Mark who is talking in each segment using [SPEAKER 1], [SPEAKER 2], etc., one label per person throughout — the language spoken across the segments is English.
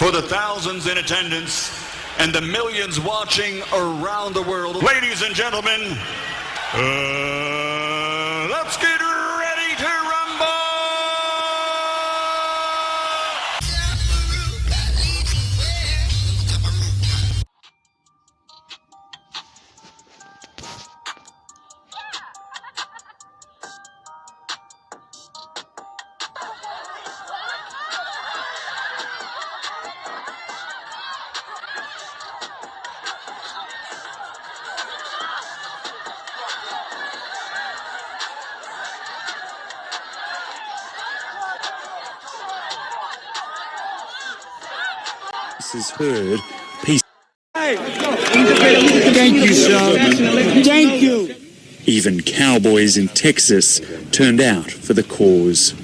[SPEAKER 1] for the thousands in attendance and the millions watching around the world. Ladies and gentlemen, let's get ready to rumble!
[SPEAKER 2] Is heard. Peace.
[SPEAKER 3] Thank you, sir. Thank you.
[SPEAKER 2] Even cowboys in Texas turned out for the cause.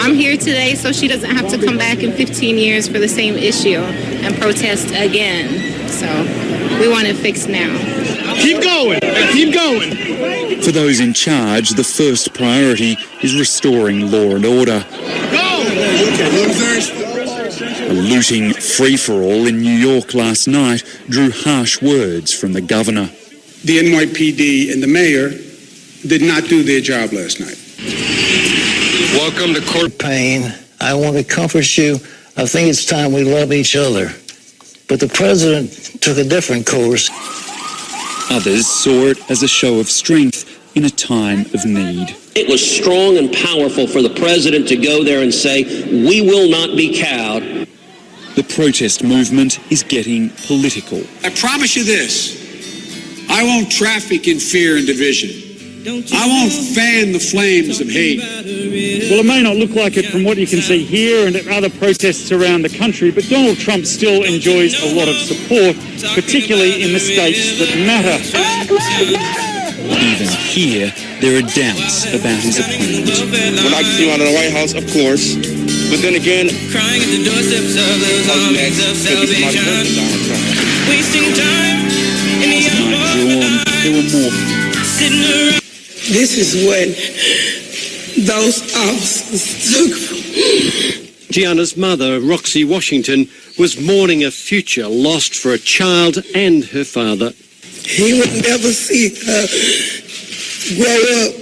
[SPEAKER 4] I'm here today so she doesn't have to come back in 15 years for the same issue and protest again. So we want it fixed now.
[SPEAKER 3] Keep going. Keep going.
[SPEAKER 2] For those in charge, the first priority is restoring law and order. A looting free-for-all in New York last night drew harsh words from the governor.
[SPEAKER 5] The NYPD and the mayor did not do their job last night.
[SPEAKER 6] Welcome to court.
[SPEAKER 7] Pain. I want to comfort you. I think it's time we love each other. But the president took a different course.
[SPEAKER 2] Others saw it as a show of strength in a time of need.
[SPEAKER 8] It was strong and powerful for the president to go there and say, we will not be cowed.
[SPEAKER 2] The protest movement is getting political.
[SPEAKER 5] I promise you this, I won't traffic in fear and division. I won't fan the flames of hate.
[SPEAKER 3] Well, it may not look like it from what you can see here and at other protests around the country, but Donald Trump still enjoys a lot of support, particularly in the states that matter.
[SPEAKER 2] Even here, there are doubts about his opponent.
[SPEAKER 6] Would like to see him out of the White House, of course. But then again,
[SPEAKER 9] crying at the doorsteps of those armies of salvation. Wasting time in the
[SPEAKER 2] There were more.
[SPEAKER 9] sitting around.
[SPEAKER 10] This is when those officers took.
[SPEAKER 11] Gianna's mother, Roxy Washington, was mourning a future lost for a child and her father.
[SPEAKER 10] He would never see her grow up,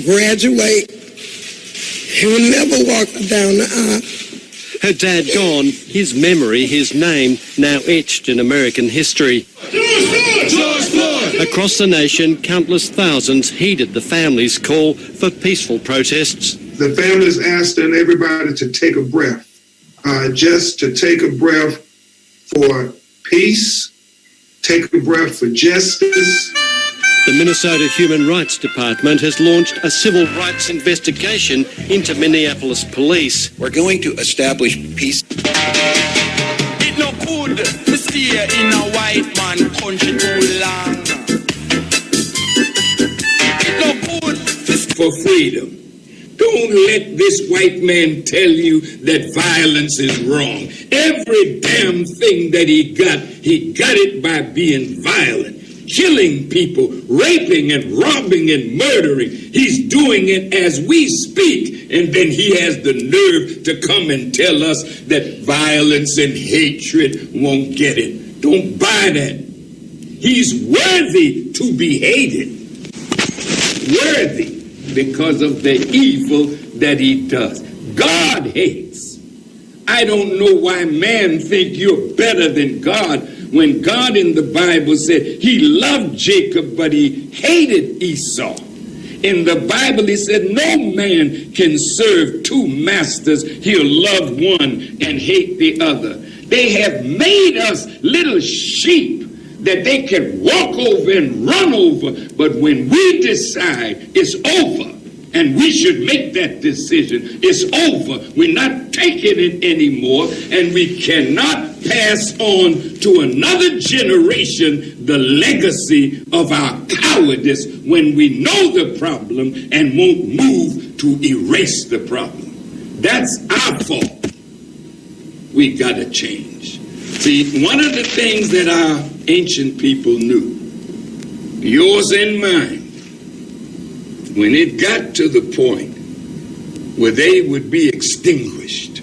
[SPEAKER 10] graduate. He would never walk her down the aisle.
[SPEAKER 11] Her dad gone, his memory, his name, now etched in American history. Across the nation, countless thousands heeded the family's call for peaceful protests.
[SPEAKER 12] The families asked everybody to take a breath, just to take a breath for peace, take a breath for justice.
[SPEAKER 11] The Minnesota Human Rights Department has launched a civil rights investigation into Minneapolis police.
[SPEAKER 6] we're going to establish peace.
[SPEAKER 9] It no good to stay in a white man country too long. It no good to
[SPEAKER 13] for freedom. Don't let this white man tell you that violence is wrong. Every damn thing that he got it by being violent. Killing people, raping and robbing and murdering. He's doing it as we speak. And then he has the nerve to come and tell us that violence and hatred won't get it. Don't buy that. He's worthy to be hated. Worthy because of the evil that he does. God hates. I don't know why man think you're better than God when God in the Bible said he loved Jacob, but he hated Esau. In the Bible, he said no man can serve two masters. He'll love one and hate the other. They have made us little sheep that they can walk over and run over, but when we decide it's over, and we should make that decision. It's over. We're not taking it anymore, and we cannot pass on to another generation the legacy of our cowardice when we know the problem and won't move to erase the problem. That's our fault. We got to change. See, one of the things that our ancient people knew, yours and mine, when it got to the point where they would be extinguished,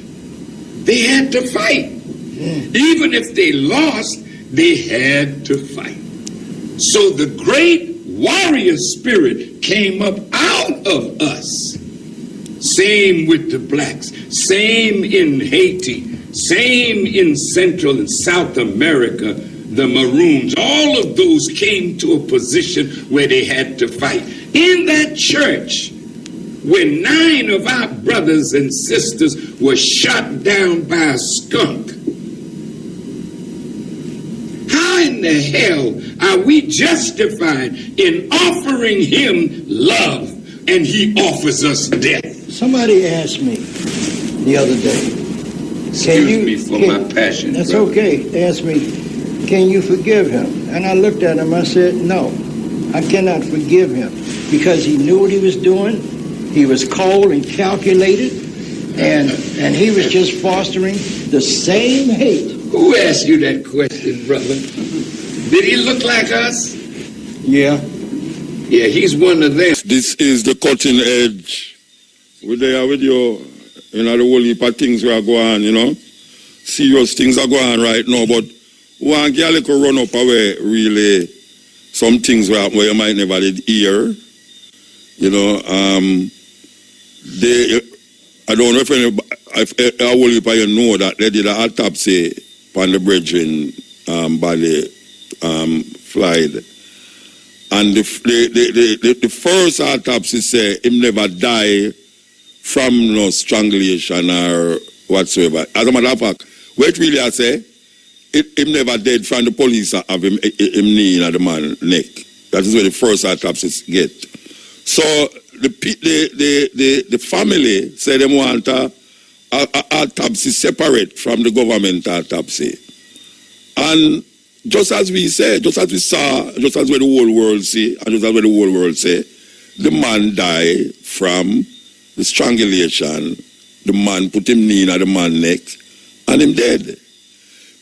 [SPEAKER 13] They had to fight. Even if they lost, they had to fight. So the great warrior spirit came up out of us. Same with the blacks, same in Haiti, same in Central and South America, the Maroons. All of those came to a position where they had to fight. In that church, when 9 of our brothers and sisters were shot down by a skunk, how in the hell are we justified in offering him love and he offers us death?
[SPEAKER 14] Somebody asked me the other day.
[SPEAKER 13] Excuse me for my passion.
[SPEAKER 14] That's
[SPEAKER 13] brother.
[SPEAKER 14] okay. They asked me, can you forgive him? And I looked at him, I said, no, I cannot forgive him because he knew what he was doing. He was cold and calculated, and he was just fostering the same hate.
[SPEAKER 13] Who asked you that question, brother? Did he look like us?
[SPEAKER 14] Yeah.
[SPEAKER 13] Yeah, he's one of them.
[SPEAKER 6] This is the cutting edge. We're there with you, the whole heap of things we are going on, Serious things are going on right now, but one girl could run up away, really, some things where you might never did hear. I don't know if a whole heap of you know that they did an autopsy on the brethren body flight. And the first autopsy say him never die from no strangulation or whatsoever. As a matter of fact, what really I say, him never dead from the police have him knee in the man's neck. That is where the first autopsy get. So the family say they want a autopsy separate from the government autopsy. And just as we say, just as we saw, just as where the whole world see, and just as where the whole world say, the man died from the strangulation. The man put him knee in the man's neck, and him dead.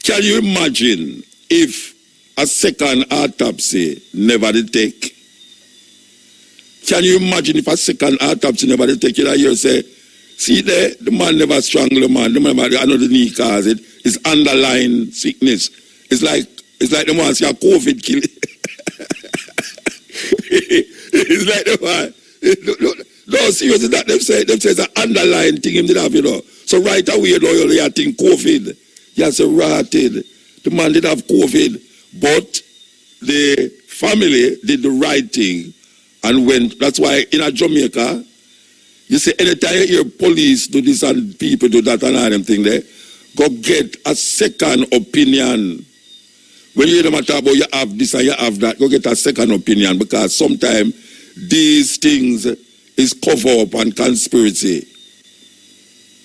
[SPEAKER 6] Can you imagine if a second autopsy never did take? Can you imagine if a second autopsy never did take? You hear say, see there, the man never strangled the man. The man, I know the knee caused it. It's underlying sickness. It's like the man say a COVID kill. It's like the man. No, seriously, that them say it's an underlying thing him did have, So right away, you think COVID. Yes, rotted. The man did have COVID, but the family did the right thing and went. That's why in Jamaica, you see, anytime you hear police do this and people do that and all them thing there, go get a second opinion. When you hear them talk about you have this and you have that, go get a second opinion because sometimes these things is cover up and conspiracy.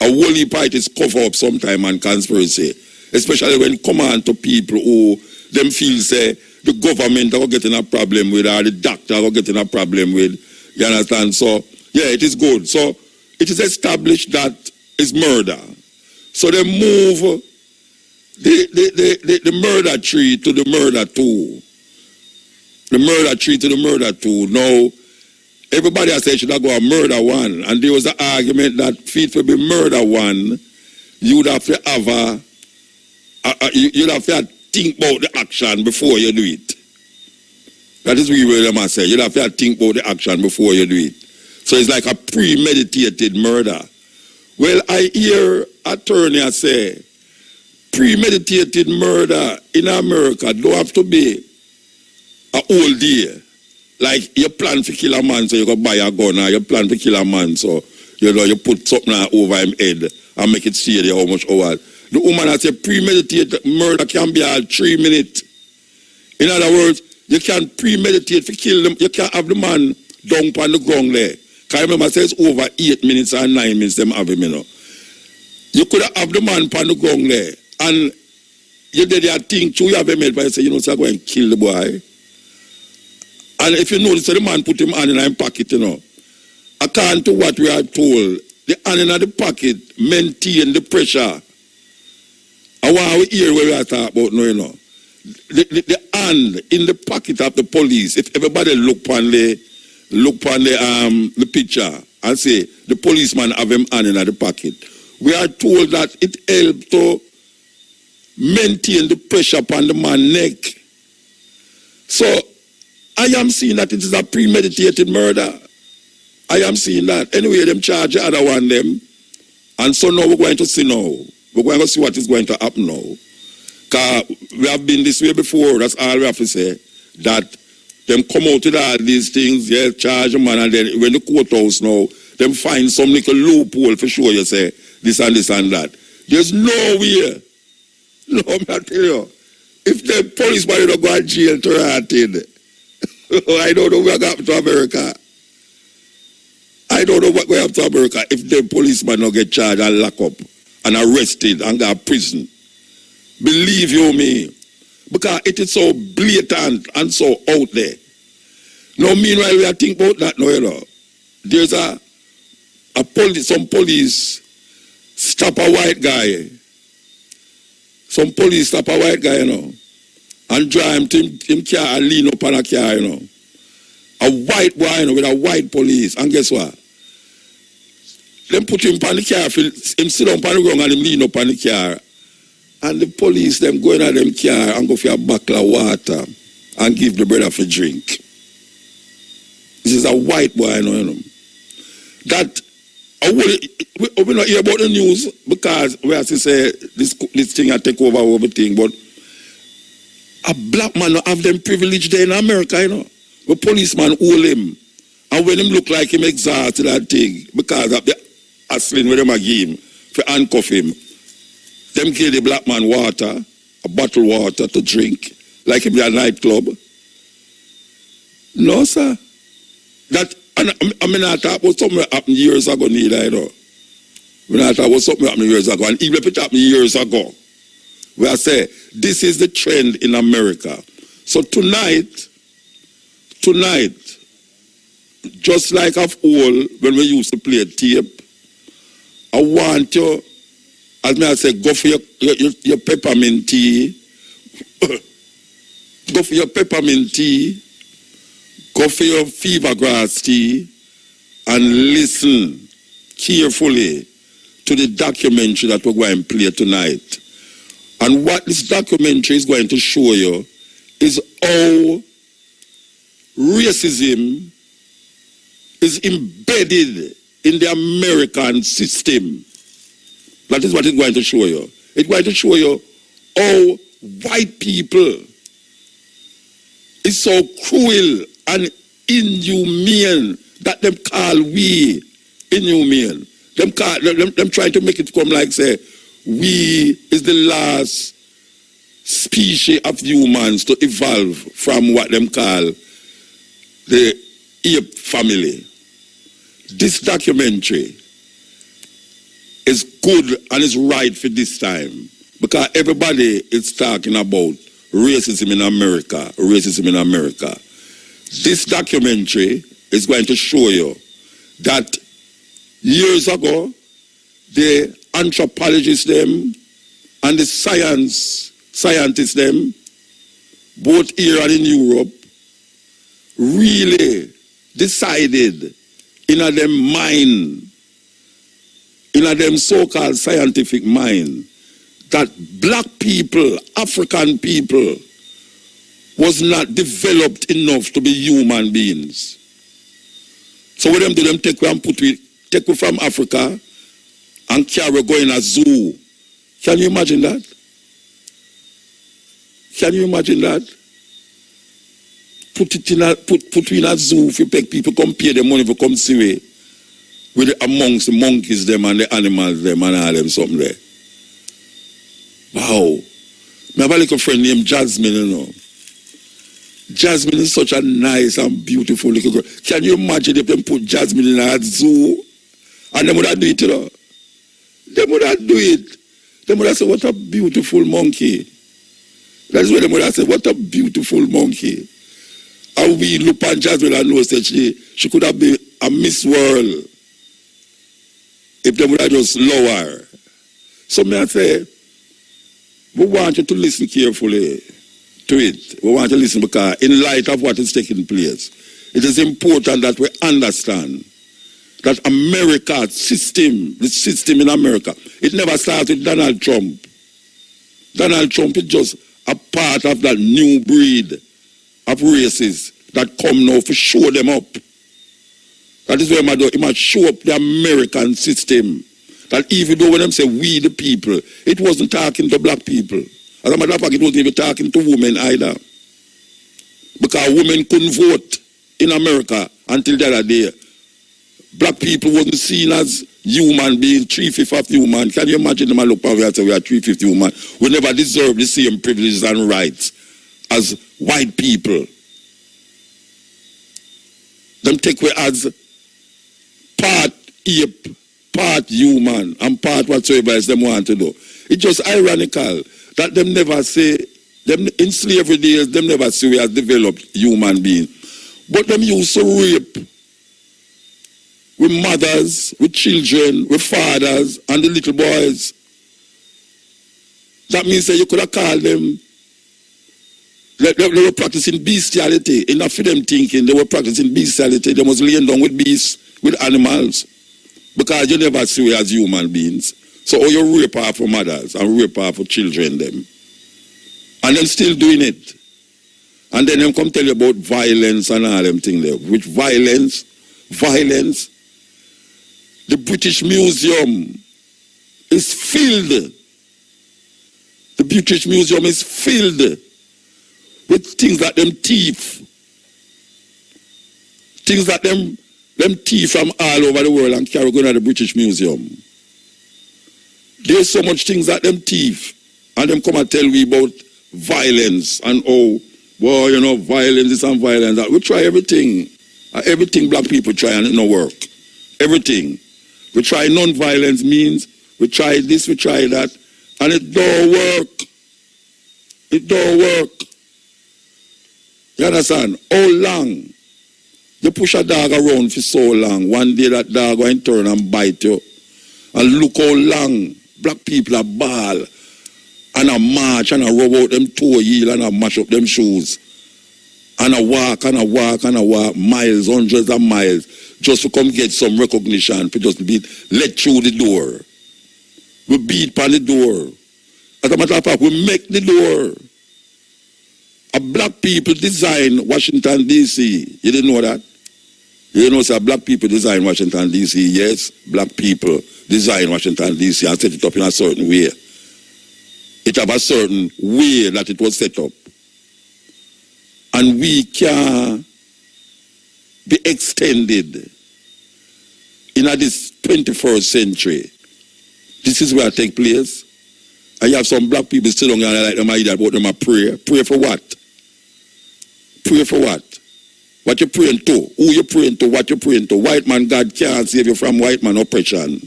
[SPEAKER 6] A whole heap is cover up sometime and conspiracy. Especially when it come on to people who them feel say the government are getting a problem with or the doctor are getting a problem with. You understand? So yeah, it is good. So it is established that it's murder. So they move the murder tree to the murder two. The murder tree to the murder two. Now everybody has said should I go a murder one, and there was an argument that fit to be murder one, you'd have to have you'd have to think about the action before you do it. That is what you must say. You'd have to think about the action before you do it. So it's like a premeditated murder. Well, I hear attorney say premeditated murder in America don't have to be a whole day. Like you plan to kill a man so you go buy a gun, or you plan to kill a man so you put something over him head and make it stay there how much hours. The woman has said premeditated murder can be all 3 minutes. In other words, you can premeditate to kill them. You can't have the man down on the ground there. Because remember, I say it's over 8 minutes or 9 minutes them have him, You could have the man on the ground there. And you did your thing, you have him made by say, so I go and kill the boy. And if you notice, the man put him hand in his pocket, According to what we are told, the hand in the pocket maintain the pressure. I want to hear where we are talking about now, The hand in the pocket of the police, if everybody look on the picture and say the policeman have him hand in the pocket, we are told that it helped to maintain the pressure upon the man's neck. So I am seeing that it is a premeditated murder. I am seeing that. Anyway, them charge the other one them. And so now we're going to see now. We're going to see what is going to happen now. Because we have been this way before. That's all we have to say. That them come out with all these things, yeah, charge a man, and then when the courthouse now, them find some little loophole for sure, you say, this and that. There's no way. No, I'm not telling you. If the policeman don't go to jail to rotted, I don't know what happened to America. I don't know what will happen to America if the policeman don't get charged and locked up and arrested and go to prison. Believe you me. Because it is so blatant and so out there. Now, meanwhile, we are thinking about that now, you know. There's some police stop a white guy. Some police stop a white guy, you know, and drive him to him car and lean up on a car, you know. A white boy, you know, with a white police. And guess what? Them put him on the car, him sit down on the ground and him lean up on the car. And the police, them go in at them car and go for a bottle of water and give the brother for drink. This is a white boy, you know. That, we not hear about the news because we have to say this thing I take over everything, but a black man don't have them privilege there in America, you know. The policeman hold him. And when him look like him exhausted that thing because of the hassling with them give him for handcuff him. Them give the black man water, a bottle of water to drink, like him in a nightclub. No, sir. That, I mean, I thought about something that happened years ago, neither, you know. When I thought about something that happened years ago, and even if it happened years ago, where I say, this is the trend in America. So tonight, just like of old, when we used to play tape, I want you, as I say, go for your peppermint tea. Go for your peppermint tea. Go for your fever grass tea. And listen carefully to the documentary that we're going to play tonight. And what this documentary is going to show you is how racism is embedded in the American system. That is what it's going to show you. It's going to show you how white people is so cruel and inhumane that them call we inhumane. Them trying to make it come like say, we is the last species of humans to evolve from what them call the ape family. This documentary is good and is right for this time because everybody is talking about racism in America, This documentary is going to show you that years ago, the anthropologists them and the scientists them, both here and in Europe, really decided in a them mind, in a them so-called scientific mind, that black people, African people, was not developed enough to be human beings. So what them do, them take we from Africa and carry go in a zoo. Can you imagine that? Can you imagine that? Put in a zoo if you take people, come pay them money for come see with amongst the monkeys them and the animals them and all them something there. Wow. I have a little friend named Jasmine, you know. Jasmine is such a nice and beautiful little girl. Can you imagine if they put Jasmine in a zoo and they would have do it, you know? They would have do it. They would have said, what a beautiful monkey. That's what they would have said, what a beautiful monkey. And we look at Jasmine and know that she could have been a Miss World if they would have just lower. So may I say, we want you to listen carefully to it. We want you to listen because in light of what is taking place, it is important that we understand that America system, the system in America, it never started with Donald Trump. Donald Trump is just a part of that new breed of races that come now to show them up. That is where he must show up the American system. That even though when them say we the people, it wasn't talking to black people. As a matter of fact, it wasn't even talking to women either. Because women couldn't vote in America until the other day. Black people wasn't seen as human beings, 3/5 of human. Can you imagine them look over and say we are 3/5 human? We never deserve the same privileges and rights as white people. Them take we as part ape, part human, and part whatsoever else them want to do. It's just ironical that them never say, them in slavery days, them never say we as developed human beings. But them used to rape with mothers, with children, with fathers, and the little boys. That means that you could have called them, they were practicing bestiality. Enough for them thinking they were practicing bestiality. They was laying down with beasts, with animals, because you never see we as human beings. So you rape her for mothers and rape her for children them. And them still doing it. And then them come tell you about violence and all them things there. Which violence? Violence. The British Museum is filled. The British Museum is filled with things that them thief. Things that them thief from all over the world and carry going to the British Museum. There's so much things that them thief. And them come and tell me about violence and well, you know, violence and violence. That. We try everything. Everything black people try and it don't work. Everything. We try non-violence means we try this, we try that, and it don't work. It don't work. You understand? How long? You push a dog around for so long, one day that dog will turn and bite you. And look how long black people are ball and a march and a rub out them toe heel and a mash up them shoes. And a walk and a walk and a walk miles, hundreds of miles, just to come get some recognition, for just be let through the door. We beat on the door. As a matter of fact, we make the door. A black people design Washington, D.C. You didn't know that? You didn't know, sir, black people design Washington, D.C. Yes, black people design Washington, D.C. and set it up in a certain way. It have a certain way that it was set up. And we can be extended in this 21st century. This is where it takes place. And you have some black people still on and like them either about them a prayer. Pray for what? Pray for what? What you praying to? Who you praying to? What you praying to? White man, God can't save you from white man oppression.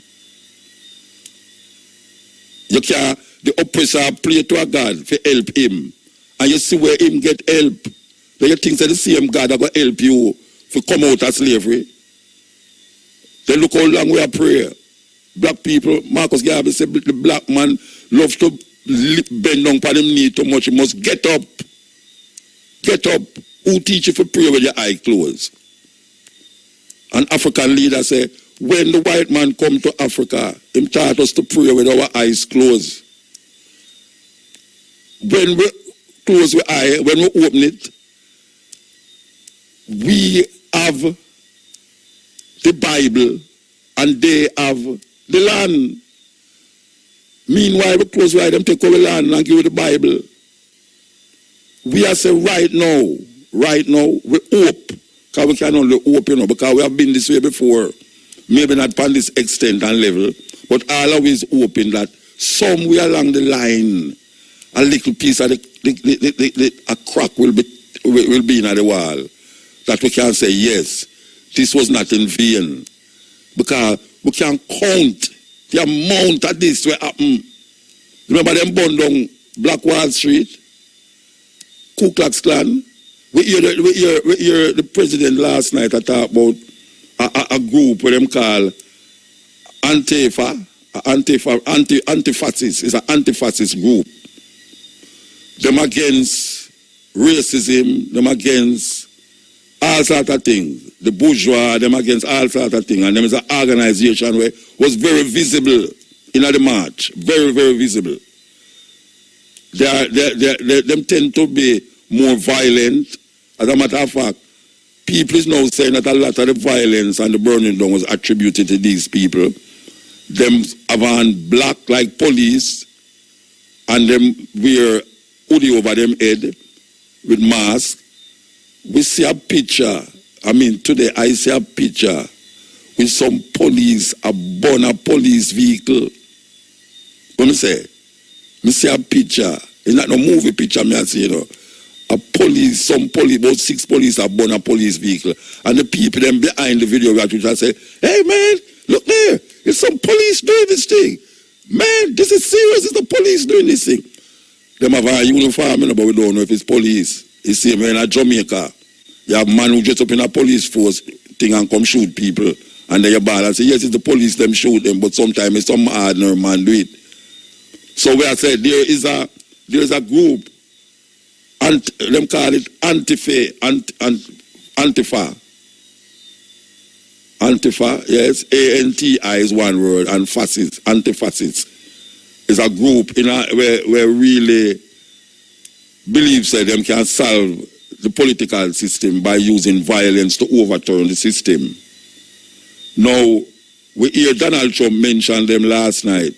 [SPEAKER 6] You can't, the oppressor pray to a God to help him. And you see where him get help. Then you think that the same God that will help you to come out of slavery. Then look how long we are prayer. Black people, Marcus Garvey said the black man loves to bend down for them knee too much. He must get up. Get up. Who teach you to pray with your eyes closed? An African leader say, when the white man come to Africa, he taught us to pray with our eyes closed. When we close our eye, when we open it, we have the Bible and they have the land. Meanwhile, we close our eye, them take our land and give you the Bible. We are saying right now, we hope, because we can only hope, because we have been this way before. Maybe not on this extent and level, but all always hoping that somewhere along the line, a little piece of a crack will be in the wall. That we can say, yes, this was not in vain. Because we can count the amount of this will happen. Remember them burn down Black Wall Street? Ku Klux Klan? We hear the president last night talk about a group where them call Antifa, anti-fascist. It's an anti-fascist group. Them against racism, them against all sort of things. The bourgeois, them against all sort of things. And them is an organization where was very visible in the march. Very, very visible. Them tend to be more violent. As a matter of fact, people is now saying that a lot of the violence and the burning down was attributed to these people. Them have on black like police, and them wear hoodie over them head with mask. We see a picture. I mean, today I see a picture with some police, a police vehicle. What me say? Me see a picture. It's not no movie picture, me I see, you know. A police, some police, about 6 police have burn a police vehicle. And the people them behind the video we actually say, hey man, look there. It's some police doing this thing. Man, this is serious. It's the police doing this thing. Them have a uniform, but we don't know if it's police. You see, man, in Jamaica, you have man who dress up in a police force thing and come shoot people. And then you ball and say, yes, it's the police, them shoot them, but sometimes it's some ordinary man do it. So we have said there is a group, them call it Antifa. Antifa, yes, A-N-T-I is one word, and fascists, anti-fascists. Is a group where really believes that them can solve the political system by using violence to overturn the system. Now, we hear Donald Trump mention them last night.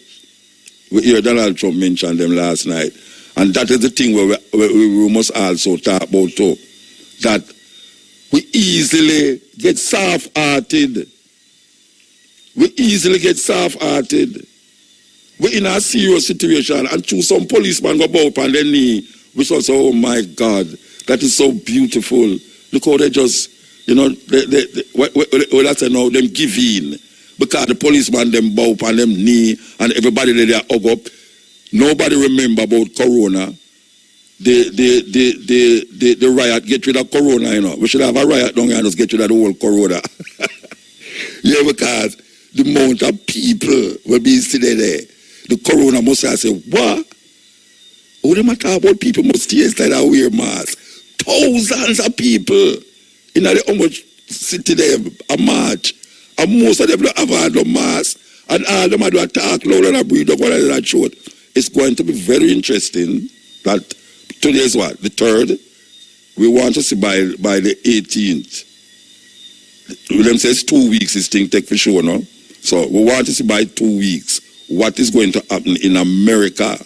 [SPEAKER 6] And that is the thing where we must also talk about too. That we easily get soft-hearted. We're in a serious situation, and choose some policeman go bow up on their knee. We say, oh my God, that is so beautiful. Look how they just, you know, that's now them give in. Because the policeman them bow up on them knee, and everybody there hug up. Nobody remember about Corona. The riot, get rid of Corona, you know. We should have a riot down here and just get rid of the whole Corona. Yeah, because the amount of people will be sitting there. The Corona must have said, what? Who them talk about people must stay inside and wear masks? Thousands of people in the almost city there, a march. And most of them don't have had no mask. And all them do attack loud and breathe up one of that short. It's going to be very interesting that today is what? The 3rd? We want to see by the 18th. William says 2 weeks this thing take for sure, no? So we want to see by 2 weeks what is going to happen in America.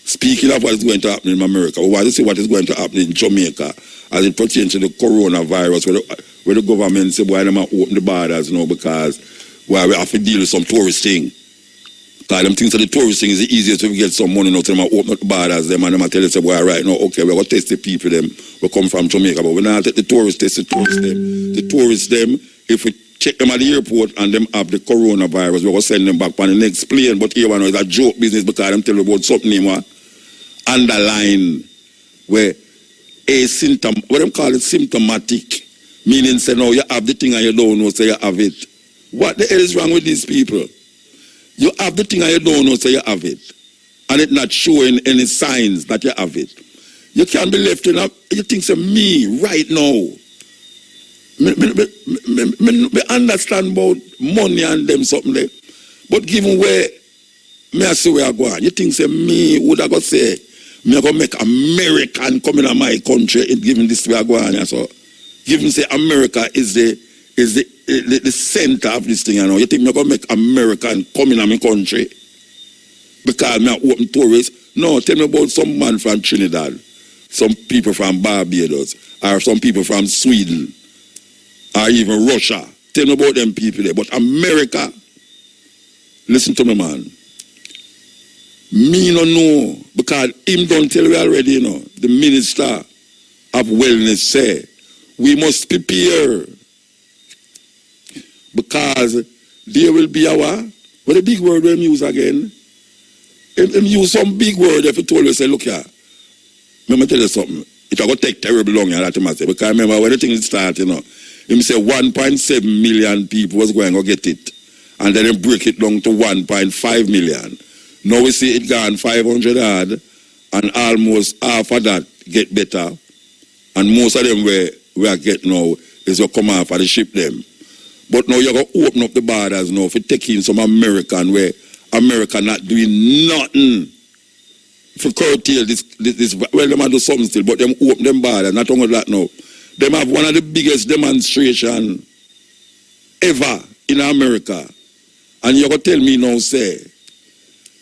[SPEAKER 6] Speaking of what is going to happen in America, we want to see what is going to happen in Jamaica as it pertains to the coronavirus, where the government say, why them open the borders now, because we have to deal with some tourist thing. Because them things that the tourist thing is the easiest to get some money now to them open up the borders them, and them tell you, say, well, right now, okay, we're going to test the people them we come from Jamaica, but we're not take the tourists, test the tourists them. The tourists them, if we check them at the airport and them have the coronavirus, we're going to send them back on the next plane. But here one is a joke business because them tell you about something underline where what them call it symptomatic, meaning say no, you have the thing and you don't know, say you have it. What the hell is wrong with these people? You have the thing and you don't know, say you have it, and it's not showing any signs that you have it. You can't be left in you think say me right now. Me understand about money and them something there, but given where me I see where I go on, you think say me would I go say me I go make American come in my country and given this way I go on, so given say America is the center of this thing, you know. You think me I go make American come in my country because me I open tourists? No, tell me about some man from Trinidad, some people from Barbados, or some people from Sweden, or even Russia. Tell me about them people there. But America, listen to me, man. Me no know, because him don't tell me already, you know. The Minister of Wellness say, we must prepare because there will be what a big word we use again. Him use some big word if he told you, say, look here, let me tell you something. It will take terrible long, that him say, because remember when the thing started, you know, him say 1.7 million people was going to get it. And then he break it down to 1.5 million. Now we see it gone 500 odd, and almost half of that get better, and most of them we are getting now is to come off of the ship them. But now you're going to open up the borders now for taking some American where America not doing nothing for curtail this well, they might do something still, but them open them borders, not only that now. Them have one of the biggest demonstration ever in America. And you're going to tell me now, say,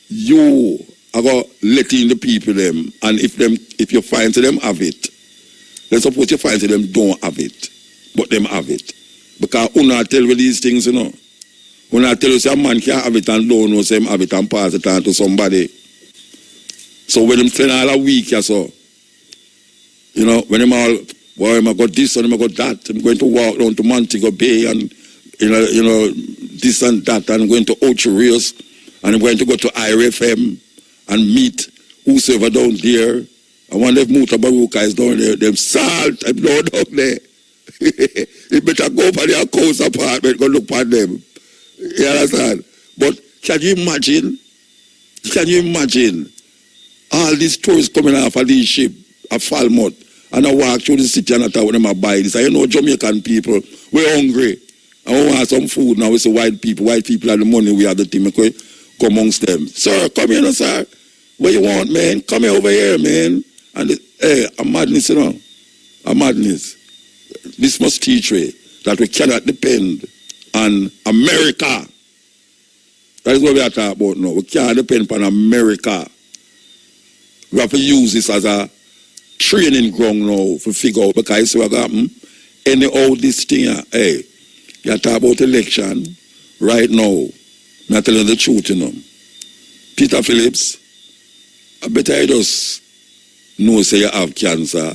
[SPEAKER 6] you are going to let in the people them, and if you find to them have it, let's suppose you find to them don't have it, but them have it. Because who not tell you these things, you know? Who not tell you say a man can't have it and don't know say him have it and pass it on to somebody. So when them spend all a week or so, you know, when them all, boy, I got this and I got that, I'm going to walk down to Montego Bay and, you know, this and that, and I'm going to Ocho Rios, and I'm going to go to IRFM and meet whosoever down there. I wonder if Mutabaruka is down there, them salt, I'm not down there. You better go for their coast apartment, go look for them. You understand? But can you imagine all these tourists coming off of these ship at Falmouth and I walk through the city and I tell them I buy this. And you know Jamaican people, we're hungry. I want some food now. It's the white people are the money, we are the team. Go amongst them. Sir, come here, sir. What you want, man? Come here over here, man. And a madness, you know. A madness. This must teach me that we cannot depend on America. That is what we are talking about now. We can't depend on America. We have to use this as a training ground now to figure out, because what happen, anyhow this thing, hey, you talk about election right now. I'm telling you the truth, you know. Peter Phillips, I better I just know say you have cancer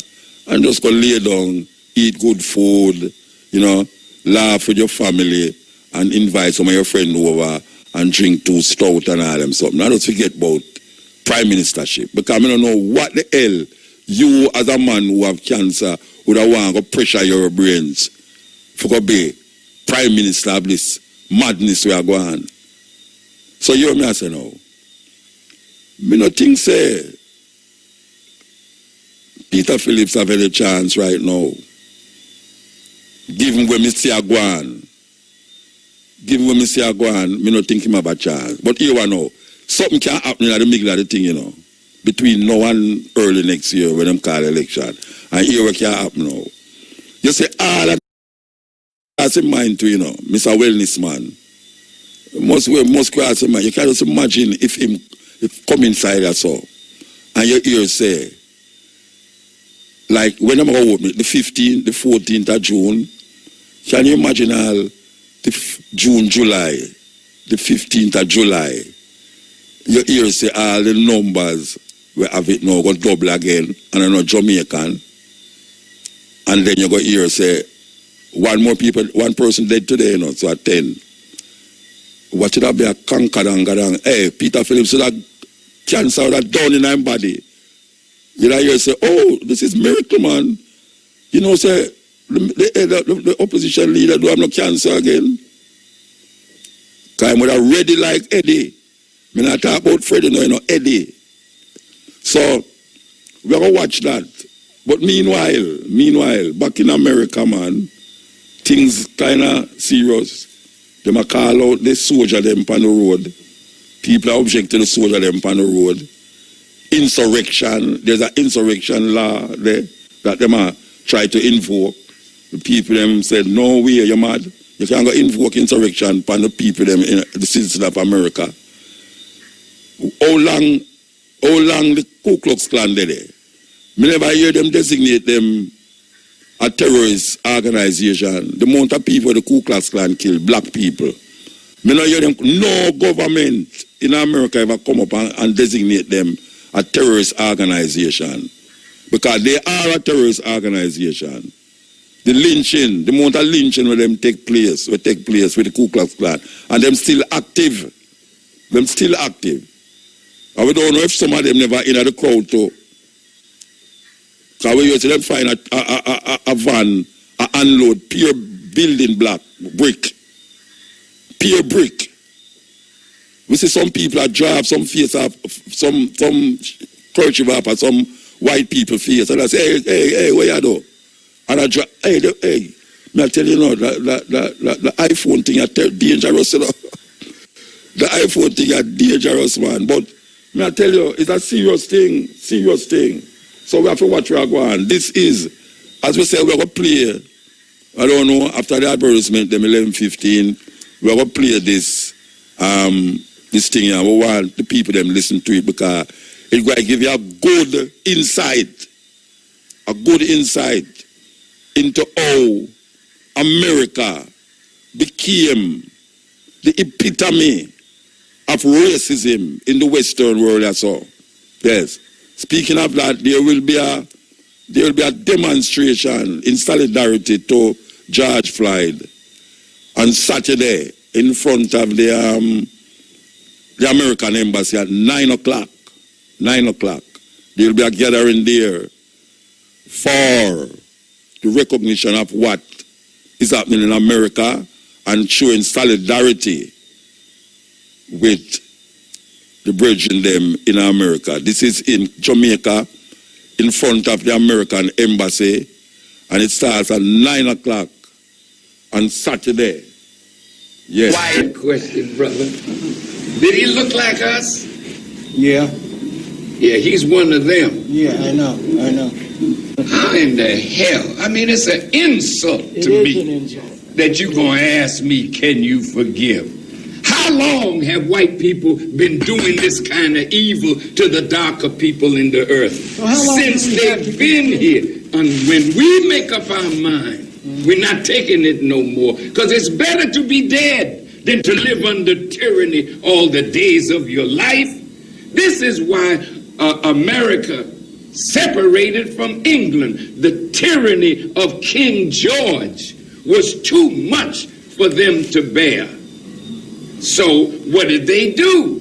[SPEAKER 6] and just go lay down, eat good food, you know, laugh with your family and invite some of your friends over and drink 2 stout and all them something. I don't forget about prime ministership, because I don't know what the hell you as a man who have cancer would have want to pressure your brains for to be prime minister of this madness we are going. So you hear me I say now, me no think say Peter Phillips have any chance right now. Give him when me see a go on. Give him when me see a go on, me no think him have a chance. But here I know, something can happen in the middle of the thing, you know. Between now and early next year when them call election. And here what can happen now. You say all that cross in mind too, you know. Mr. Wellness man. Must cross in mind. You can't just imagine if come inside or so. And your ears say, like when I'm going to the 15th, the 14th of June, can you imagine all the June, July, the 15th of July, your ears say all the numbers we have it now, go double again, and I know Jamaican, and then you go hear say one person dead today, you know, so at 10. What should that be a conker? Hey, Peter Phillips, so that cancer that down in his body. You know, you say, oh, this is miracle, man. You know, say, the opposition leader do have no cancer again. Because I'm ready like Eddie. I mean, I talk about Freddie, no, you know, Eddie. So, we're going to watch that. But meanwhile, back in America, man, things kind of serious. They might call out the soldier them on the road. People are object to the soldier them on the road. Insurrection, there's an insurrection law there that them are try to invoke. The people them said, no way, you're mad. You can't go invoke insurrection upon the people them in the citizens of America. How long the Ku Klux Klan did it? Me never hear them designate them a terrorist organization. The amount of people the Ku Klux Klan kill, black people. Me never hear them, no government in America ever come up and designate them a terrorist organization. Because they are a terrorist organization. The lynching, the amount of lynching with them take place with the Ku Klux Klan. And them still active. And we don't know if some of them never in the crowd too. Because we used to them find a van, a unload, pure building block, brick. Pure brick. We see some people that drive some face off, some kerchief up, and some white people face. And I say, hey, what you do? And I just, hey, I tell you, the iPhone thing is dangerous, you know. The iPhone thing is dangerous, man. But I tell you, it's a serious thing. So we have to watch where we are going. This is, as we say, we're going to play. I don't know, after the advertisement, them 11:15, we're going to play this thing here. We want the people them listen to it because it's going to give you a good insight into how America became the epitome of racism in the Western world. That's all. Yes. Speaking of that, there will be a demonstration in solidarity to George Floyd on Saturday in front of the American embassy at 9 o'clock. 9 o'clock. There will be a gathering there for the recognition of what is happening in America and showing solidarity with the brethren them in America. This is in Jamaica, in front of the American embassy, and it starts at 9 o'clock on Saturday. Yes.
[SPEAKER 13] Quiet question, brother. Did he look like us?
[SPEAKER 14] Yeah.
[SPEAKER 13] Yeah, he's one of them.
[SPEAKER 14] Yeah, I know.
[SPEAKER 13] How in the hell? I mean, it's an insult to me that you're going to ask me, can you forgive? How long have white people been doing this kind of evil to the darker people in the earth?
[SPEAKER 14] Well,
[SPEAKER 13] since they've been here. And when we make up our mind, we're not taking it no more. Because it's better to be dead than to live under tyranny all the days of your life. This is why America separated from England. The tyranny of King George was too much for them to bear. So what did they do?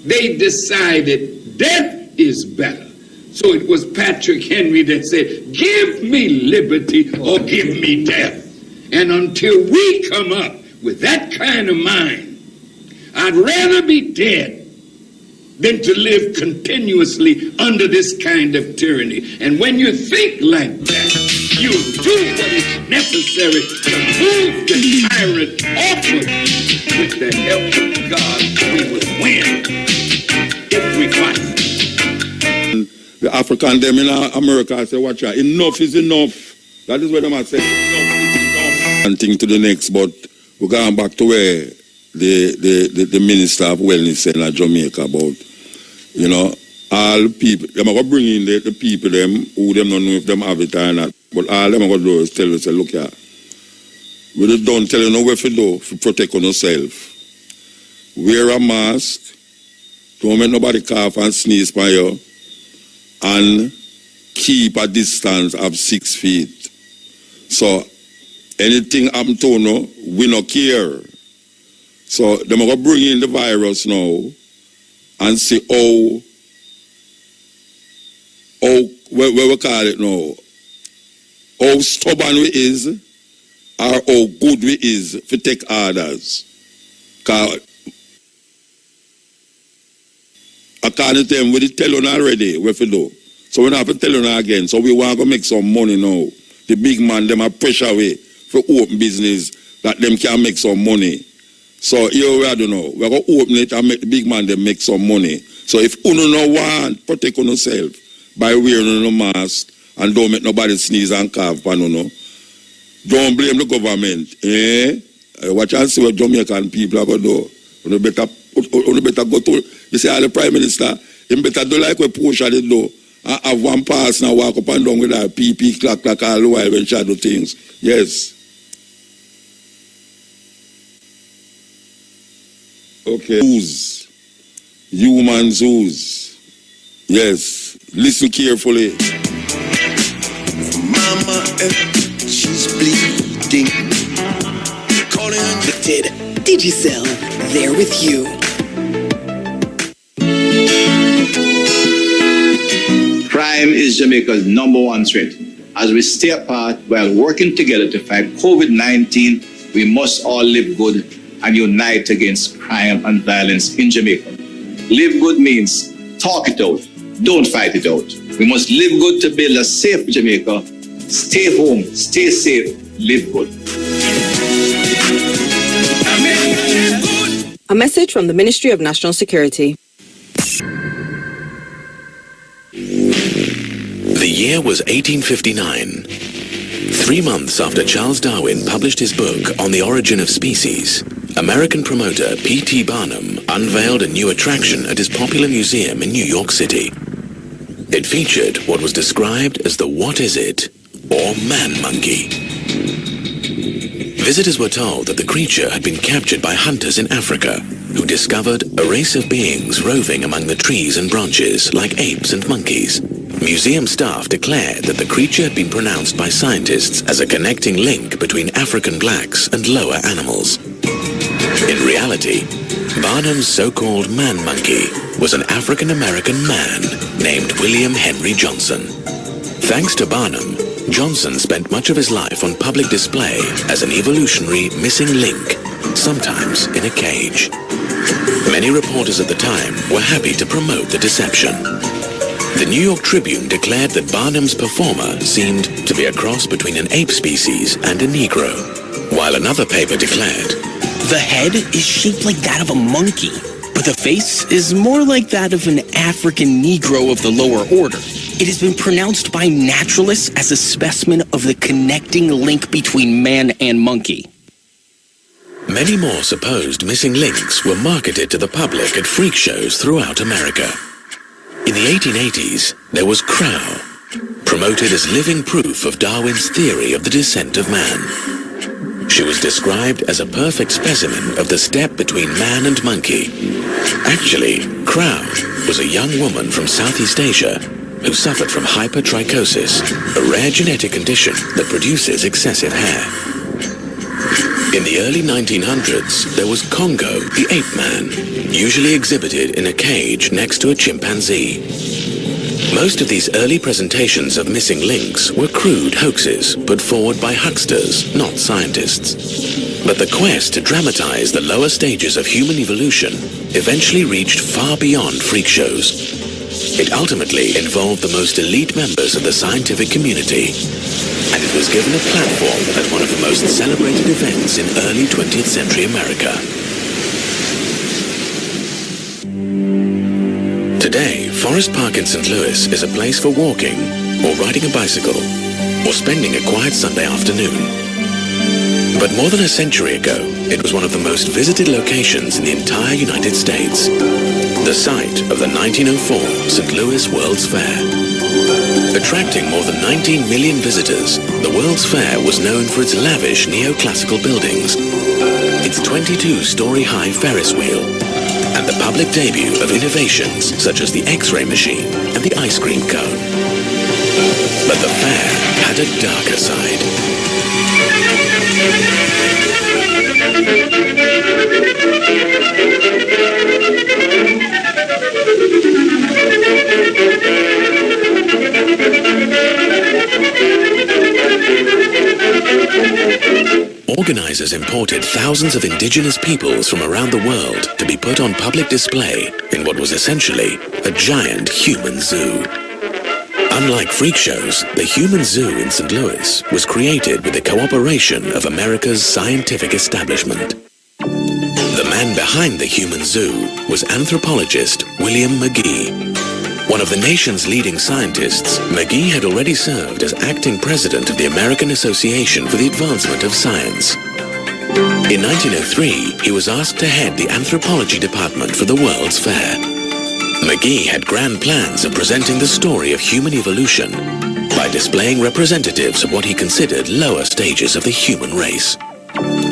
[SPEAKER 13] They decided death is better. So it was Patrick Henry that said, give me liberty or give me death. And until we come up with that kind of mind, I'd rather be dead than to live continuously under this kind of tyranny. And when you think like that, you do what is necessary to move the tyrant off of you. With the help of God, we will win if we fight.
[SPEAKER 6] The African them in America say, watch out, enough is enough. That is what them say, enough is enough. And thing to the next, but we're going back to where the Minister of Wellness said in Jamaica about, you know, all people, they're going to bring in the people them who them don't know if them have it or not. But all them are going to do is tell you, say, look here, we just don't tell you no what to do to protect yourself. Wear a mask, don't make nobody cough and sneeze by you, and keep a distance of 6 feet. So anything happen to you, we don't care. So they're going to bring in the virus now and see how what we call it now, how stubborn we is or how good we is to take orders. Because according to them, we did tell you already what to do. So we don't have to tell you again. So we want to make some money now. The big man, them are pressure way for open business that them can make some money. So here we are, don't know. We're going to open it and make the big man them make some money. So if you don't want, protect yourself by wearing a mask and don't make nobody sneeze and cough, don't blame the government. Watch and see what Jamaican people are going to do. You better go to, you see, the Prime Minister, you better do like what Portia did do. I have one pass now, walk up and down with our PP, clack, all the while when she do things. Yes. Okay. Zoos. Human zoos. Yes. Listen carefully.
[SPEAKER 15] Mama, she's bleeding. Calling unlimited. Digicel, there with you.
[SPEAKER 16] Crime is Jamaica's #1 threat. As we stay apart while working together to fight COVID-19, we must all live good and unite against crime and violence in Jamaica. Live good means talk it out, don't fight it out. We must live good to build a safe Jamaica. Stay home, stay safe, live good.
[SPEAKER 17] A message from the Ministry of National Security.
[SPEAKER 18] The year was 1859. 3 months after Charles Darwin published his book On the Origin of Species, American promoter P.T. Barnum unveiled a new attraction at his popular museum in New York City. It featured what was described as the What Is It, or man monkey. Visitors were told that the creature had been captured by hunters in Africa, who discovered a race of beings roving among the trees and branches like apes and monkeys. Museum staff declared that the creature had been pronounced by scientists as a connecting link between African blacks and lower animals. In reality, Barnum's so-called man-monkey was an African-American man named William Henry Johnson. Thanks to Barnum, Johnson spent much of his life on public display as an evolutionary missing link, sometimes in a cage. Many reporters at the time were happy to promote the deception. The New York Tribune declared that Barnum's performer seemed to be a cross between an ape species and a Negro, while another paper declared,
[SPEAKER 15] The head is shaped like that of a monkey, but the face is more like that of an African Negro of the lower order. It has been pronounced by naturalists as a specimen of the connecting link between man and monkey.
[SPEAKER 18] Many more supposed missing links were marketed to the public at freak shows throughout America. In the 1880s, there was Crow, promoted as living proof of Darwin's theory of the descent of man. She was described as a perfect specimen of the step between man and monkey. Actually, Crow was a young woman from Southeast Asia who suffered from hypertrichosis, a rare genetic condition that produces excessive hair. In the early 1900s, there was Congo, the ape man, usually exhibited in a cage next to a chimpanzee. Most of these early presentations of missing links were crude hoaxes put forward by hucksters, not scientists. But the quest to dramatize the lower stages of human evolution eventually reached far beyond freak shows. It ultimately involved the most elite members of the scientific community, and it was given a platform at one of the most celebrated events in early 20th century America. Today, Forest Park in St. Louis is a place for walking, or riding a bicycle, or spending a quiet Sunday afternoon. But more than a century ago, it was one of the most visited locations in the entire United States, the site of the 1904 St. Louis World's Fair. Attracting more than 19 million visitors, the World's Fair was known for its lavish neoclassical buildings, its 22-story high Ferris wheel, and the public debut of innovations such as the X-ray machine and the ice cream cone. But the fair had a darker side. Organizers imported thousands of indigenous peoples from around the world to be put on public display in what was essentially a giant human zoo. Unlike freak shows, the human zoo in St. Louis was created with the cooperation of America's scientific establishment. The man behind the human zoo was anthropologist William McGee. One of the nation's leading scientists, McGee had already served as acting president of the American Association for the Advancement of Science. In 1903, he was asked to head the anthropology department for the World's Fair. McGee had grand plans of presenting the story of human evolution by displaying representatives of what he considered lower stages of the human race.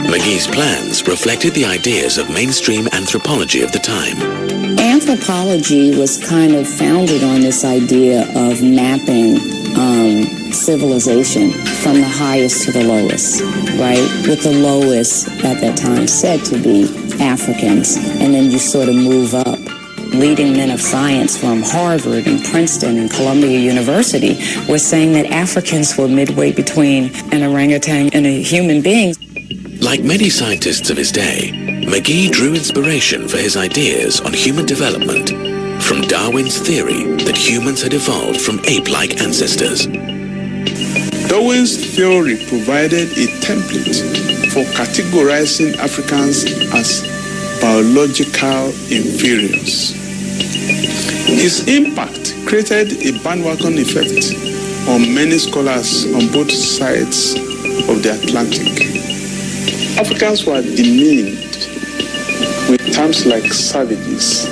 [SPEAKER 18] McGee's plans reflected the ideas of mainstream anthropology of the time.
[SPEAKER 19] Anthropology was kind of founded on this idea of mapping civilization from the highest to the lowest, right? With the lowest at that time said to be Africans, and then you sort of move up. Leading men of science from Harvard and Princeton and Columbia University were saying that Africans were midway between an orangutan and a human being.
[SPEAKER 18] Like many scientists of his day, McGee drew inspiration for his ideas on human development from Darwin's theory that humans had evolved from ape-like ancestors.
[SPEAKER 20] Darwin's theory provided a template for categorizing Africans as biological inferiors. His impact created a bandwagon effect on many scholars on both sides of the Atlantic. Africans were demeaned with terms like savages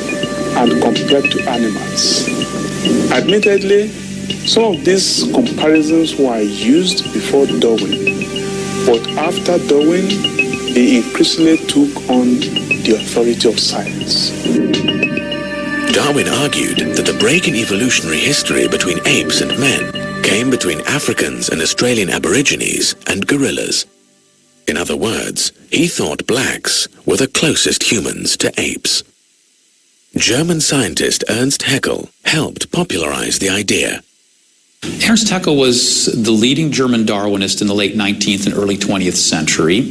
[SPEAKER 20] and compared to animals. Admittedly, some of these comparisons were used before Darwin, but after Darwin, they increasingly took on the authority of science.
[SPEAKER 18] Darwin argued that the break in evolutionary history between apes and men came between Africans and Australian Aborigines and gorillas. In other words, he thought blacks were the closest humans to apes. German scientist Ernst Haeckel helped popularize the idea.
[SPEAKER 21] Ernst Haeckel was the leading German Darwinist in the late 19th and early 20th century.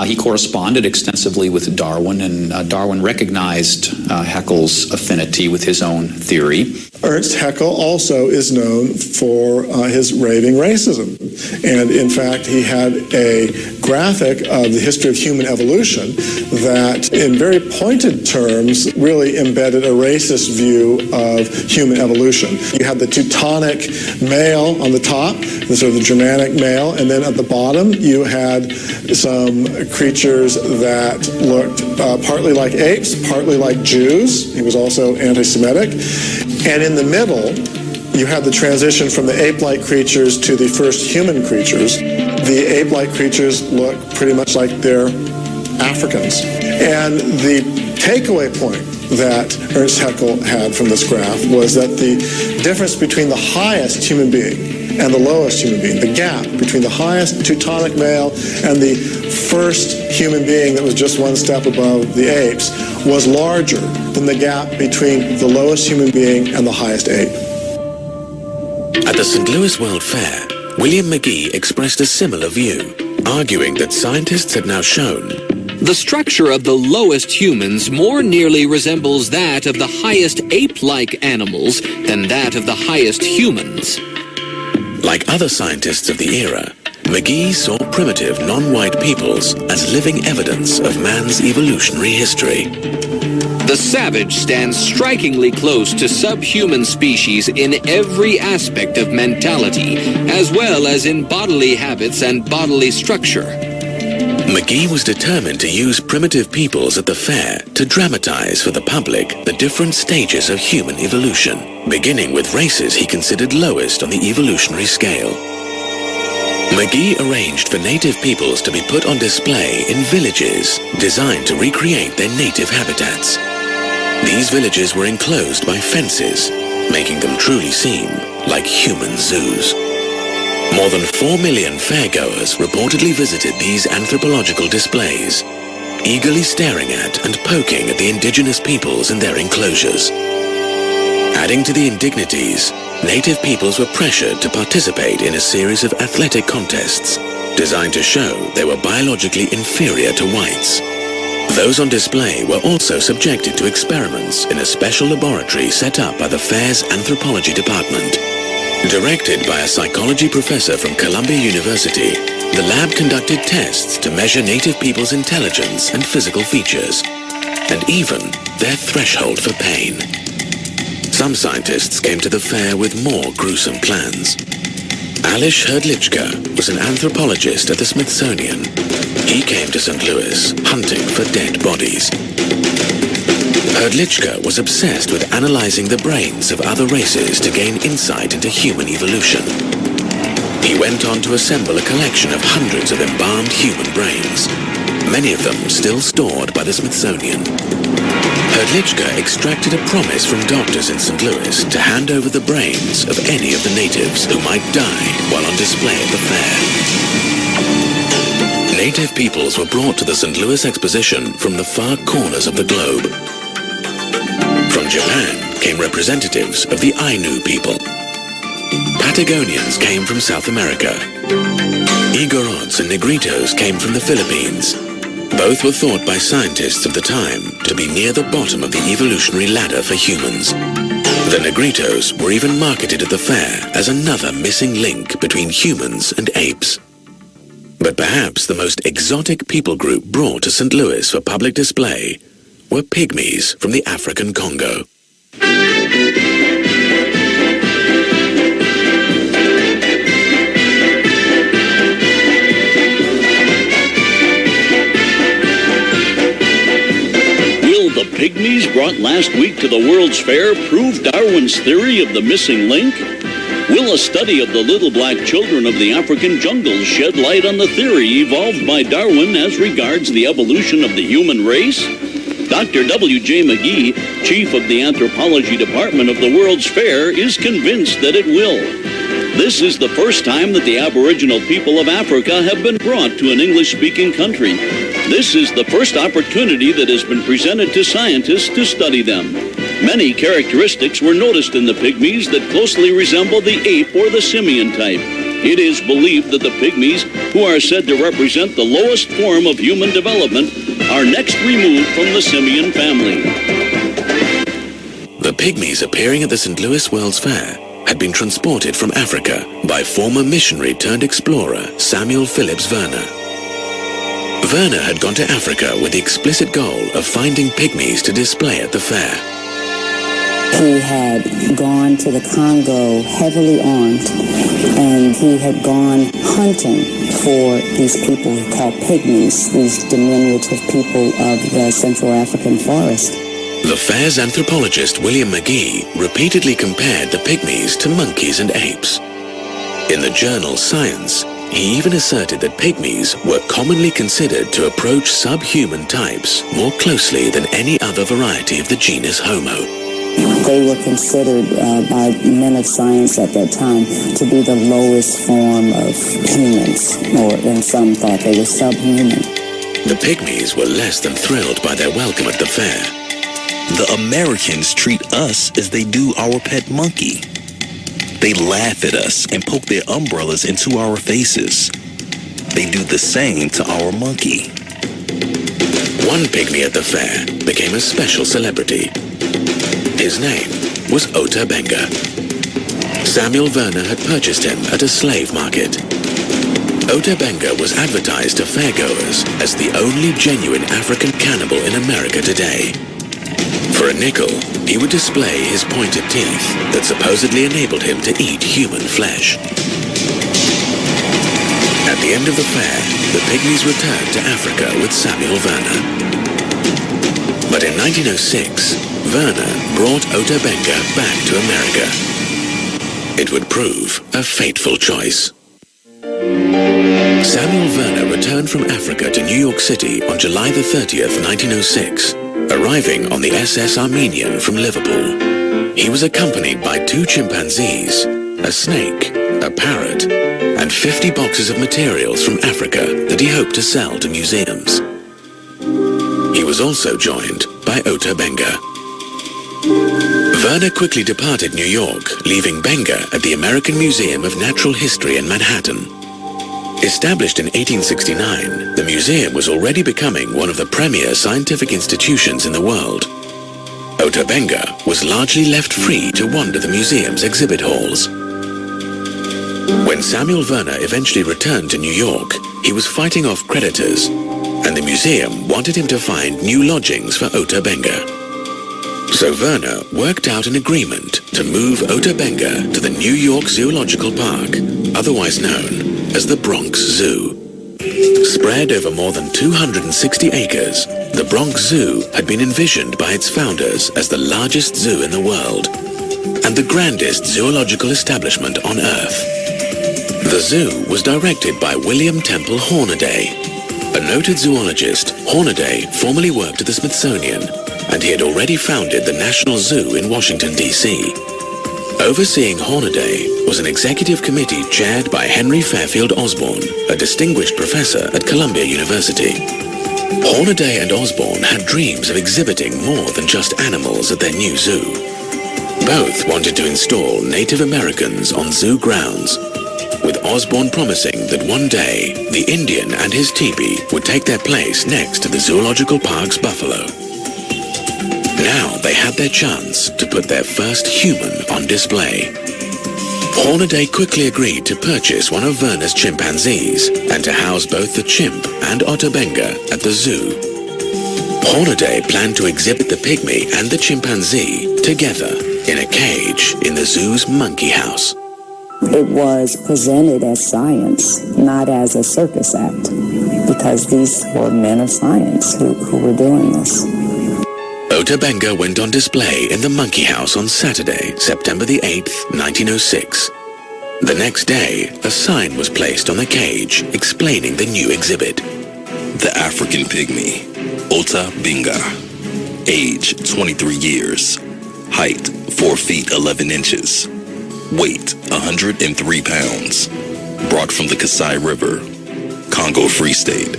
[SPEAKER 21] He corresponded extensively with Darwin, and Darwin recognized Haeckel's affinity with his own theory.
[SPEAKER 22] Ernst Haeckel also is known for his raving racism. And in fact, he had a graphic of the history of human evolution that, in very pointed terms, really embedded a racist view of human evolution. You had the Teutonic male on the top, the sort of the Germanic male, and then at the bottom you had some creatures that looked partly like apes, partly like Jews. He was also anti-Semitic. And in the middle, you had the transition from the ape-like creatures to the first human creatures. The ape-like creatures look pretty much like they're Africans. And the takeaway point that Ernst Haeckel had from this graph was that the difference between the highest human being and the lowest human being, the gap between the highest Teutonic male and the first human being that was just one step above the apes, was larger than the gap between the lowest human being and the highest ape.
[SPEAKER 18] At the St. Louis World Fair, William McGee expressed a similar view, arguing that scientists had now shown
[SPEAKER 23] the structure of the lowest humans more nearly resembles that of the highest ape-like animals than that of the highest humans.
[SPEAKER 18] Like other scientists of the era, McGee saw primitive non-white peoples as living evidence of man's evolutionary history.
[SPEAKER 23] The savage stands strikingly close to subhuman species in every aspect of mentality, as well as in bodily habits and bodily structure.
[SPEAKER 18] McGee was determined to use primitive peoples at the fair to dramatize for the public the different stages of human evolution, beginning with races he considered lowest on the evolutionary scale. McGee arranged for native peoples to be put on display in villages designed to recreate their native habitats. These villages were enclosed by fences, making them truly seem like human zoos. More than 4 million fairgoers reportedly visited these anthropological displays, eagerly staring at and poking at the indigenous peoples in their enclosures. Adding to the indignities, native peoples were pressured to participate in a series of athletic contests designed to show they were biologically inferior to whites. Those on display were also subjected to experiments in a special laboratory set up by the fair's anthropology department. Directed by a psychology professor from Columbia University, the lab conducted tests to measure native people's intelligence and physical features, and even their threshold for pain. Some scientists came to the fair with more gruesome plans. Alish Hrdlička was an anthropologist at the Smithsonian. He came to St. Louis hunting for dead bodies. Hrdlička was obsessed with analyzing the brains of other races to gain insight into human evolution. He went on to assemble a collection of hundreds of embalmed human brains, many of them still stored by the Smithsonian. Hrdlička extracted a promise from doctors in St. Louis to hand over the brains of any of the natives who might die while on display at the fair. Native peoples were brought to the St. Louis Exposition from the far corners of the globe. From Japan came representatives of the Ainu people. Patagonians came from South America. Igorots and Negritos came from the Philippines. Both were thought by scientists of the time to be near the bottom of the evolutionary ladder for humans. The Negritos were even marketed at the fair as another missing link between humans and apes. But perhaps the most exotic people group brought to St. Louis for public display were pygmies from the African Congo.
[SPEAKER 1] The pygmies brought last week to the World's Fair prove Darwin's theory of the missing link? Will a study of the little black children of the African jungles shed light on the theory evolved by Darwin as regards the evolution of the human race? Dr. W.J. McGee, chief of the anthropology department of the World's Fair, is convinced that it will. This is the first time that the Aboriginal people of Africa have been brought to an English-speaking country. This is the first opportunity that has been presented to scientists to study them. Many characteristics were noticed in the pygmies that closely resemble the ape or the simian type. It is believed that the pygmies, who are said to represent the lowest form of human development, are next removed from the simian family.
[SPEAKER 18] The pygmies appearing at the St. Louis World's Fair had been transported from Africa by former missionary turned explorer Samuel Phillips Werner. Werner had gone to Africa with the explicit goal of finding pygmies to display at the fair.
[SPEAKER 19] He had gone to the Congo heavily armed, and he had gone hunting for these people we call pygmies, these diminutive people of the Central African forest.
[SPEAKER 18] The fair's anthropologist William McGee repeatedly compared the pygmies to monkeys and apes. In the journal Science, he even asserted that pygmies were commonly considered to approach subhuman types more closely than any other variety of the genus Homo.
[SPEAKER 19] They were considered by men of science at that time to be the lowest form of humans, or in some thought they were subhuman.
[SPEAKER 18] The pygmies were less than thrilled by their welcome at the fair.
[SPEAKER 4] The Americans treat us as they do our pet monkey. They laugh at us and poke their umbrellas into our faces. They do the same to our monkey.
[SPEAKER 18] One pygmy at the fair became a special celebrity. His name was Ota Benga. Samuel Werner had purchased him at a slave market. Ota Benga was advertised to fairgoers as the only genuine African cannibal in America today. For a nickel, he would display his pointed teeth that supposedly enabled him to eat human flesh. At the end of the fair, the pygmies returned to Africa with Samuel Werner. But in 1906, Werner brought Ota Benga back to America. It would prove a fateful choice. Samuel Werner returned from Africa to New York City on July the 30th, 1906. Arriving on the SS Armenian from Liverpool. He was accompanied by 2 chimpanzees, a snake, a parrot, and 50 boxes of materials from Africa that he hoped to sell to museums. He was also joined by Ota Benga. Werner quickly departed New York, leaving Benga at the American Museum of Natural History in Manhattan. Established in 1869, the museum was already becoming one of the premier scientific institutions in the world. Ota Benga was largely left free to wander the museum's exhibit halls. When Samuel Werner eventually returned to New York, he was fighting off creditors, and the museum wanted him to find new lodgings for Ota Benga. So Werner worked out an agreement to move Ota Benga to the New York Zoological Park, otherwise known as the Bronx Zoo. Spread over more than 260 acres, the Bronx Zoo had been envisioned by its founders as the largest zoo in the world and the grandest zoological establishment on Earth. The zoo was directed by William Temple Hornaday. A noted zoologist, Hornaday formerly worked at the Smithsonian, and he had already founded the National Zoo in Washington, D.C. Overseeing Hornaday was an executive committee chaired by Henry Fairfield Osborn, a distinguished professor at Columbia University. Hornaday and Osborn had dreams of exhibiting more than just animals at their new zoo. Both wanted to install Native Americans on zoo grounds. with Osborne promising that one day the Indian and his teepee would take their place next to the Zoological Park's buffalo. Now they had their chance to put their first human on display. Hornaday quickly agreed to purchase one of Verner's chimpanzees and to house both the chimp and Otobenga at the zoo. Hornaday planned to exhibit the pygmy and the chimpanzee together in a cage in the zoo's monkey house.
[SPEAKER 19] It was presented as science, not as a circus act, because these were men of science who were doing this.
[SPEAKER 18] Otobenga went on display in the monkey house on Saturday, September the 8th, 1906. The next day, a sign was placed on the cage explaining the new exhibit.
[SPEAKER 4] The African pygmy, Otobenga. Age 23 years. Height 4 feet 11 inches. Weight 103 pounds. Brought from the Kasai River, Congo Free State.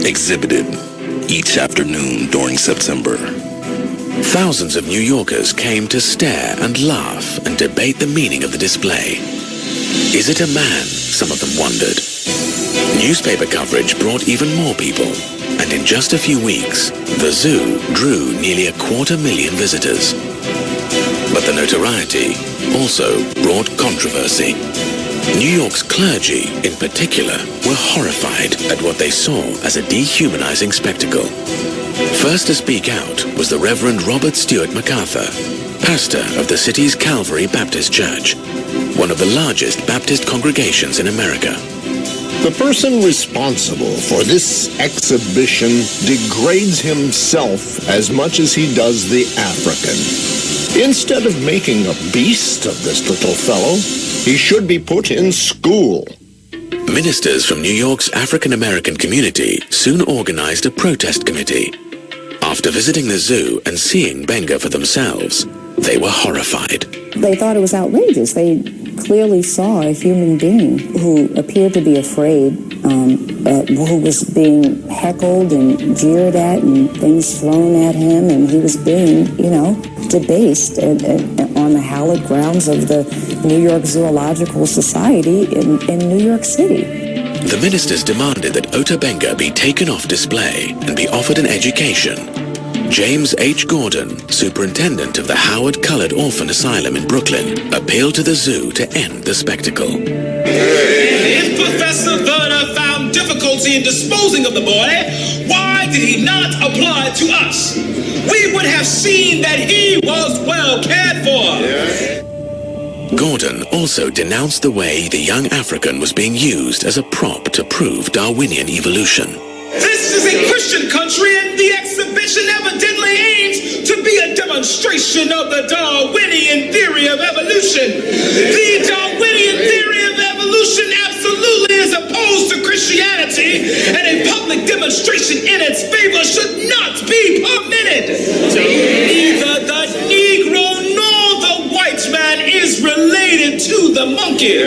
[SPEAKER 4] Exhibited each afternoon during September.
[SPEAKER 18] Thousands of New Yorkers came to stare and laugh and debate the meaning of the display. Is it a man? Some of them wondered. Newspaper coverage brought even more people, and in just a few weeks, the zoo drew nearly 250,000 visitors. But the notoriety also brought controversy. New York's clergy, in particular, were horrified at what they saw as a dehumanizing spectacle. First to speak out was the Reverend Robert Stewart MacArthur, pastor of the city's Calvary Baptist Church, one of the largest Baptist congregations in America.
[SPEAKER 5] The person responsible for this exhibition degrades himself as much as he does the African. Instead of making a beast of this little fellow, he should be put in school.
[SPEAKER 18] Ministers from New York's African-American community soon organized a protest committee. After visiting the zoo and seeing Benga for themselves, they were horrified.
[SPEAKER 19] They thought it was outrageous. They clearly saw a human being who appeared to be afraid, who was being heckled and jeered at and things thrown at him, and he was being, debased on the hallowed grounds of the New York Zoological Society in New York City.
[SPEAKER 18] The ministers demanded that Otobenga be taken off display and be offered an education. James H. Gordon, superintendent of the Howard Colored Orphan Asylum in Brooklyn, appealed to the zoo to end the spectacle.
[SPEAKER 7] If Professor Verner found difficulty in disposing of the boy, why did he not apply to us? We would have seen that he was well cared for.
[SPEAKER 18] Gordon also denounced the way the young African was being used as a prop to prove Darwinian evolution.
[SPEAKER 7] This is a Christian country, and the exhibition evidently aims to be a demonstration of the Darwinian theory of evolution. The Darwinian theory of evolution absolutely is opposed to Christianity, and a public demonstration in its favor should not be permitted. Neither the Negro nor the white man is related to the monkey.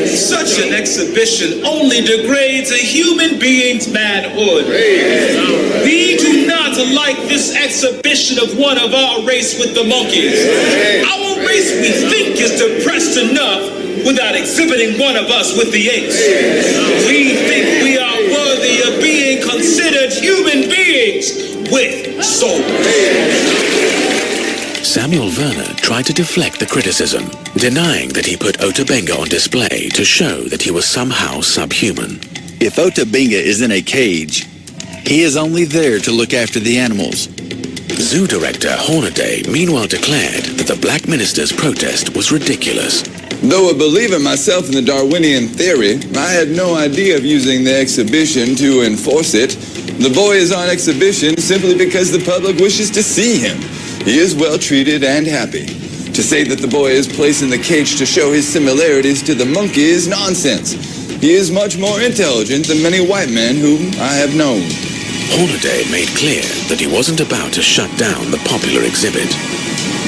[SPEAKER 7] Such an exhibition only degrades a human being's manhood. We do not like this exhibition of one of our race with the monkeys. Our race, we think, is depressed enough without exhibiting one of us with the apes. We think we are worthy of being considered human beings with souls.
[SPEAKER 18] Samuel Verner tried to deflect the criticism, denying that he put Otobenga on display to show that he was somehow subhuman.
[SPEAKER 8] If Otobenga is in a cage, he is only there to look after the animals.
[SPEAKER 18] Zoo director Hornaday meanwhile declared that the black minister's protest was ridiculous.
[SPEAKER 24] Though a believer myself in the Darwinian theory, I had no idea of using the exhibition to enforce it. The boy is on exhibition simply because the public wishes to see him. He is well treated and happy. To say that the boy is placed in the cage to show his similarities to the monkey is nonsense. He is much more intelligent than many white men whom I have known.
[SPEAKER 18] Hornaday made clear that he wasn't about to shut down the popular exhibit.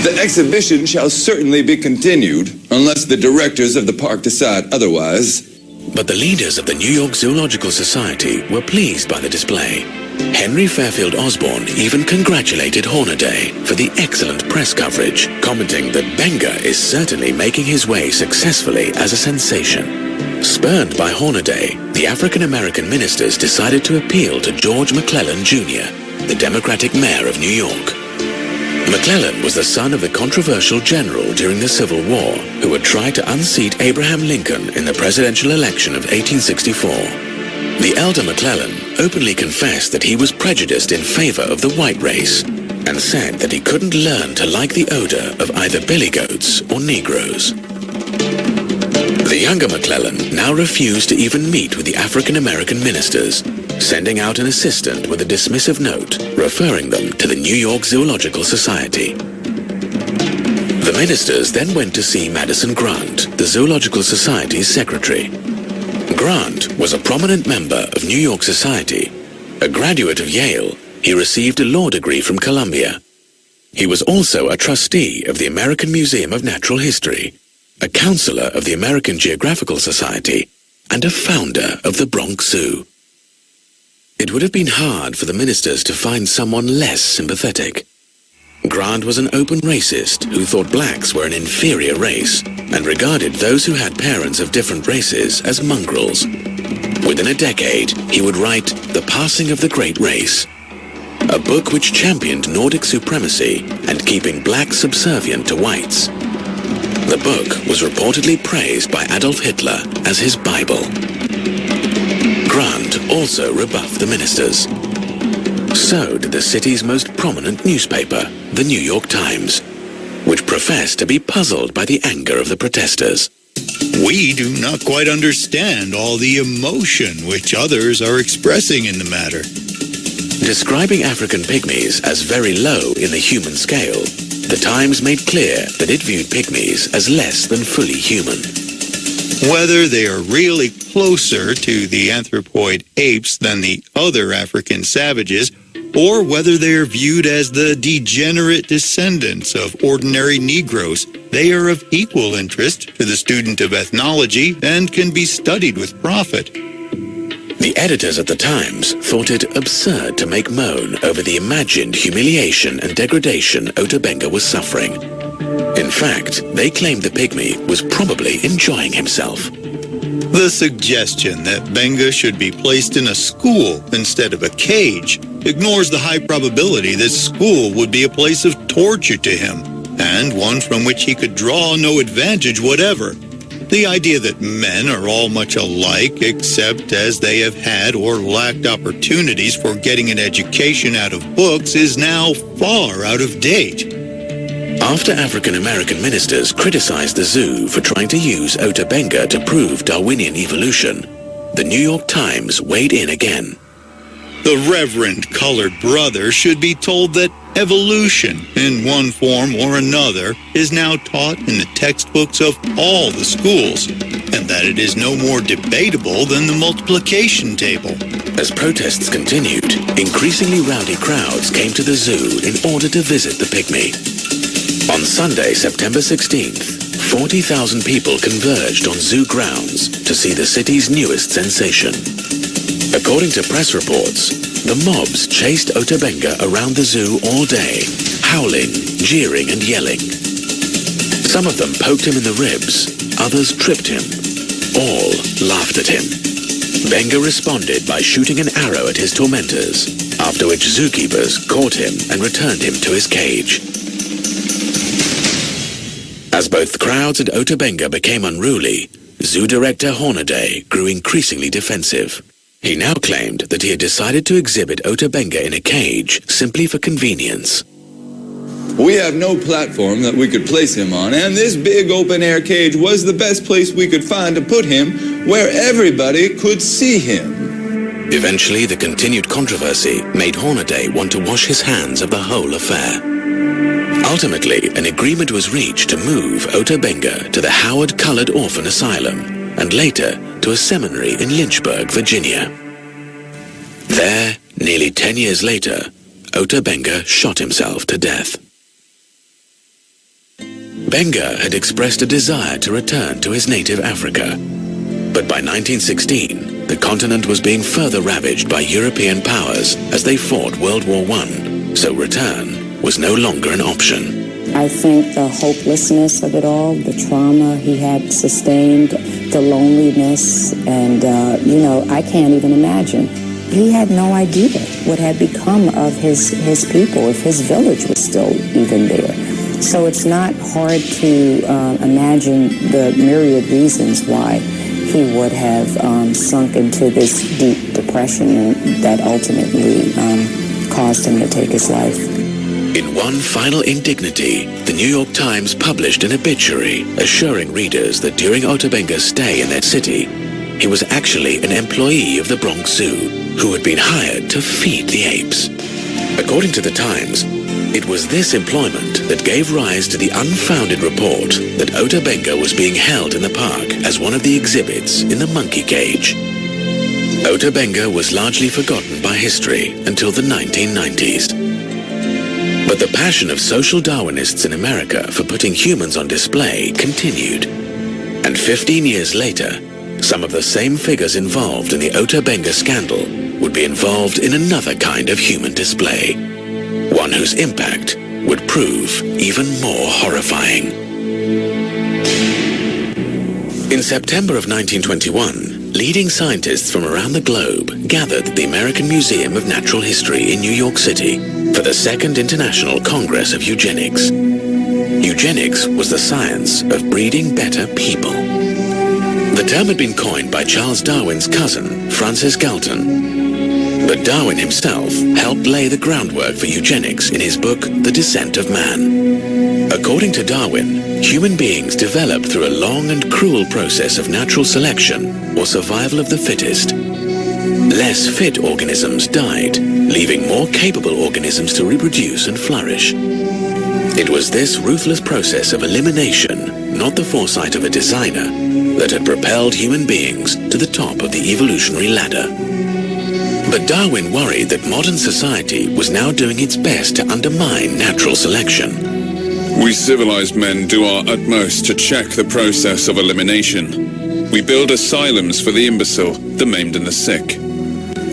[SPEAKER 24] The exhibition shall certainly be continued, unless the directors of the park decide otherwise.
[SPEAKER 18] But the leaders of the New York Zoological Society were pleased by the display. Henry Fairfield Osborn even congratulated Hornaday for the excellent press coverage, commenting that Benga is certainly making his way successfully as a sensation. Spurned by Hornaday, the African-American ministers decided to appeal to George McClellan Jr., the Democratic mayor of New York. McClellan was the son of the controversial general during the Civil War who had tried to unseat Abraham Lincoln in the presidential election of 1864. The elder McClellan openly confessed that he was prejudiced in favor of the white race and said that he couldn't learn to like the odor of either billy goats or Negroes. The younger McClellan now refused to even meet with the African-American ministers, sending out an assistant with a dismissive note referring them to the New York Zoological Society. The ministers then went to see Madison Grant, the Zoological Society's secretary. Grant was a prominent member of New York Society. A graduate of Yale, he received a law degree from Columbia. He was also a trustee of the American Museum of Natural History, a counselor of the American Geographical Society, and a founder of the Bronx Zoo. It would have been hard for the ministers to find someone less sympathetic. Grant was an open racist who thought blacks were an inferior race and regarded those who had parents of different races as mongrels. Within a decade, he would write The Passing of the Great Race, a book which championed Nordic supremacy and keeping blacks subservient to whites. The book was reportedly praised by Adolf Hitler as his Bible. Grant also rebuffed the ministers. So did the city's most prominent newspaper, the New York Times, which professed to be puzzled by the anger of the protesters.
[SPEAKER 2] We do not quite understand all the emotion which others are expressing in the matter.
[SPEAKER 18] Describing African pygmies as very low in the human scale, the Times made clear that it viewed pygmies as less than fully human.
[SPEAKER 2] Whether they are really closer to the anthropoid apes than the other African savages, or whether they are viewed as the degenerate descendants of ordinary Negroes, they are of equal interest to the student of ethnology and can be studied with profit.
[SPEAKER 18] The editors at the Times thought it absurd to make moan over the imagined humiliation and degradation Otobenga was suffering. In fact, they claimed the pygmy was probably enjoying himself.
[SPEAKER 2] The suggestion that Benga should be placed in a school instead of a cage ignores the high probability that school would be a place of torture to him, and one from which he could draw no advantage whatever. The idea that men are all much alike except as they have had or lacked opportunities for getting an education out of books is now far out of date.
[SPEAKER 18] After African-American ministers criticized the zoo for trying to use Otobenga to prove Darwinian evolution, the New York Times weighed in again.
[SPEAKER 2] The Reverend Colored Brother should be told that evolution, in one form or another, is now taught in the textbooks of all the schools, and that it is no more debatable than the multiplication table.
[SPEAKER 18] As protests continued, increasingly rowdy crowds came to the zoo in order to visit the pygmy. On Sunday, September 16th, 40,000 people converged on zoo grounds to see the city's newest sensation. According to press reports, the mobs chased Otobenga around the zoo all day, howling, jeering, and yelling. Some of them poked him in the ribs, others tripped him. All laughed at him. Benga responded by shooting an arrow at his tormentors, after which zookeepers caught him and returned him to his cage. As both crowds and Otobenga became unruly, Zoo Director Hornaday grew increasingly defensive. He now claimed that he had decided to exhibit Otobenga in a cage simply for convenience.
[SPEAKER 24] We have no platform that we could place him on, and this big open-air cage was the best place we could find to put him where everybody could see him.
[SPEAKER 18] Eventually, the continued controversy made Hornaday want to wash his hands of the whole affair. Ultimately, an agreement was reached to move Otobenga to the Howard Colored Orphan Asylum and later to a seminary in Lynchburg, Virginia. There, nearly 10 years later, Otobenga shot himself to death. Benga had expressed a desire to return to his native Africa, but by 1916, the continent was being further ravaged by European powers as they fought World War I, so return was no longer an option.
[SPEAKER 19] I think the hopelessness of it all, the trauma he had sustained, the loneliness, and, I can't even imagine. He had no idea what had become of his people, if his village was still even there. So it's not hard to imagine the myriad reasons why he would have sunk into this deep depression that ultimately caused him to take his life.
[SPEAKER 18] In one final indignity, the New York Times published an obituary assuring readers that during Otabenga's stay in their city, he was actually an employee of the Bronx Zoo who had been hired to feed the apes. According to the Times, it was this employment that gave rise to the unfounded report that Otabenga was being held in the park as one of the exhibits in the monkey cage. Otabenga was largely forgotten by history until the 1990s. But the passion of social Darwinists in America for putting humans on display continued. And 15 years later, some of the same figures involved in the Otabenga scandal would be involved in another kind of human display, one whose impact would prove even more horrifying. In September of 1921, leading scientists from around the globe gathered at the American Museum of Natural History in New York City for the Second International Congress of Eugenics. Eugenics was the science of breeding better people. The term had been coined by Charles Darwin's cousin, Francis Galton. But Darwin himself helped lay the groundwork for eugenics in his book, The Descent of Man. According to Darwin, human beings developed through a long and cruel process of natural selection or survival of the fittest. Less fit organisms died, leaving more capable organisms to reproduce and flourish. It was this ruthless process of elimination, not the foresight of a designer, that had propelled human beings to the top of the evolutionary ladder. But Darwin worried that modern society was now doing its best to undermine natural selection.
[SPEAKER 3] We civilized men do our utmost to check the process of elimination. We build asylums for the imbecile, the maimed and the sick.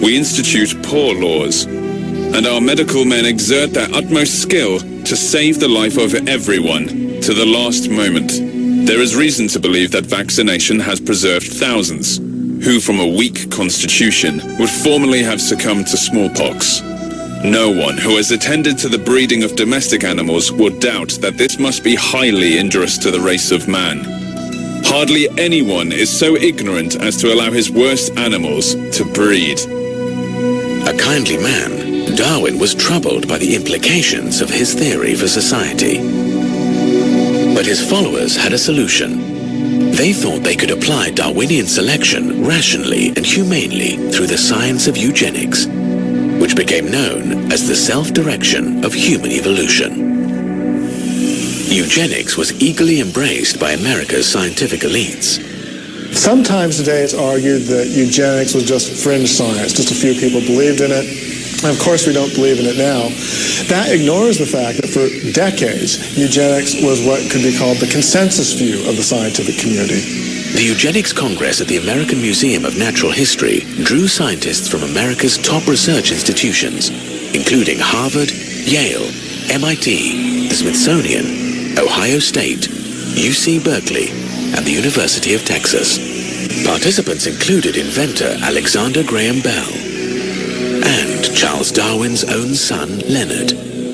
[SPEAKER 3] We institute poor laws, and our medical men exert their utmost skill to save the life of everyone to the last moment. There is reason to believe that vaccination has preserved thousands who, from a weak constitution, would formerly have succumbed to smallpox. No one who has attended to the breeding of domestic animals would doubt that this must be highly injurious to the race of man. Hardly anyone is so ignorant as to allow his worst animals to breed.
[SPEAKER 18] A kindly man, Darwin was troubled by the implications of his theory for society. But his followers had a solution. They thought they could apply Darwinian selection rationally and humanely through the science of eugenics, which became known as the self-direction of human evolution. Eugenics was eagerly embraced by America's scientific elites.
[SPEAKER 22] Sometimes today it's argued that eugenics was just fringe science. Just a few people believed in it. And of course, we don't believe in it now. That ignores the fact that for decades, eugenics was what could be called the consensus view of the scientific community.
[SPEAKER 18] The Eugenics Congress at the American Museum of Natural History drew scientists from America's top research institutions, including Harvard, Yale, MIT, the Smithsonian, Ohio State, UC Berkeley, and the University of Texas. Participants included inventor Alexander Graham Bell and Charles Darwin's own son, Leonard,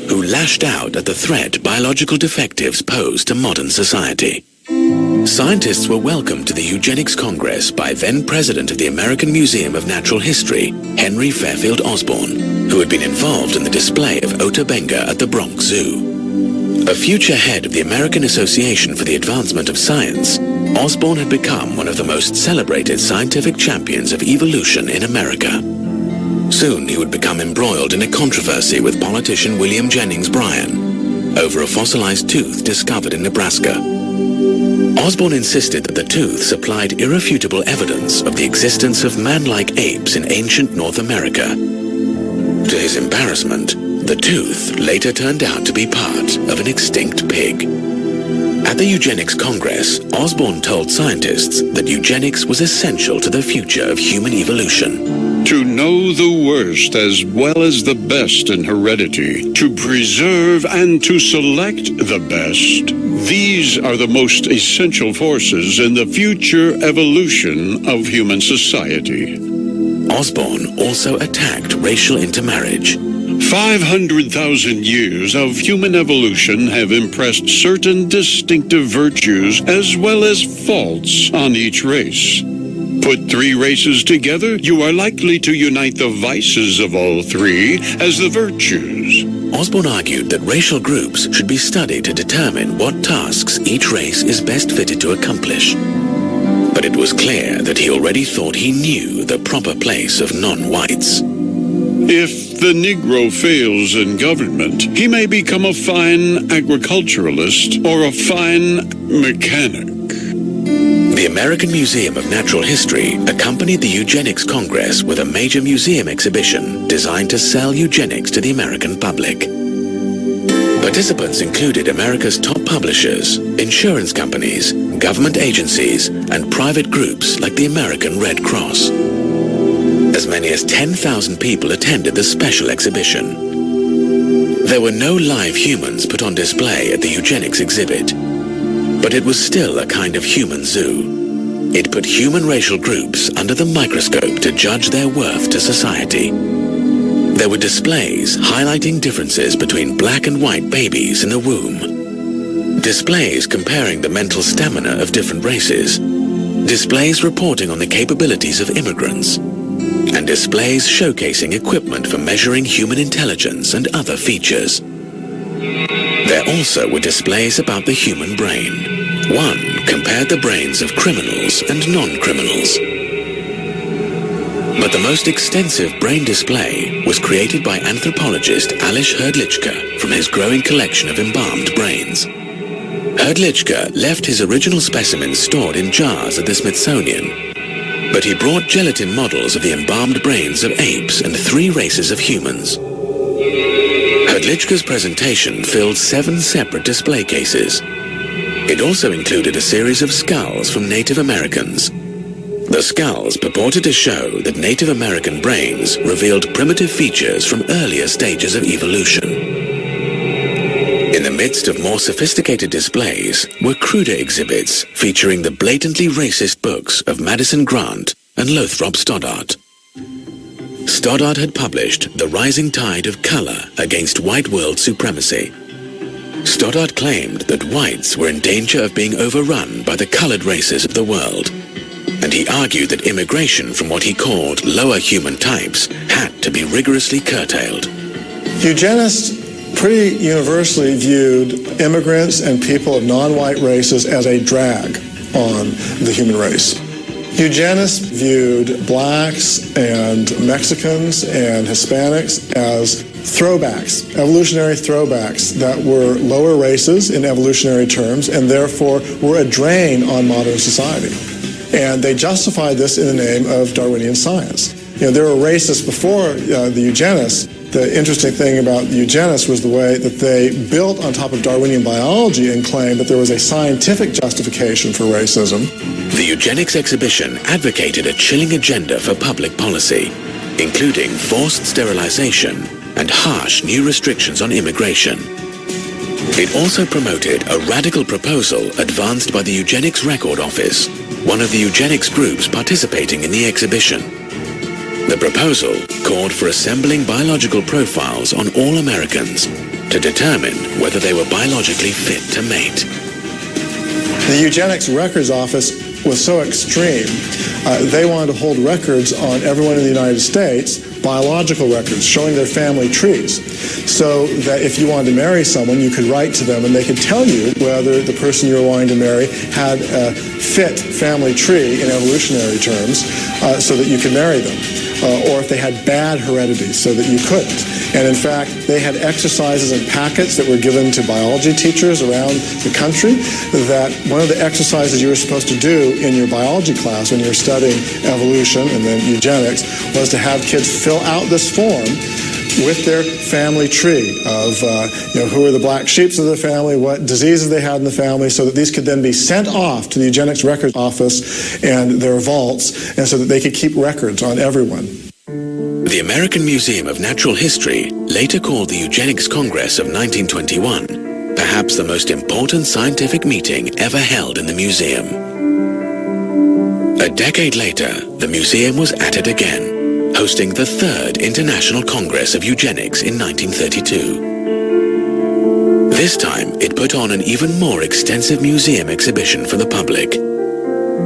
[SPEAKER 18] who lashed out at the threat biological defectives pose to modern society. Scientists were welcomed to the Eugenics Congress by then-president of the American Museum of Natural History, Henry Fairfield Osborn, who had been involved in the display of Otabenga at the Bronx Zoo. A future head of the American Association for the Advancement of Science, Osborn had become one of the most celebrated scientific champions of evolution in America. Soon he would become embroiled in a controversy with politician William Jennings Bryan over a fossilized tooth discovered in Nebraska. Osborn insisted that the tooth supplied irrefutable evidence of the existence of man-like apes in ancient North America. To his embarrassment, the tooth later turned out to be part of an extinct pig. At the Eugenics Congress, Osborn told scientists that eugenics was essential to the future of human evolution.
[SPEAKER 9] To know the worst as well as the best in heredity, to preserve and to select the best, these are the most essential forces in the future evolution of human society.
[SPEAKER 18] Osborn also attacked racial intermarriage.
[SPEAKER 9] 500,000 years of human evolution have impressed certain distinctive virtues as well as faults on each race. Put three races together, you are likely to unite the vices of all three as the virtues.
[SPEAKER 18] Osborn argued that racial groups should be studied to determine what tasks each race is best fitted to accomplish. But it was clear that he already thought he knew the proper place of non-whites.
[SPEAKER 9] If the Negro fails in government, he may become a fine agriculturalist or a fine mechanic.
[SPEAKER 18] The American Museum of Natural History accompanied the Eugenics Congress with a major museum exhibition designed to sell eugenics to the American public. Participants included America's top publishers, insurance companies, government agencies, and private groups like the American Red Cross. As many as 10,000 people attended the special exhibition. There were no live humans put on display at the eugenics exhibit, but it was still a kind of human zoo. It put human racial groups under the microscope to judge their worth to society. There were displays highlighting differences between black and white babies in the womb. Displays comparing the mental stamina of different races. Displays reporting on the capabilities of immigrants. And displays showcasing equipment for measuring human intelligence and other features. There also were displays about the human brain. One compared the brains of criminals and non-criminals. But the most extensive brain display was created by anthropologist Alish Hrdlicka from his growing collection of embalmed brains. Hrdlicka left his original specimens stored in jars at the Smithsonian, but he brought gelatin models of the embalmed brains of apes and 3 races of humans. Hrdlicka's presentation filled 7 separate display cases. It also included a series of skulls from Native Americans. The skulls purported to show that Native American brains revealed primitive features from earlier stages of evolution. In the midst of more sophisticated displays were cruder exhibits featuring the blatantly racist books of Madison Grant and Lothrop Stoddart. Stoddart had published The Rising Tide of Color Against White World Supremacy. Stoddart claimed that whites were in danger of being overrun by the colored races of the world, and he argued that immigration from what he called lower human types had to be rigorously curtailed.
[SPEAKER 22] Eugenists pretty universally viewed immigrants and people of non-white races as a drag on the human race. Eugenists viewed blacks and Mexicans and Hispanics as throwbacks, evolutionary throwbacks that were lower races in evolutionary terms and therefore were a drain on modern society. And they justified this in the name of Darwinian science. You know, there were racists before the eugenists. The interesting thing about the eugenists was the way that they built on top of Darwinian biology and claimed that there was a scientific justification for racism.
[SPEAKER 18] The eugenics exhibition advocated a chilling agenda for public policy, including forced sterilization and harsh new restrictions on immigration. It also promoted a radical proposal advanced by the Eugenics Record Office, one of the eugenics groups participating in the exhibition. The proposal called for assembling biological profiles on all Americans to determine whether they were biologically fit to mate.
[SPEAKER 22] The Eugenics Records Office was so extreme, they wanted to hold records on everyone in the United States, biological records showing their family trees, so that if you wanted to marry someone, you could write to them and they could tell you whether the person you were wanting to marry had a fit family tree in evolutionary terms, so that you could marry them. Or if they had bad heredity so that you couldn't. And in fact, they had exercises and packets that were given to biology teachers around the country that one of the exercises you were supposed to do in your biology class when you were studying evolution and then eugenics was to have kids fill out this form with their family tree of who are the black sheep of the family, what diseases they had in the family, so that these could then be sent off to the Eugenics Records Office and their vaults, and so that they could keep records on everyone.
[SPEAKER 18] The American Museum of Natural History, later called the Eugenics Congress of 1921, perhaps the most important scientific meeting ever held in the museum. A decade later, the museum was at it again, hosting the Third International Congress of Eugenics in 1932. This time, it put on an even more extensive museum exhibition for the public.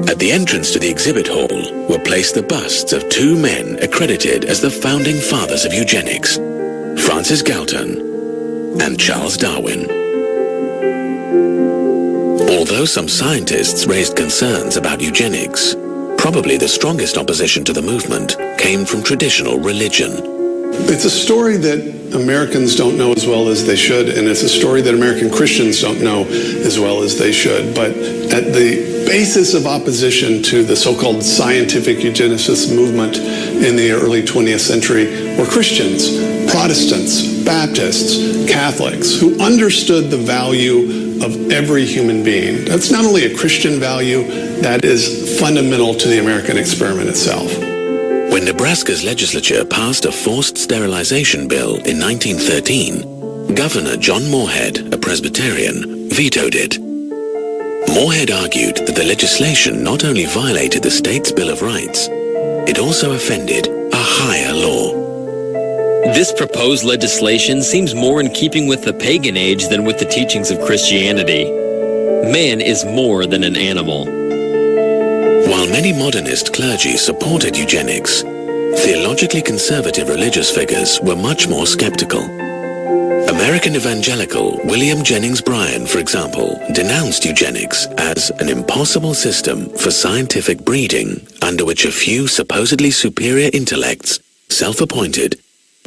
[SPEAKER 18] At the entrance to the exhibit hall were placed the busts of two men accredited as the founding fathers of eugenics, Francis Galton and Charles Darwin. Although some scientists raised concerns about eugenics, probably the strongest opposition to the movement came from traditional religion.
[SPEAKER 10] It's a story that Americans don't know as well as they should, and it's a story that American Christians don't know as well as they should. But at the basis of opposition to the so-called scientific eugenicist movement in the early 20th century were Christians, Protestants, Baptists, Catholics, who understood the value of every human being. That's not only a Christian value, that is fundamental to the American experiment itself.
[SPEAKER 18] When Nebraska's legislature passed a forced sterilization bill in 1913, Governor John Moorhead, a Presbyterian, vetoed it. Moorhead argued that the legislation not only violated the state's Bill of Rights, it also offended a higher law.
[SPEAKER 11] This proposed legislation seems more in keeping with the pagan age than with the teachings of Christianity. Man is more than an animal.
[SPEAKER 18] While many modernist clergy supported eugenics, theologically conservative religious figures were much more skeptical. American evangelical William Jennings Bryan, for example, denounced eugenics as an impossible system for scientific breeding under which a few supposedly superior intellects, self-appointed,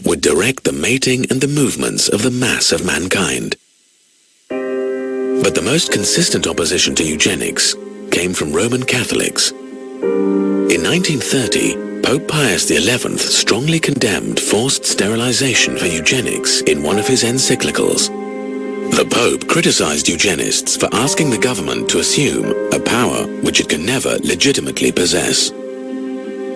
[SPEAKER 18] would direct the mating and the movements of the mass of mankind. But the most consistent opposition to eugenics came from Roman Catholics. In 1930, Pope Pius XI strongly condemned forced sterilization for eugenics in one of his encyclicals. The Pope criticized eugenists for asking the government to assume a power which it can never legitimately possess.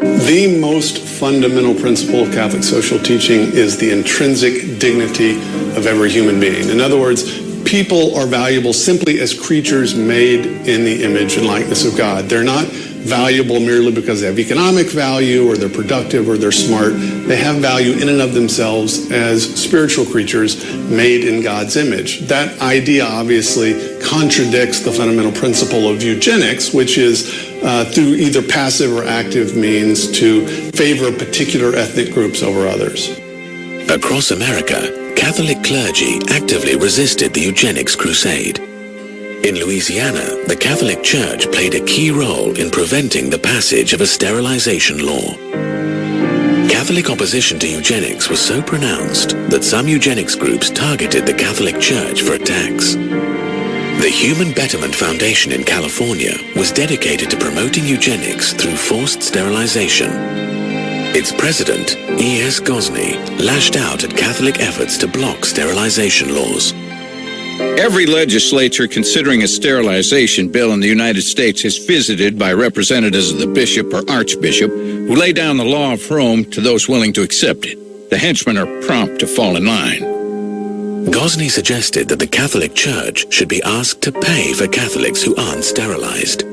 [SPEAKER 10] The most fundamental principle of Catholic social teaching is the intrinsic dignity of every human being. In other words, people are valuable simply as creatures made in the image and likeness of God. They're not valuable merely because they have economic value or they're productive or they're smart. They have value in and of themselves as spiritual creatures made in God's image. That idea obviously contradicts the fundamental principle of eugenics, which is through either passive or active means to favor particular ethnic groups over others.
[SPEAKER 18] Across America, Catholic clergy actively resisted the eugenics crusade. In Louisiana, the Catholic Church played a key role in preventing the passage of a sterilization law. Catholic opposition to eugenics was so pronounced that some eugenics groups targeted the Catholic Church for attacks. The Human Betterment Foundation in California was dedicated to promoting eugenics through forced sterilization. Its president, E.S. Gosney, lashed out at Catholic efforts to block sterilization laws.
[SPEAKER 12] Every legislature considering a sterilization bill in the United States is visited by representatives of the bishop or archbishop who lay down the law of Rome to those willing to accept it. The henchmen are prompt to fall in line.
[SPEAKER 18] Gosney suggested that the Catholic Church should be asked to pay for Catholics who aren't sterilized.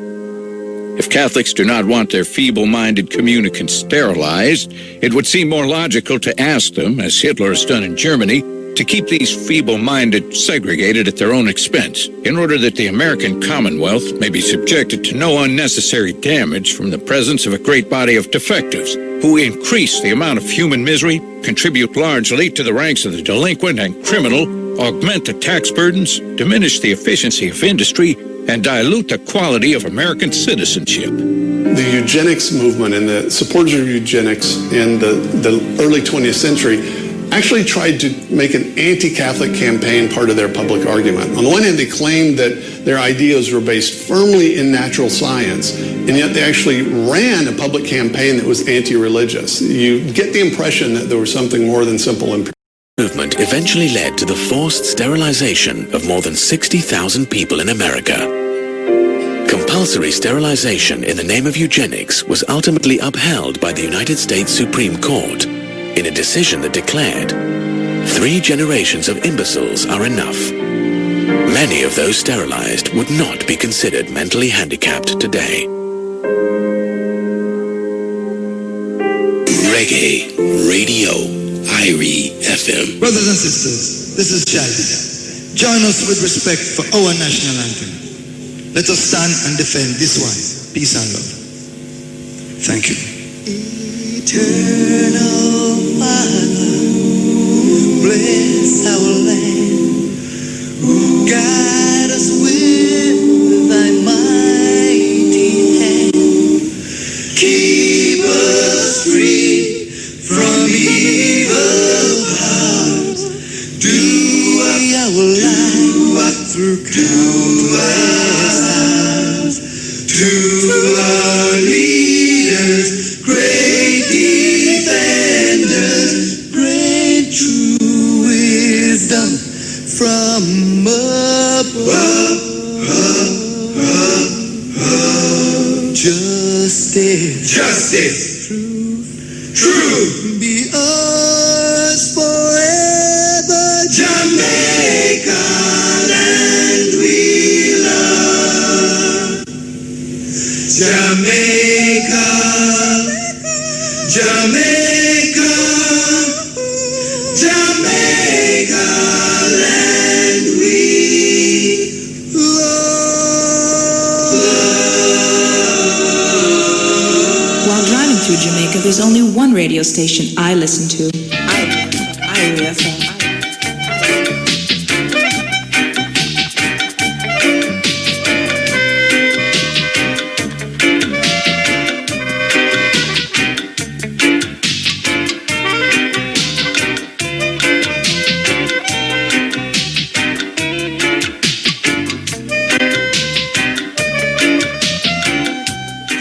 [SPEAKER 12] If Catholics do not want their feeble-minded communicants sterilized, it would seem more logical to ask them, as Hitler has done in Germany, to keep these feeble-minded segregated at their own expense, in order that the American Commonwealth may be subjected to no unnecessary damage from the presence of a great body of defectives, who increase the amount of human misery, contribute largely to the ranks of the delinquent and criminal, augment the tax burdens, diminish the efficiency of industry, and dilute the quality of American citizenship.
[SPEAKER 10] The eugenics movement and the supporters of eugenics in the early 20th century actually tried to make an anti-Catholic campaign part of their public argument. On the one hand, they claimed that their ideas were based firmly in natural science, and yet they actually ran a public campaign that was anti-religious. You get the impression that there was something more than simple empiricism.
[SPEAKER 18] Movement eventually led to the forced sterilization of more than 60,000 people in America. Compulsory sterilization in the name of eugenics was ultimately upheld by the United States Supreme Court in a decision that declared, 3 generations of imbeciles are enough. Many of those sterilized would not be considered mentally handicapped today.
[SPEAKER 6] Reggae Radio, IRI FM.
[SPEAKER 13] Brothers and sisters, this is Shadi. Join us with respect for our national anthem. Let us stand and defend this one. Peace and love. Thank you. Eternal Father, bless our land. Guide us with thy mighty hand. Keep us free from evil powers. Do our life through countless hours. To our leaders, great defenders, great true wisdom from above. Justice, truth, be ours forever. Jamaica, land we love. Jamaica, Jamaica, Jamaica, land we love.
[SPEAKER 14] While driving through Jamaica, there's only one radio station I listen to. IRI FM.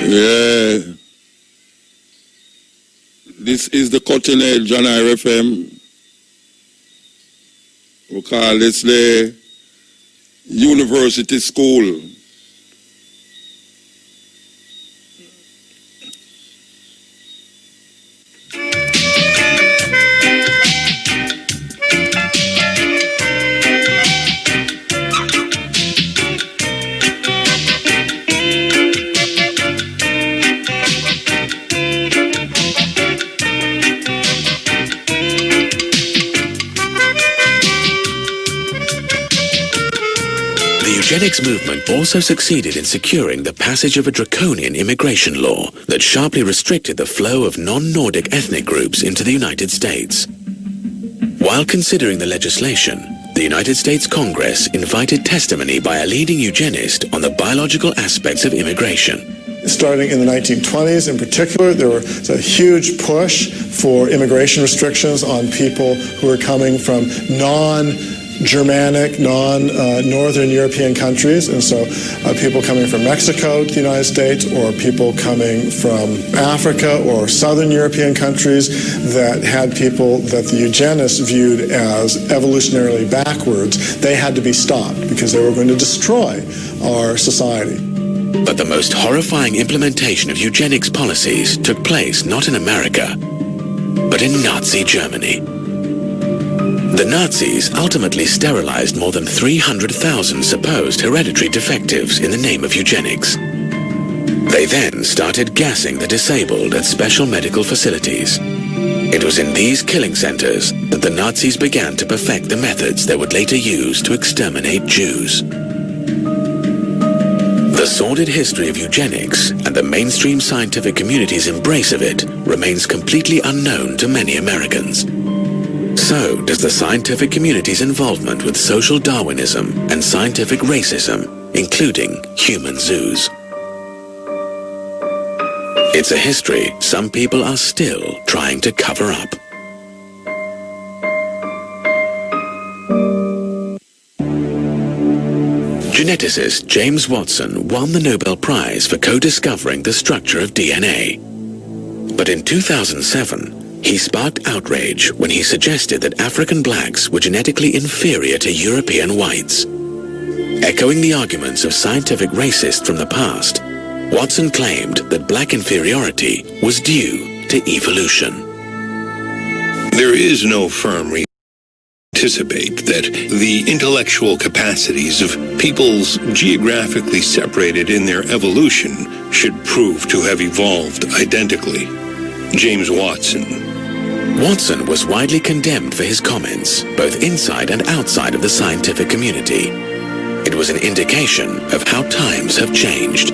[SPEAKER 16] Yeah. This is the cutting edge on RFM. We call this the university school.
[SPEAKER 18] The eugenics movement also succeeded in securing the passage of a draconian immigration law that sharply restricted the flow of non-Nordic ethnic groups into the United States. While considering the legislation, the United States Congress invited testimony by a leading eugenist on the biological aspects of immigration.
[SPEAKER 22] Starting in the 1920s in particular, there was a huge push for immigration restrictions on people who were coming from non-Germanic, non-Northern European countries. And so people coming from Mexico to the United States, or people coming from Africa or Southern European countries that had people that the eugenists viewed as evolutionarily backwards, they had to be stopped because they were going to destroy our society.
[SPEAKER 18] But the most horrifying implementation of eugenics policies took place not in America, but in Nazi Germany. The Nazis ultimately sterilized more than 300,000 supposed hereditary defectives in the name of eugenics. They then started gassing the disabled at special medical facilities. It was in these killing centers that the Nazis began to perfect the methods they would later use to exterminate Jews. The sordid history of eugenics and the mainstream scientific community's embrace of it remains completely unknown to many Americans. So does the scientific community's involvement with social Darwinism and scientific racism, including human zoos. It's a history some people are still trying to cover up. geneticist James Watson won the Nobel Prize for co-discovering the structure of DNA. But in 2007, he sparked outrage when he suggested that African blacks were genetically inferior to European whites. Echoing the arguments of scientific racists from the past, Watson claimed that black inferiority was due to evolution.
[SPEAKER 15] There is no firm reason to anticipate that the intellectual capacities of peoples geographically separated in their evolution should prove to have evolved identically. James Watson.
[SPEAKER 18] Watson was widely condemned for his comments, both inside and outside of the scientific community. It was an indication of how times have changed.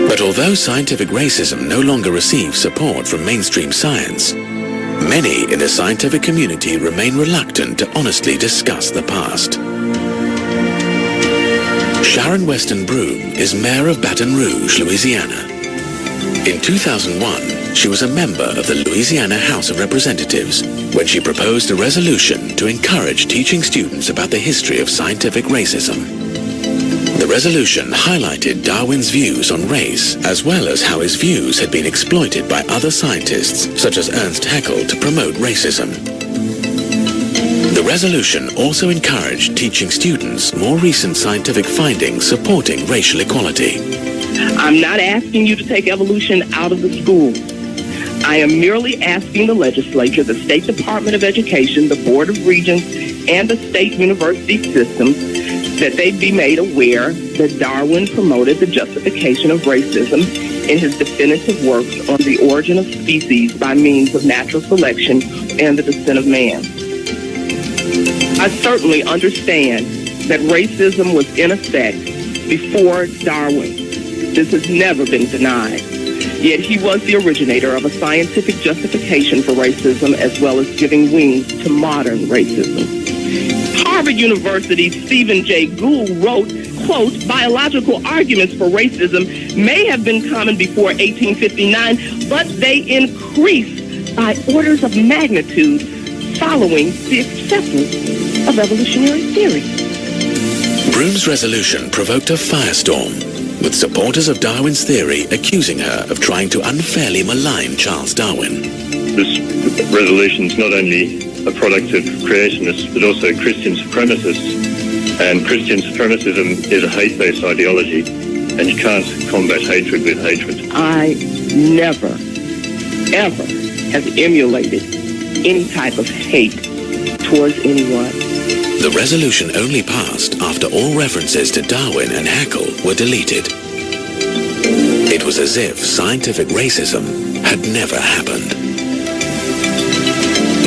[SPEAKER 18] But although scientific racism no longer receives support from mainstream science, many in the scientific community remain reluctant to honestly discuss the past. Sharon Weston Broome is mayor of Baton Rouge, Louisiana. In 2001, she was a member of the Louisiana House of Representatives when she proposed a resolution to encourage teaching students about the history of scientific racism. The resolution highlighted Darwin's views on race, as well as how his views had been exploited by other scientists, such as Ernst Haeckel, to promote racism. The resolution also encouraged teaching students more recent scientific findings supporting racial equality.
[SPEAKER 17] I'm not asking you to take evolution out of the school. I am merely asking the legislature, the State Department of Education, the Board of Regents, and the state university systems that they be made aware that Darwin promoted the justification of racism in his definitive works on the origin of species by means of natural selection and the descent of man. I certainly understand that racism was in effect before Darwin. This has never been denied. Yet he was the originator of a scientific justification for racism, as well as giving wings to modern racism. Harvard University's Stephen Jay Gould wrote, quote, biological arguments for racism may have been common before 1859, but they increased by orders of magnitude following the acceptance of evolutionary theory.
[SPEAKER 18] Broome's resolution provoked a firestorm, with supporters of Darwin's theory accusing her of trying to unfairly malign Charles Darwin.
[SPEAKER 20] This resolution is not only a product of creationists, but also Christian supremacists. And Christian supremacism is a hate-based ideology, and you can't combat hatred with hatred.
[SPEAKER 17] I never, ever have emulated any type of hate towards anyone.
[SPEAKER 18] The resolution only passed after all references to Darwin and Haeckel were deleted. It was as if scientific racism had never happened.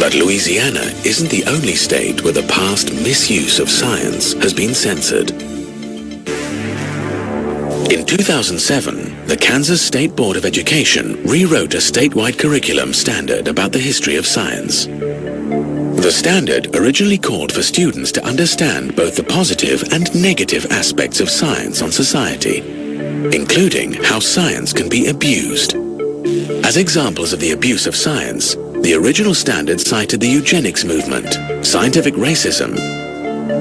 [SPEAKER 18] But Louisiana isn't the only state where the past misuse of science has been censored. In 2007, the Kansas State Board of Education rewrote a statewide curriculum standard about the history of science. The standard originally called for students to understand both the positive and negative aspects of science on society, including how science can be abused. As examples of the abuse of science, the original standard cited the eugenics movement, scientific racism,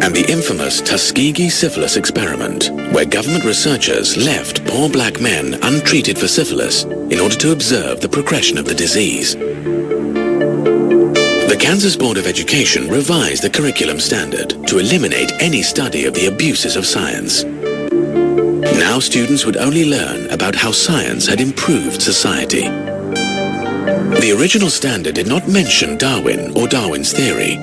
[SPEAKER 18] and the infamous Tuskegee syphilis experiment, where government researchers left poor black men untreated for syphilis in order to observe the progression of the disease. The Kansas Board of Education revised the curriculum standard to eliminate any study of the abuses of science. Now students would only learn about how science had improved society. The original standard did not mention Darwin or Darwin's theory.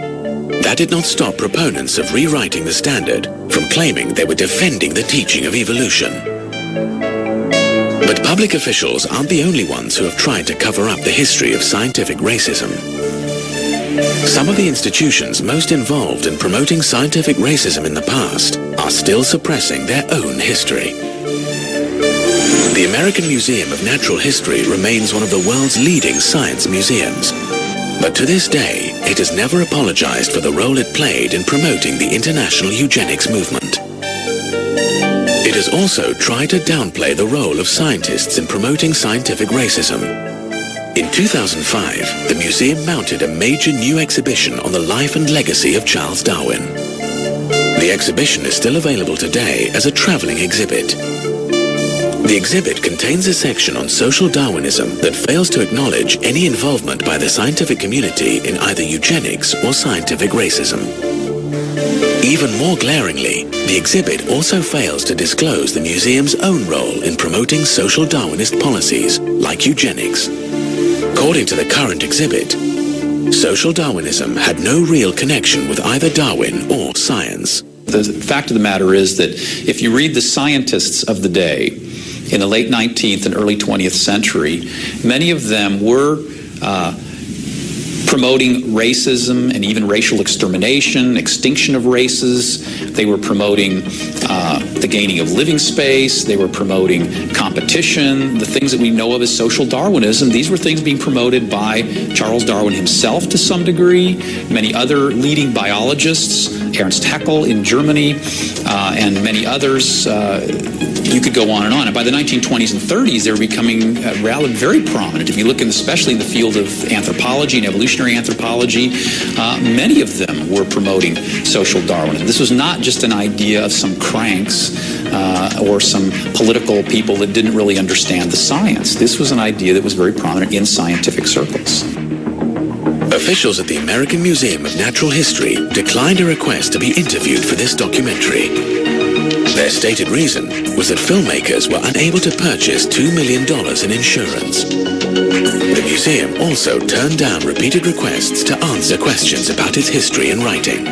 [SPEAKER 18] That did not stop proponents of rewriting the standard from claiming they were defending the teaching of evolution. But public officials aren't the only ones who have tried to cover up the history of scientific racism. Some of the institutions most involved in promoting scientific racism in the past are still suppressing their own history. The American Museum of Natural History remains one of the world's leading science museums. But to this day, it has never apologized for the role it played in promoting the international eugenics movement. It has also tried to downplay the role of scientists in promoting scientific racism. In 2005, the museum mounted a major new exhibition on the life and legacy of Charles Darwin. The exhibition is still available today as a traveling exhibit. The exhibit contains a section on social Darwinism that fails to acknowledge any involvement by the scientific community in either eugenics or scientific racism. Even more glaringly, the exhibit also fails to disclose the museum's own role in promoting social Darwinist policies, like eugenics. According to the current exhibit, social Darwinism had no real connection with either Darwin or science.
[SPEAKER 1] The fact of the matter is that if you read the scientists of the day, in the late 19th and early 20th century, many of them were promoting racism and even racial extermination, extinction of races. They were promoting the gaining of living space. They were promoting competition, the things that we know of as social Darwinism. These were things being promoted by Charles Darwin himself to some degree, many other leading biologists, Ernst Haeckel in Germany, and many others. You could go on. And by the 1920s and 30s, they were becoming very prominent. If you look especially in the field of anthropology and evolutionary anthropology, many of them were promoting social Darwinism. This was not just an idea of some cranks or some political people that didn't really understand the science. This was an idea that was very prominent in scientific circles.
[SPEAKER 18] Officials at the American Museum of Natural History declined a request to be interviewed for this documentary. Their stated reason was that filmmakers were unable to purchase $2 million in insurance. The museum also turned down repeated requests to answer questions about its history and writing.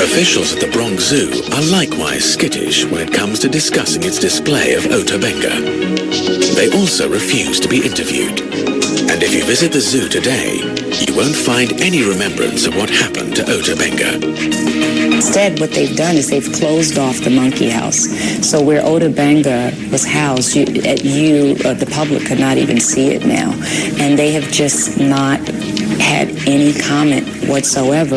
[SPEAKER 18] Officials at the Bronx Zoo are likewise skittish when it comes to discussing its display of Ota Benga. They also refuse to be interviewed. And if you visit the zoo today, you won't find any remembrance of what happened to Ota Benga.
[SPEAKER 19] Instead, what they've done is they've closed off the monkey house. So where Ota Benga was housed, the public could not even see it now. And they have just not had any comment whatsoever.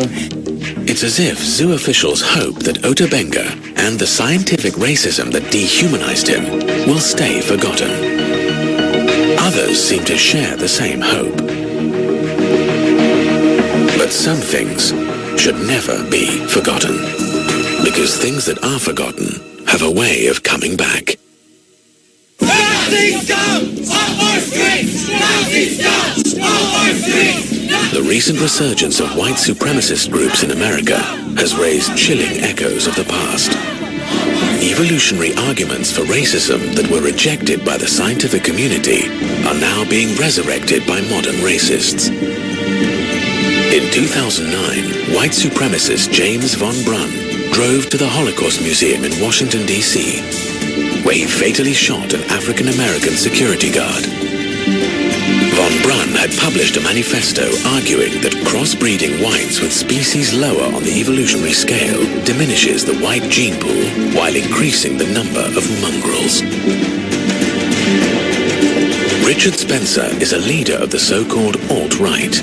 [SPEAKER 18] It's as if zoo officials hope that Ota Benga and the scientific racism that dehumanized him will stay forgotten. Others seem to share the same hope. But some things should never be forgotten, because things that are forgotten have a way of coming back. The recent resurgence of white supremacist groups in America has raised chilling echoes of the past. Evolutionary arguments for racism that were rejected by the scientific community are now being resurrected by modern racists. In 2009, white supremacist James von Brunn drove to the Holocaust Museum in Washington, D.C., where he fatally shot an African-American security guard. Von Brunn had published a manifesto arguing that crossbreeding whites with species lower on the evolutionary scale diminishes the white gene pool while increasing the number of mongrels. Richard Spencer is a leader of the so-called alt-right.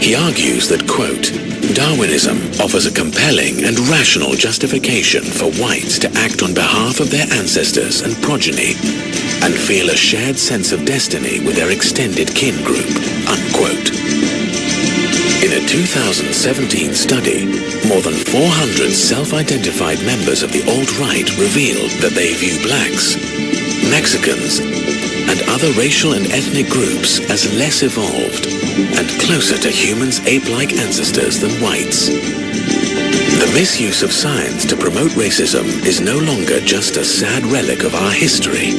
[SPEAKER 18] He argues that, quote, Darwinism offers a compelling and rational justification for whites to act on behalf of their ancestors and progeny and feel a shared sense of destiny with their extended kin group, unquote. In a 2017 study, more than 400 self-identified members of the alt-right revealed that they view blacks, Mexicans, and other racial and ethnic groups as less evolved and closer to humans' ape-like ancestors than whites. The misuse of science to promote racism is no longer just a sad relic of our history.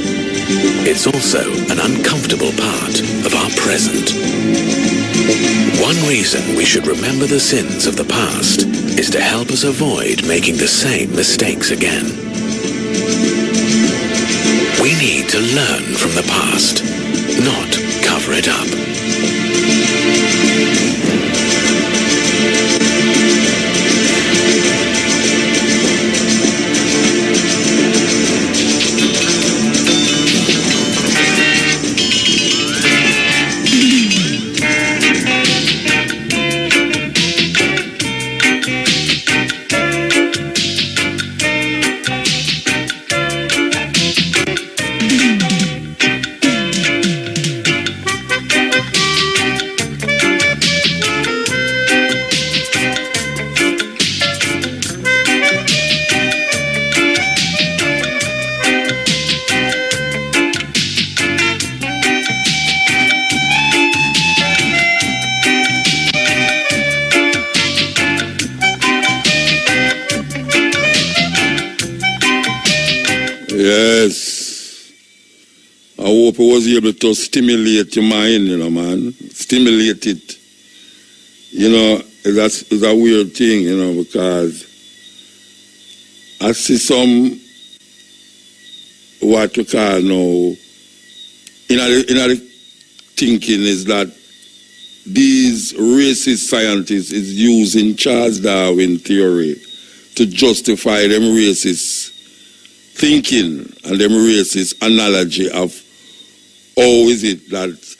[SPEAKER 18] It's also an uncomfortable part of our present. One reason we should remember the sins of the past is to help us avoid making the same mistakes again. We need to learn from the past, not cover it up.
[SPEAKER 16] I hope I was able to stimulate your mind, man. Stimulate it. That's a weird thing, because I see some, what we call now, in the thinking is that these racist scientists is using Charles Darwin theory to justify them racist thinking and them racist analogy of how is it that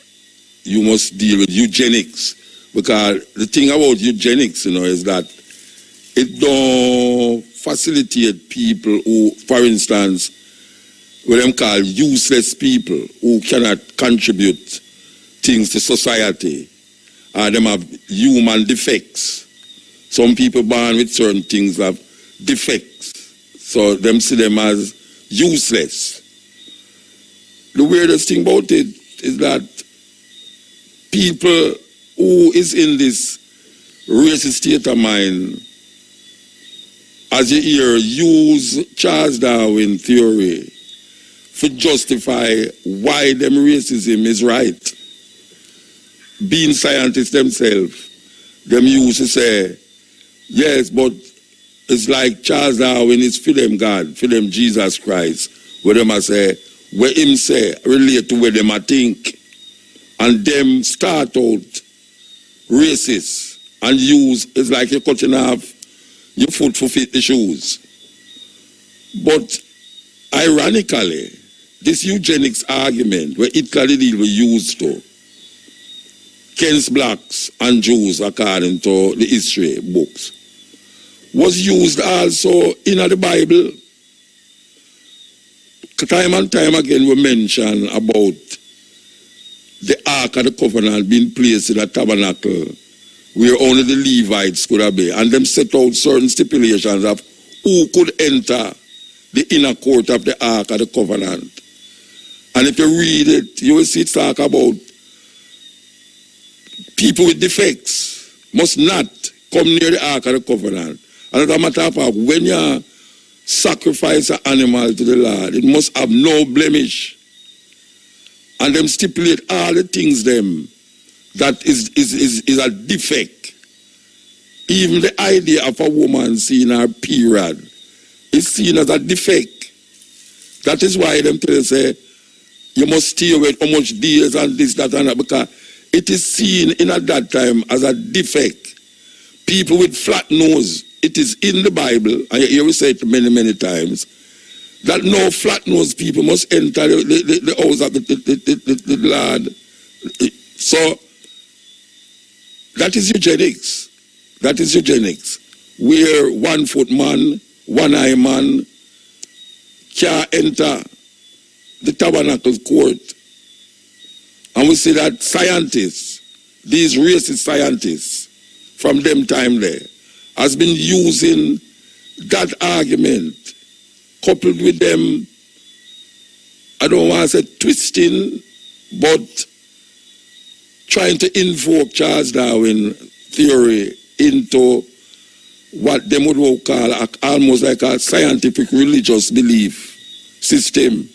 [SPEAKER 16] you must deal with eugenics. Because the thing about eugenics, is that it don't facilitate people who, for instance, what them call useless people who cannot contribute things to society, or them have human defects. Some people born with certain things have defects, so them see them as useless. The weirdest thing about it is that people who is in this racist state of mind, as you hear, use Charles Darwin theory to justify why them racism is right. Being scientists themselves, them used to say, yes, but it's like Charles Darwin is for them God, for them Jesus Christ, where them I say, where him say, relate to where them I think, and them start out racist and use, it's like you're cutting off your foot to fit the shoes. But ironically, this eugenics argument where Hitler did were used to against blacks and Jews according to the history books was used also in the Bible. Time and time again we mention about the Ark of the Covenant being placed in a tabernacle where only the Levites could have been, and them set out certain stipulations of who could enter the inner court of the Ark of the Covenant. And if you read it, you will see it talk about people with defects must not come near the Ark of the Covenant. And as a matter of fact, when you sacrifice an animal to the Lord, it must have no blemish. And them stipulate all the things them that is a defect. Even the idea of a woman seeing her period is seen as a defect. That is why them tell say you must stay away how much days and this, that, and that, because it is seen in at that time as a defect. People with flat nose, it is in the Bible, and you will say it many, many times, that no flat-nosed people must enter the house of the Lord. So, that is eugenics. That is eugenics. Where 1 foot man, 1 eye man can enter the tabernacle court. And we see that scientists, these racist scientists from them time there, has been using that argument coupled with them, I don't want to say twisting, but trying to invoke Charles Darwin theory into what them would call almost like a scientific religious belief system.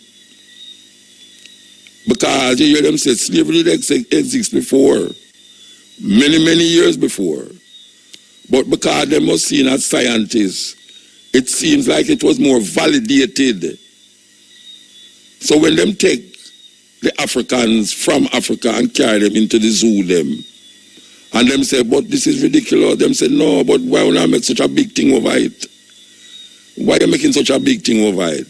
[SPEAKER 16] Because you hear them say slavery exists before, many, many years before. But because they must seen as scientists, it seems like it was more validated. So when them take the Africans from Africa and carry them into the zoo them, and them say, but this is ridiculous. Them say, no, but why would I make such a big thing over it? Why are you making such a big thing over it?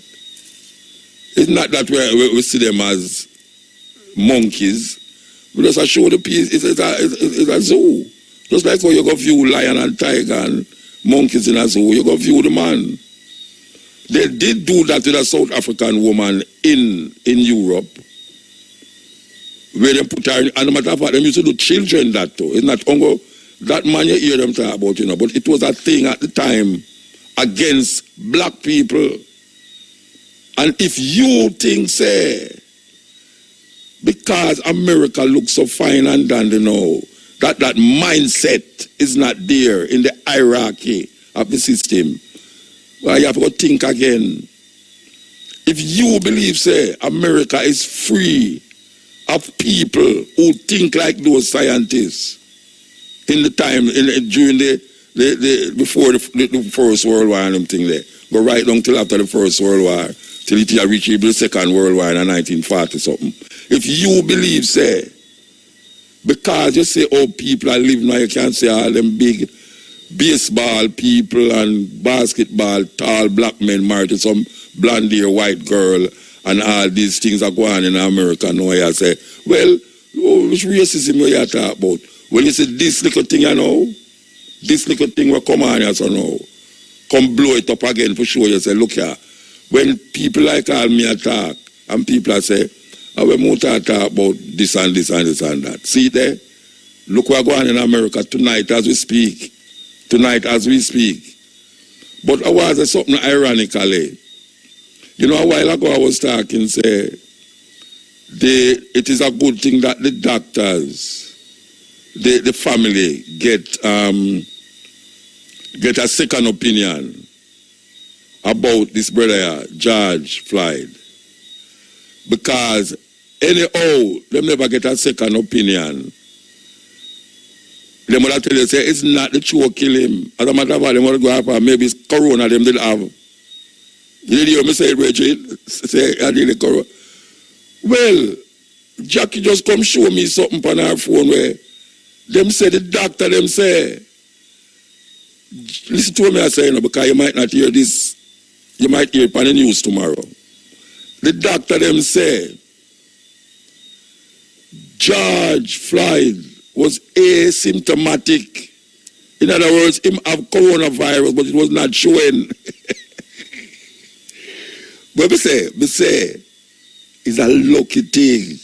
[SPEAKER 16] It's not that we see them as monkeys. We just show the piece, it's a zoo. Just like how you go view lion and tiger and monkeys in a zoo, you go view the man. They did do that with a South African woman in Europe, where they put her, and no matter of fact, they used to do children that too. It's not only that man you hear them talk about, but it was a thing at the time against black people. And if you think, say, because America looks so fine and dandy now, that mindset is not there in the hierarchy of the system, well, you have to think again. If you believe, say, America is free of people who think like those scientists in the time, during before the First World War and them thing there, go right down till after the First World War, till it reached the Second World War in 1940 something. If you believe, say, because you say, oh, people are living now, you can't say all them big baseball people and basketball, tall black men married to some blonde hair white girl, and all these things are going on in America now. You say, well, which racism you talk about? Well, you say, this little thing, you know, this little thing will come on, you say, no. Come blow it up again for sure. You say, look here, when people like all me attack, and people say, we want to talk about this and this and this and that. See there? Look what's going on in America tonight as we speak. Tonight as we speak. But I was something ironically. You know, a while ago I was talking, say, it is a good thing that the doctors, the family get a second opinion about this brother, George Floyd. Because anyhow, them never get a second opinion. They might tell you, say, it's not the true kill him. As a matter of fact, they might go after maybe it's corona them did have. You did hear me say it, Richard? Say, I did the corona. Well, Jackie just come show me something on her phone where them say, the doctor them say, listen to me I say, you know, because you might not hear this, you might hear it on the news tomorrow. The doctor them say, George Floyd was asymptomatic. In other words, him have coronavirus, but it was not showing. But we say, it's a lucky thing.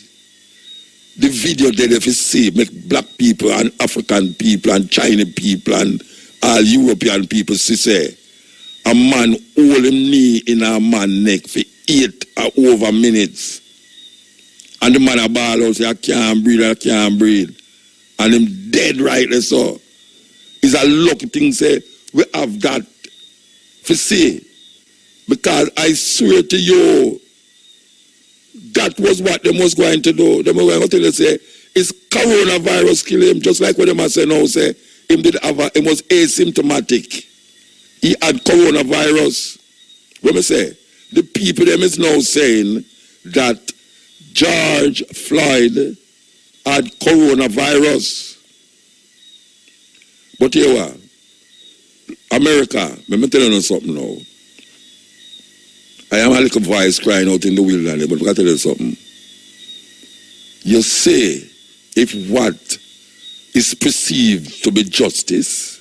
[SPEAKER 16] The video that if you see, make black people and African people and Chinese people and all European people see, say, a man hold him knee in a man neck for 8 or over minutes. And the man a ball out say, I can't breathe. And him dead right there, so. It's a lucky thing, say, we have that for see. Because I swear to you, that was what they was going to do. They were going to tell you, say, it's coronavirus kill him, just like what they must say now, say, him was asymptomatic. He had coronavirus. What me say? The people them is now saying that George Floyd had coronavirus. But here we are. America, let me tell you something now. I am a little voice crying out in the wilderness, but I can tell you something. You say, if what is perceived to be justice,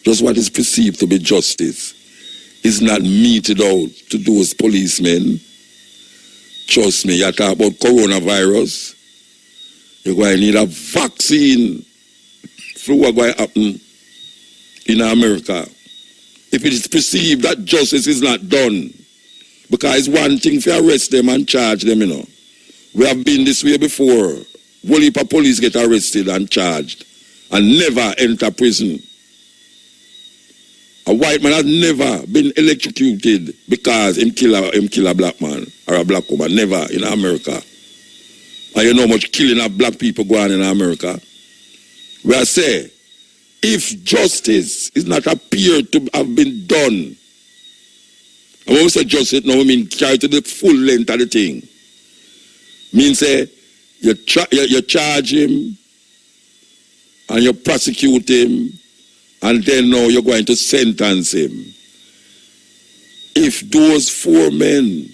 [SPEAKER 16] just what is perceived to be justice, is not meted out to those policemen, trust me, you talk about coronavirus, you're going to need a vaccine for what's going to happen in America. If it is perceived that justice is not done, because it's one thing to arrest them and charge them, you know. We have been this way before. Whole heap of police get arrested and charged and never enter prison. A white man has never been electrocuted because him kill a black man or a black woman. Never in America. And you know how much killing of black people go on in America. Where I say, if justice is not appeared to have been done, and when we say justice, now we mean carry to the full length of the thing. Means say, you charge him, and you prosecute him, and then now you're going to sentence him. If those 4 men,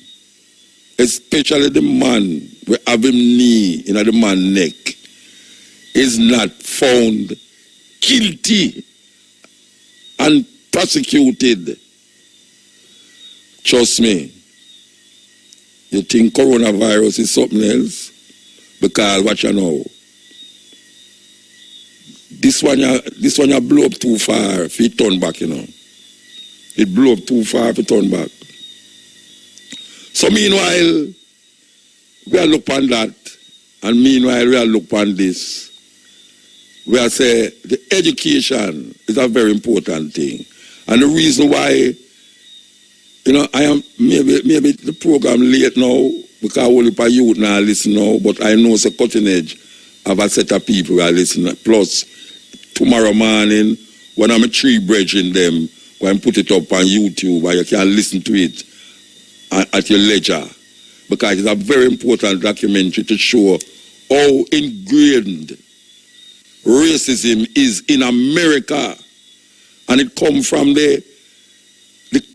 [SPEAKER 16] especially the man we have him knee in the man's neck, is not found guilty and prosecuted, trust me, you think coronavirus is something else? Because what you know, this one you blow up too far if you turn back, you know. It blow up too far if you turn back. So meanwhile, we are look on that, and meanwhile we are look on this. We are say the education is a very important thing. And the reason why You know, I am maybe the program late now because only for youth now listen now, but I know it's a cutting edge of a set of people who are listening. Plus, tomorrow morning, when I'm a tree bridging them, when I put it up on YouTube, where you can listen to it at your leisure. Because it's a very important documentary to show how ingrained racism is in America. And it comes from the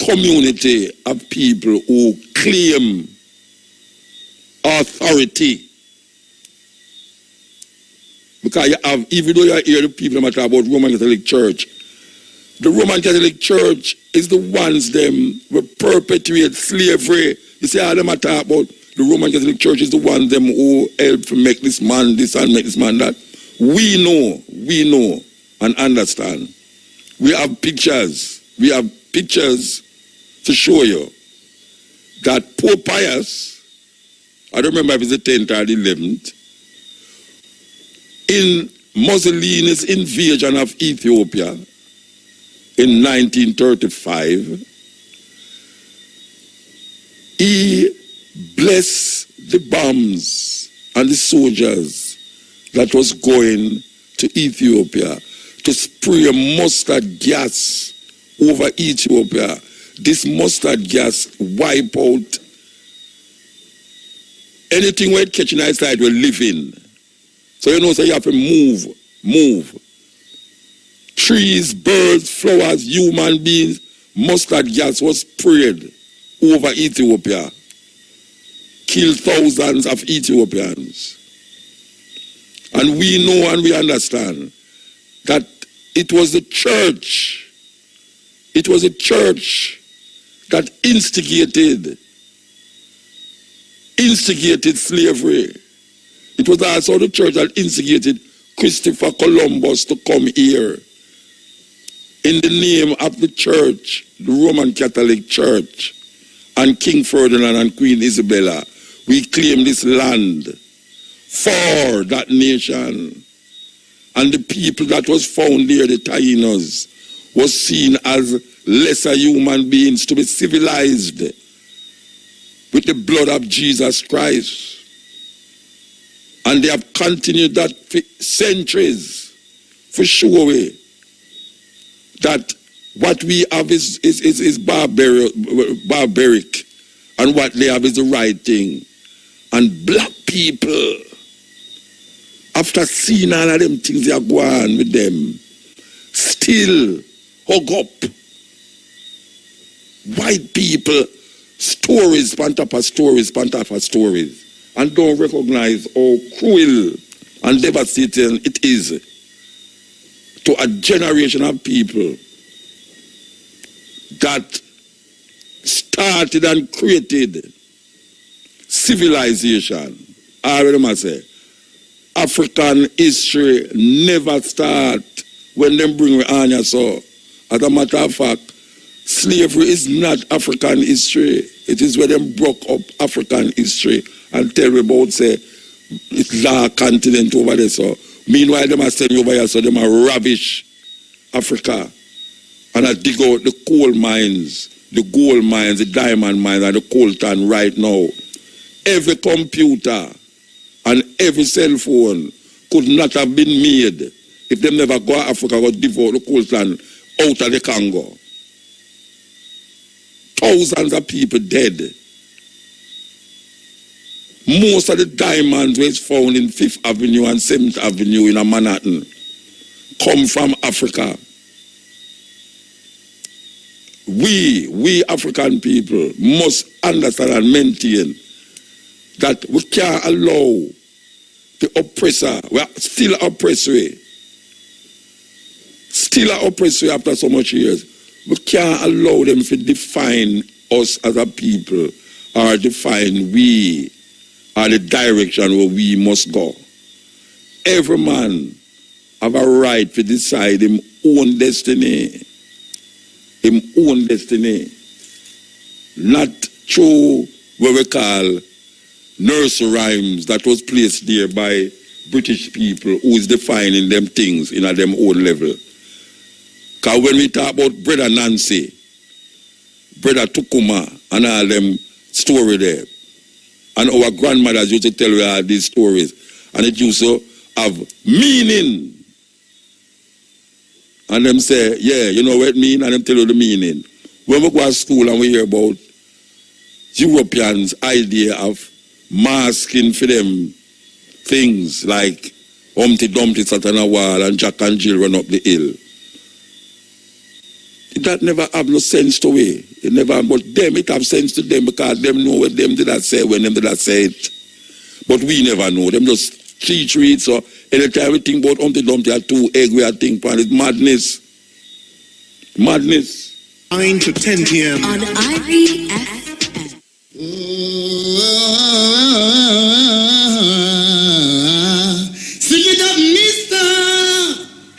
[SPEAKER 16] community of people who claim authority. Because you have, even though you hear the people that talk about Roman Catholic Church, the Roman Catholic Church is the ones them who perpetuate slavery. You see how them talk about the Roman Catholic Church is the ones them who help to make this man this and make this man that. We know and understand. We have pictures to show you that Pope Pius, I don't remember if it's the 10th or the 11th, in Mussolini's invasion of Ethiopia in 1935, he blessed the bombs and the soldiers that was going to Ethiopia to spray mustard gas over Ethiopia. This mustard gas wipe out anything where it catching outside will live in. So you know, so you have to move. Trees, birds, flowers, human beings, mustard gas was sprayed over Ethiopia. Killed thousands of Ethiopians. And we know and we understand that it was the church that instigated slavery. It was also the church that instigated Christopher Columbus to come here. In the name of the church, the Roman Catholic Church, and King Ferdinand and Queen Isabella, we claim this land for that nation. And the people that was found there, the Tainos, was seen as lesser human beings to be civilized with the blood of Jesus Christ. And they have continued that for centuries, for sure way, that what we have is barbaric, and what they have is the right thing. And black people, after seeing all of them things they are going with them, still hug up white people, stories, pan top of stories, and don't recognize how cruel and devastating it is to a generation of people that started and created civilization. I already must say, African history never start when them bring me on so. As a matter of fact, slavery is not African history. It is where them broke up African history and tell me about, say, it's the continent over there. So meanwhile, them are staying over here, so them are ravish Africa. And I dig out the coal mines, the gold mines, the diamond mines, and the coltan right now. Every computer and every cell phone could not have been made if them never go to Africa or devote the coltan out of the Congo. Thousands of people dead. Most of the diamonds was found in 5th Avenue and 7th Avenue in Manhattan come from Africa. We African people must understand and maintain that we can't allow the oppressor, we are still oppressor after so much years. We can't allow them to define us as a people or define we or the direction where we must go. Every man have a right to decide his own destiny. His own destiny. Not through what we call nursery rhymes that was placed there by British people who is defining them things in a them own level. Because when we talk about Brother Nancy Brother Tukuma and all them story there. And our grandmothers used to tell you all these stories. And it used to have meaning. And them say, yeah, you know what it mean? And them tell you the meaning. When we go to school and we hear about Europeans' idea of masking for them things like Humpty Dumpty sat on a wall and Jack and Jill run up the hill. That never have no sense to it. It never, but them, it have sense to them because them know what them did that say when them did that say it. But we never know. Them just teach read. So anytime we think about Humpty Dumpty or 2 egg, we are thinking about it. Madness. Madness.
[SPEAKER 7] 9 to 10 p.m.
[SPEAKER 4] on IVFM.
[SPEAKER 13] Sing it up, mister!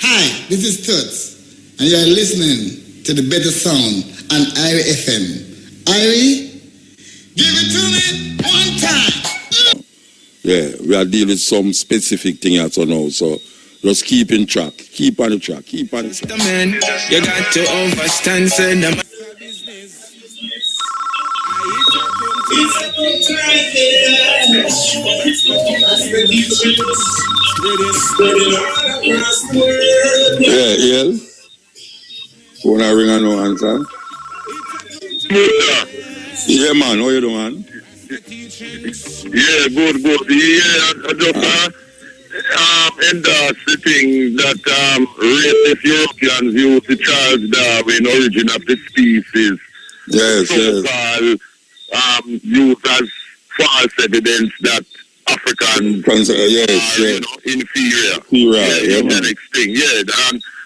[SPEAKER 13] Hi, this is Toots, and you are listening to the better sound on IRI FM. IRI, give it to me one time.
[SPEAKER 16] Yeah, we are dealing with some specific thing also now, so just keep in track. Keep on the track. Keep on the track.
[SPEAKER 7] Man, you got to understand, say, the
[SPEAKER 16] yeah, yeah. Phone a ring and no answer. Yeah, man. How you doing, man?
[SPEAKER 5] Yeah, good. Yeah, I just endorse the thing that racist Europeans use the Charles Darwin origin of the species.
[SPEAKER 16] Yes,
[SPEAKER 5] so-called used as false evidence that Africans are inferior.
[SPEAKER 16] Yeah,
[SPEAKER 5] the next thing. Yeah,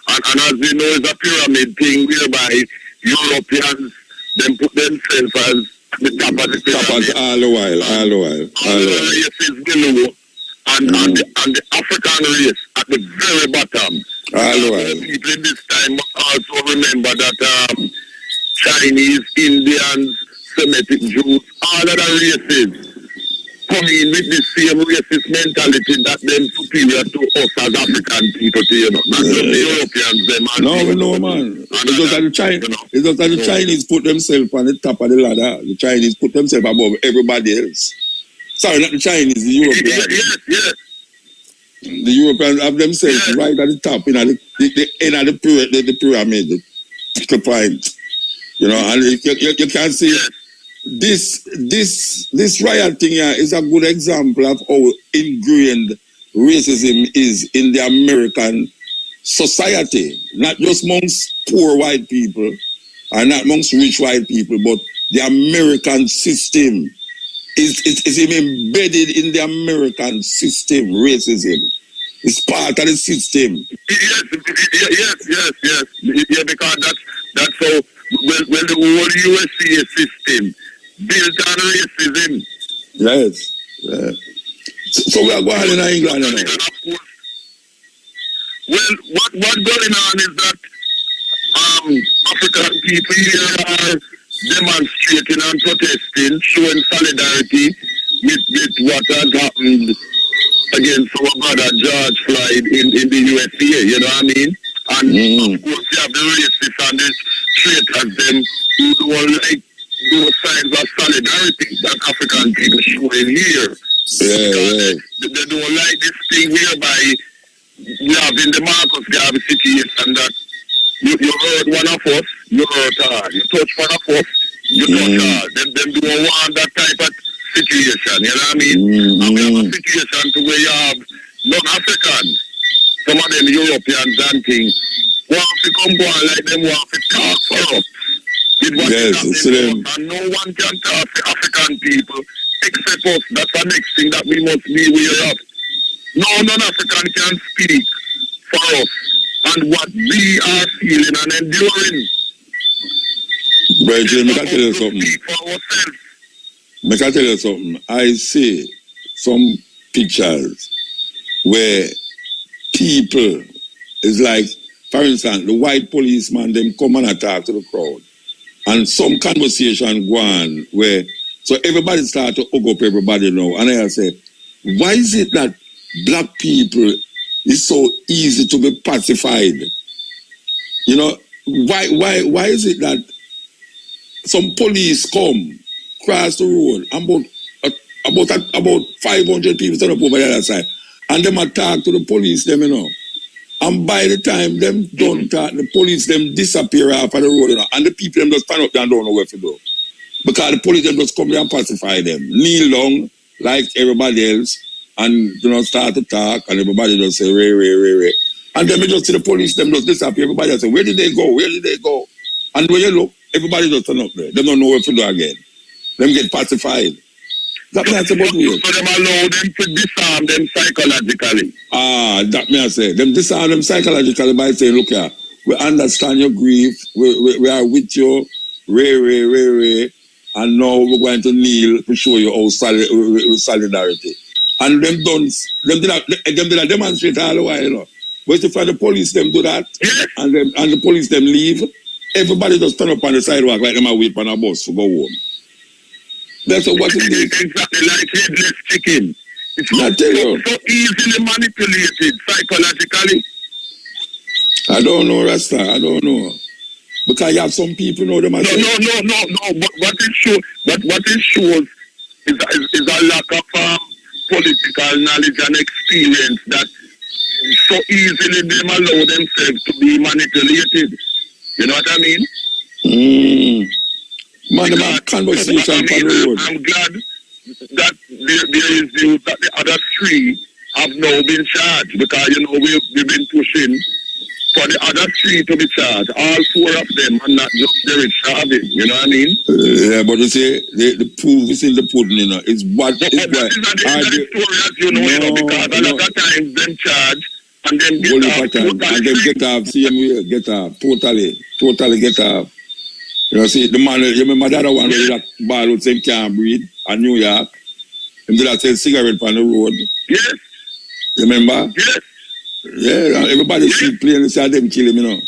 [SPEAKER 5] and as we know, it's a pyramid thing whereby Europeans then put themselves as the top of the pyramid.
[SPEAKER 16] All the while.
[SPEAKER 5] All the races below, and the African race at the very bottom.
[SPEAKER 16] All the while.
[SPEAKER 5] People in this time must also remember that Chinese, Indians, Semitic Jews, all other races come in with the same racist mentality that them superior to us as African people, not just the Europeans, them.
[SPEAKER 16] No, man. It's just that the Chinese put themselves on the top of the ladder. The Chinese put themselves above everybody else. Sorry, not the Chinese, the Europeans.
[SPEAKER 5] Yes.
[SPEAKER 16] The Europeans have themselves right at the top, the end of the pyramid, the point. And you can see this riot thing here is a good example of how ingrained racism is in the American society, not just amongst poor white people or not amongst rich white people, but the American system is embedded in the American system. Racism is part of the system.
[SPEAKER 5] Yes. Yeah, because that's how. Well, the whole USA system built on racism.
[SPEAKER 16] Yes. So we are going in England now.
[SPEAKER 5] Well, what's going on is that African people here are demonstrating and protesting, showing solidarity with what has happened against our brother George Floyd in the USA, you know what I mean? And of course you have the racists and the traitors, them who don't like those signs of solidarity that African people show in here. They don't like this thing whereby we have in the Marcus Garvey situation that you hurt one of us, you hurt her. You touch one of us, you touch her. Them don't want that type of situation, you know what I mean? And we have a situation to where you have non-Africans, some of them Europeans and things, want to come go on like them want to talk for us. And no one can talk for African people except us. That's the next thing that we must be aware of. No non-African can speak for us and what we are feeling and enduring.
[SPEAKER 16] Brethren, I can tell you something. I see some pictures where people is like, for instance, the white policeman, them come and attack to the crowd. And some conversation go on where, so everybody start to hug up everybody now. And I say, why is it that black people is so easy to be pacified? Why is it that some police come, cross the road, and about 500 people stand up over the other side. And them attack to the police, them, you know. And by the time them done talk, the police, them disappear off of the road, you know. And the people, them just stand up there and don't know where to go. Because the police, them just come there and pacify them. Kneel down, like everybody else, and, you know, start to talk, and everybody just say, Ray. And then we just see the police, them just disappear. Everybody just say, where did they go? Where did they go? And when you look, everybody just turn up there. They don't know where to do again. Them get pacified. That me I say about weird.
[SPEAKER 5] So them allow them to disarm them psychologically.
[SPEAKER 16] That me I say. Them disarm them psychologically by saying, look here, we understand your grief, we are with you, Ray, and now we're going to kneel to show you our solidarity. And them did a demonstrate all the while, you know. But if the police them do that, and the police them leave, everybody just turn up on the sidewalk like them are wait on a bus to go home. That's what it is.
[SPEAKER 5] Exactly like headless chicken. It's
[SPEAKER 16] not
[SPEAKER 5] so easily manipulated psychologically.
[SPEAKER 16] I don't know, Rasta. I don't know. Because you have some people know them.
[SPEAKER 5] No. But what it shows is a lack of political knowledge and experience that so easily them allow themselves to be manipulated. You know what I mean?
[SPEAKER 16] Man, them have conversation on the road.
[SPEAKER 5] I'm glad that there is news that the other three have now been charged because, you know, we've been pushing for the other three to be charged. All four of them and not just Derek Chauvin. You know what I mean?
[SPEAKER 16] Yeah, but you see, the proof is in the pudding, you know. It's what...
[SPEAKER 5] But that is at the end of the story, as you know, because a lot of times them charge and then get off.
[SPEAKER 16] And then get off, same way, get off. Totally get off. You know, see, the man, you remember the other one where that ball would say can't breathe in New York? Him did that sell cigarette on the road.
[SPEAKER 5] Yes.
[SPEAKER 16] You remember?
[SPEAKER 5] Yes.
[SPEAKER 16] Yeah, everybody see plainly say them kill him, you know.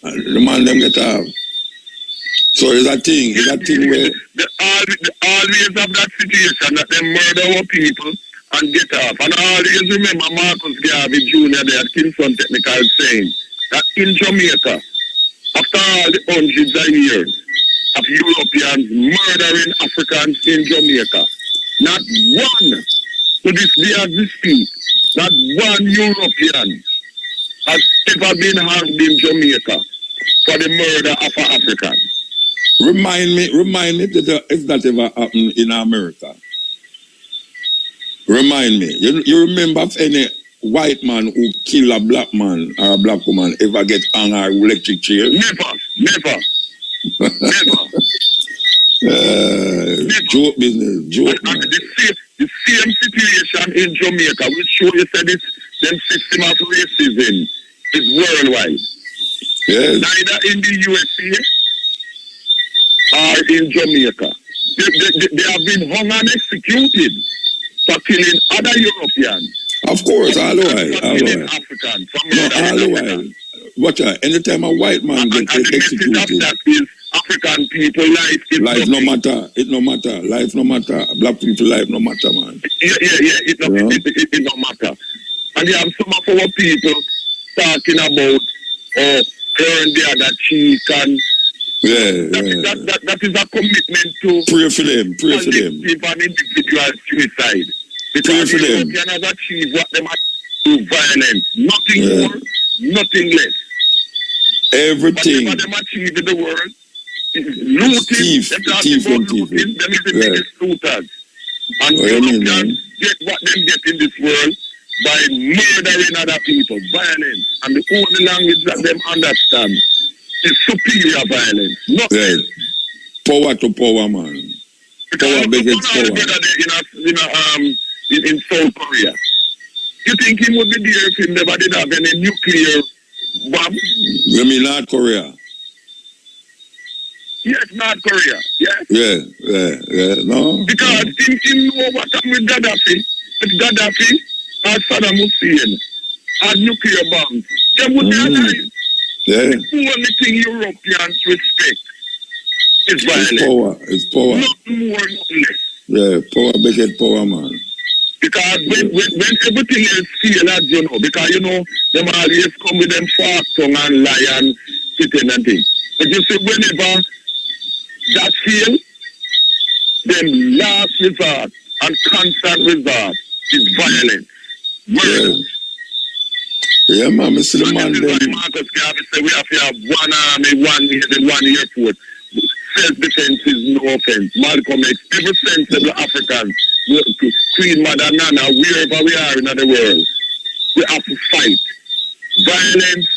[SPEAKER 16] And the man them get off. So it's a thing where...
[SPEAKER 5] always have that situation that they murder our people and get off. And always remember Marcus Garvey Jr. there at Kingston Technical saying that in Jamaica, after all the hundreds of years of Europeans murdering Africans in Jamaica, not one, to this day as we speak, not one European has ever been hanged in Jamaica for the murder of an African.
[SPEAKER 16] Remind me that if that ever happened in America. Remind me. You remember if any white man who kill a black man or a black woman ever get hung or electric chair?
[SPEAKER 5] Never.
[SPEAKER 16] Joke business.
[SPEAKER 5] And the same situation in Jamaica, which show you that them system of racism is worldwide.
[SPEAKER 16] Yes.
[SPEAKER 5] Neither in the USA or in Jamaica. They have been hung and executed for killing other Europeans.
[SPEAKER 16] Of course, all the while.
[SPEAKER 5] Africans.
[SPEAKER 16] All the while. Watch out, anytime a white man gets executed,
[SPEAKER 5] that is African people life
[SPEAKER 16] no matter. It no matter. Life no matter. Black people life no matter, man.
[SPEAKER 5] Yeah. It no matter. And you have some of our people talking about turn the other cheek and that is a commitment to
[SPEAKER 16] pray for them.
[SPEAKER 5] An individual suicide. Because the Europeans have achieved what they might do, violence. Nothing more, nothing less.
[SPEAKER 16] Everything.
[SPEAKER 5] Whatever them achieve in the world is looting. Looting. Them is the biggest looters. And Europeans get what them get in this world by murdering other people. Violence. And the only language that them understand is superior violence. Nothing.
[SPEAKER 16] Power to power, man. Power begets power.
[SPEAKER 5] In South Korea. You think he would be there if he never did have any nuclear bomb?
[SPEAKER 16] You mean North Korea?
[SPEAKER 5] Yes, North Korea. Yes.
[SPEAKER 16] Yeah. No.
[SPEAKER 5] Because he know what happened with Gaddafi. If Gaddafi or Saddam Hussein had nuclear bombs, they would be alive.
[SPEAKER 16] Yeah.
[SPEAKER 5] The only thing Europeans respect is violence.
[SPEAKER 16] It's power.
[SPEAKER 5] Nothing more, nothing less.
[SPEAKER 16] Yeah, power beget power, man.
[SPEAKER 5] Because when everything else fails, as you know, because you know, them always come with them fast tongue and lie and sitting and things. But you see, whenever fail, then last resort and constant resort is violence, murder.
[SPEAKER 16] Yeah, man, Mr. The man.
[SPEAKER 5] Marcus Garvey said we have to have one army, one navy, one air force. Self-defense is no offense. Malcolm X, every sensible African, Queen Mother Nana, wherever we are in the world, we have to fight. Violence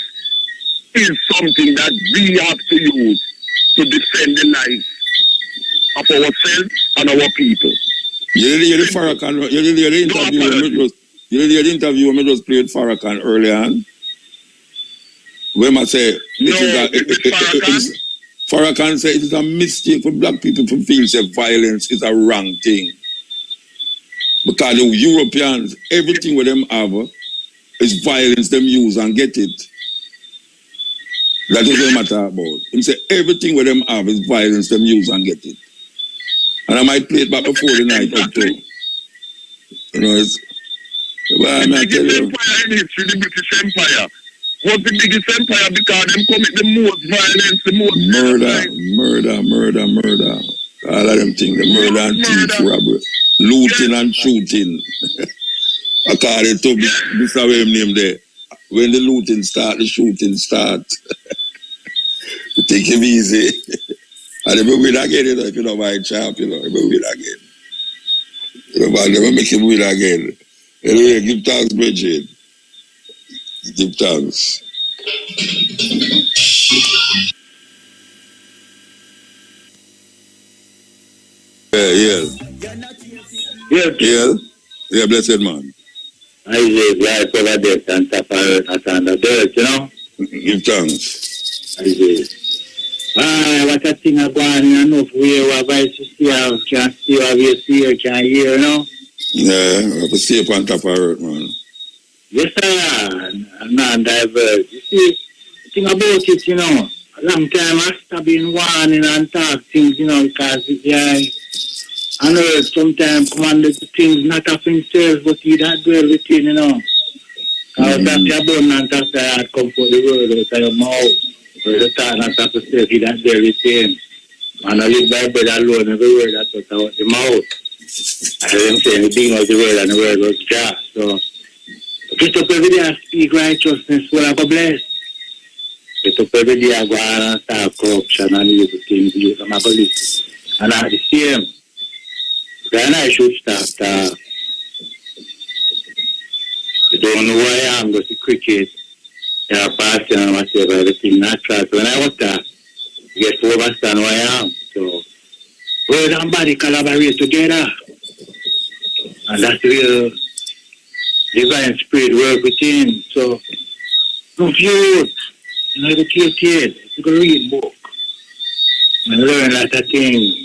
[SPEAKER 5] is something that we have to use to defend the life of ourselves and our people.
[SPEAKER 16] You did the Farrakhan, you did the interview. You did the interview when we just played Farrakhan early on. When I say, Farrakhan said it is a mistake for black people to feel that violence is a wrong thing. Because the Europeans, everything with them have is violence them use and get it. That is what I'm talking about. He said everything with them have is violence them use and get it. And I might play it back before the night up too. You know, it's... Well,
[SPEAKER 5] the biggest empire in history, the British Empire, was the biggest empire because them commit the most violence, the most
[SPEAKER 16] murder. All of them things, the murder and thief, robbery, looting and shooting. According to this way name there. When the looting start, the shooting start. You take him easy. And they will win again, you know, if you don't mind champ, you know, they will win again. You know, man, they will make him win again. Anyway, give thanks, Bridget. Give thanks. Yeah, blessed man.
[SPEAKER 4] I say, right over there, and top of earth, not on the dirt, you know?
[SPEAKER 16] Give thanks.
[SPEAKER 4] I say, what a thing I go on in enough way, what I can't see, what you see, or can't hear, you know?
[SPEAKER 16] Yeah, I have to stay up on top of earth, man.
[SPEAKER 4] Yes, sir. I'm not diverse. You see, the thing about it, you know, a long time I stop being warning and talk things, you know, because I know sometimes command the things not of himself, but he that dwell within, you know. Because that's the abundance of the heart come for the word out of your mouth. Where the thought not of yourself, he that dwell within. And I live by bread alone, every word that was out the mouth. I heard him saying the being was the word and the word was Jah. So, get up every day and speak righteousness, well, I go bless. Get up every day and go on and start corruption and evil things, youth, and I go listen. And I the same. Then I should start, you don't know who I am, go to cricket, you're a passion and myself, everything natural. So when I was that, you get to understand who I am. So, word and body collaborate together. And that's real divine spirit work within. So, don't youth, you know, educate kids, you can read book and learn a lot of things.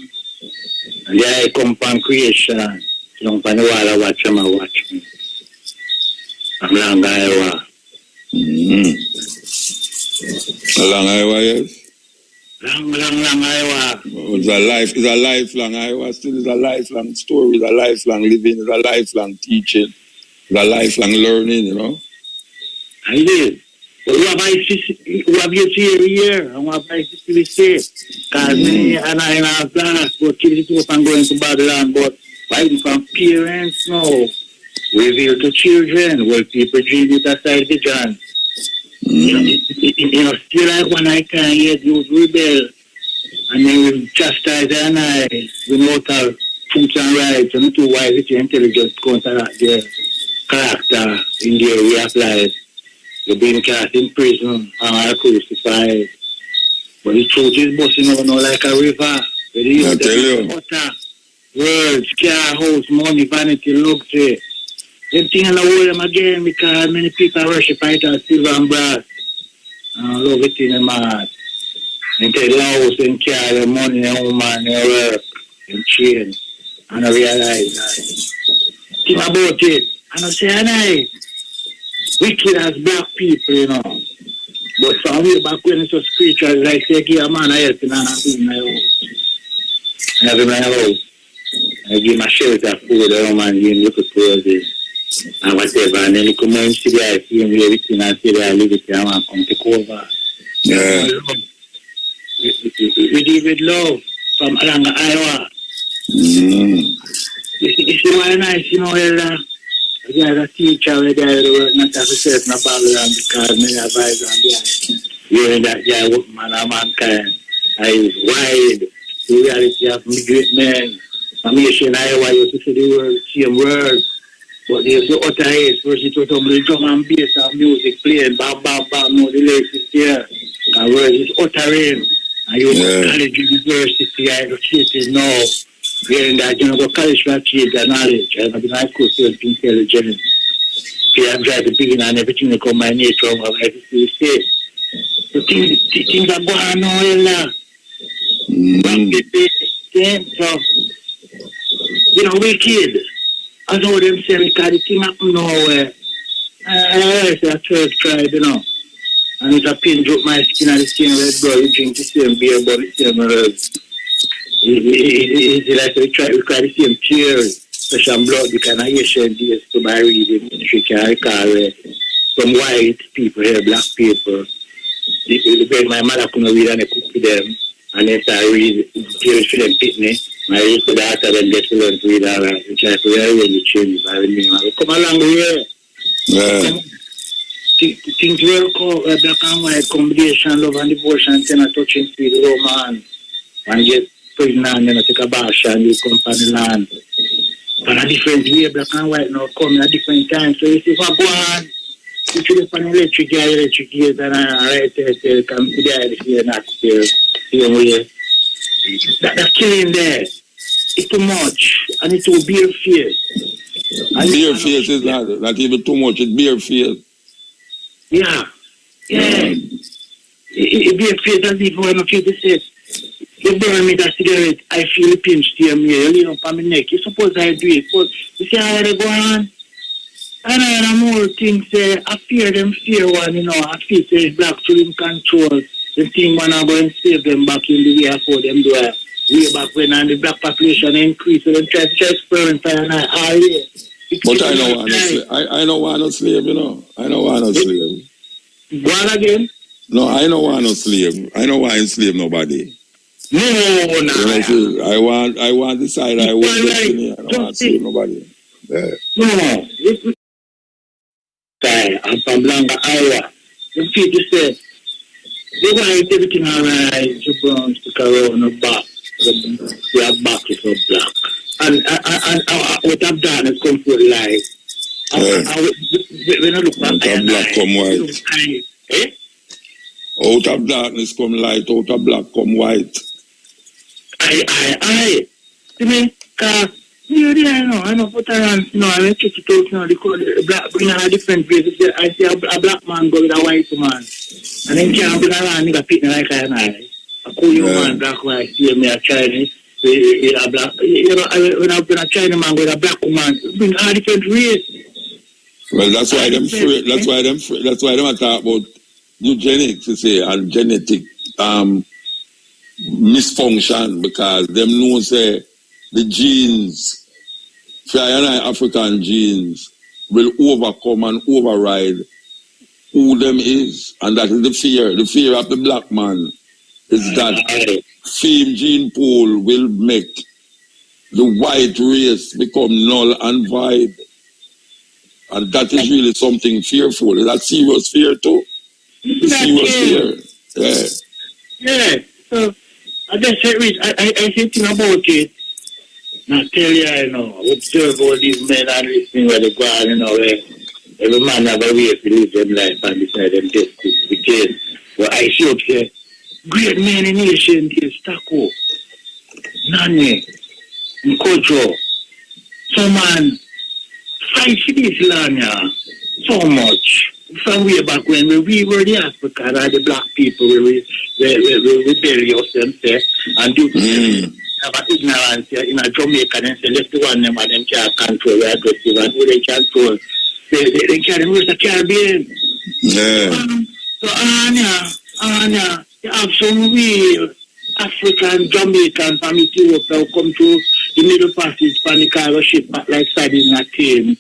[SPEAKER 4] And there I come from creation. You know, from the wall I watch them, I watch me. I'm long Iowa.
[SPEAKER 16] Long Iowa, yes?
[SPEAKER 4] Long Iowa.
[SPEAKER 16] It's a lifelong Iowa. Still is a lifelong story, it's a lifelong living, it's a lifelong teaching, it's a lifelong learning, you know?
[SPEAKER 4] I did. But we have your every year, and we have to stay. Because many and I have plans for keep it up and going to Babylon, but fighting from parents now, reveal to children, where people dream with a side vision. You know, still like when I can hear youth rebel, and then we chastise their eyes, we know how truth and rights, and not too wise with your intelligence counteract their character in their way of life. They're being cast in prison and crucified. But the truth is busting out now like a river. I tell you. Water, words, car, house, money, vanity, luxury. Everything in the world them again because many people worship it as silver and brass. And love it in the heart. And take the house and car, the money, and woman, and work, and chain. And I realize that. Think about it. And I say, and I. Wicked as black people, you know. But from way back when it was spiritual, like say, give a man a help and I do my house. I have in my house. I give my shelter, food, a woman, give him little clothes, and whatever. And then he come home, see the I see him, everything, and say that I live it, and I come take over.
[SPEAKER 16] Yeah.
[SPEAKER 4] We deal with love. from along Iowa. It's really nice, you know, there's a teacher where they not have a certain Babylon because many advise on the hearing that guy, man of mankind, is wide, the reality of great men. I'm here in Iowa, you see the word, same word, but there's the utter haste versus to the drum and bass of music playing, bam, bam, bam, no, the lyrics is there, and words is uttering, and you go college university, I educated now. Hearing that, you know, go college for achieve their knowledge, and I've been high school to intelligent. I'm trying to begin and everything will come by nature of everything we say. So things are going on, so, you know, we kid. I know them say, because the thing happen nowhere. It's a third tribe, you know. And it's a pin drop my skin and the same red blood, you drink the same beer, but the same herbs. It's like we cry the same tears, special blood, because I hear Shane days to my reading, she can recall some white people here, black people. My mother couldn't read and I cook for them, and then I read tears for them pitney. I used to that and then get to learn to read all right, which I could really change by the name. I come along the way. Things work out, black and white combination, love and devotion, and a touching sweet romance, and get pregnant and take a bash and you come from the land. And a different way, black and white now come at different times. So if I go on, you should have an electric gate, and I write it, come to the idea here, not here, same way. That's killing there. It's too much, and it's too bare face.
[SPEAKER 16] Bare face is not even too much, it's bare face.
[SPEAKER 4] Yeah. It bare face as if one of you to say, you burn me that cigarette, I feel the pinch to me, you lean up on my neck. You suppose I do it, but you see how they go on? And I have more things, I fear them fear one, you know, I feel say black to him control. The thing when I go and save them back in the way I for them do it. Way back when the black population increased, so they try to experiment and all year.
[SPEAKER 16] But I know why not slave, you know. I know why not slave.
[SPEAKER 4] Go on again?
[SPEAKER 16] No, I know why not slave. I know why I enslave nobody.
[SPEAKER 4] No.
[SPEAKER 16] I want the side I want destiny. I don't want to slave nobody. Yeah.
[SPEAKER 4] No. I'm from Langa, Iowa. The people say, they want everything alright, to brown, stick around the back. Their back is so black. And what I've done is come for life. When I look back,
[SPEAKER 16] out of black come white. Out of darkness come light, out of black come white.
[SPEAKER 4] I. See me? I know, put around, no, I check it out now, the black bring a different place. I see a black man go with a white man. And then can't bring around, nigga pitting like I know. A cool young man, black white, see me a Chinese. A black, you know, when I've been a Chinese man with a black woman, bring a different race.
[SPEAKER 16] Well, that's why them free, that's why them talk about eugenics, you see, and genetic misfunction, because them know say the genes, African genes, will overcome and override who them is, and that is the fear. The fear of the black man is that same gene pool will make the white race become null and void. And that is really something fearful. Is that serious fear too? Serious fear.
[SPEAKER 4] Yeah. So I just I thinking about it. Now tell you, I know, observe all these men and listening where they go on, you know, where every man have a way to live them life and decide them destiny. Because what I should say, great men in nation, there's Taco, Nane, Nkojo, some man fight for this land, yeah, so much. From way back when we were the African and the black people, we rebellious themselves and due to have ignorance in a Jamaica and say, let's do one them and them can't control, we're aggressive and who they control. They can't use the Caribbean.
[SPEAKER 16] Yeah.
[SPEAKER 4] So Anya, you have some real African, Jamaican from Ethiopia who come to the Middle Passage from the cargo ship back like sardine in a team.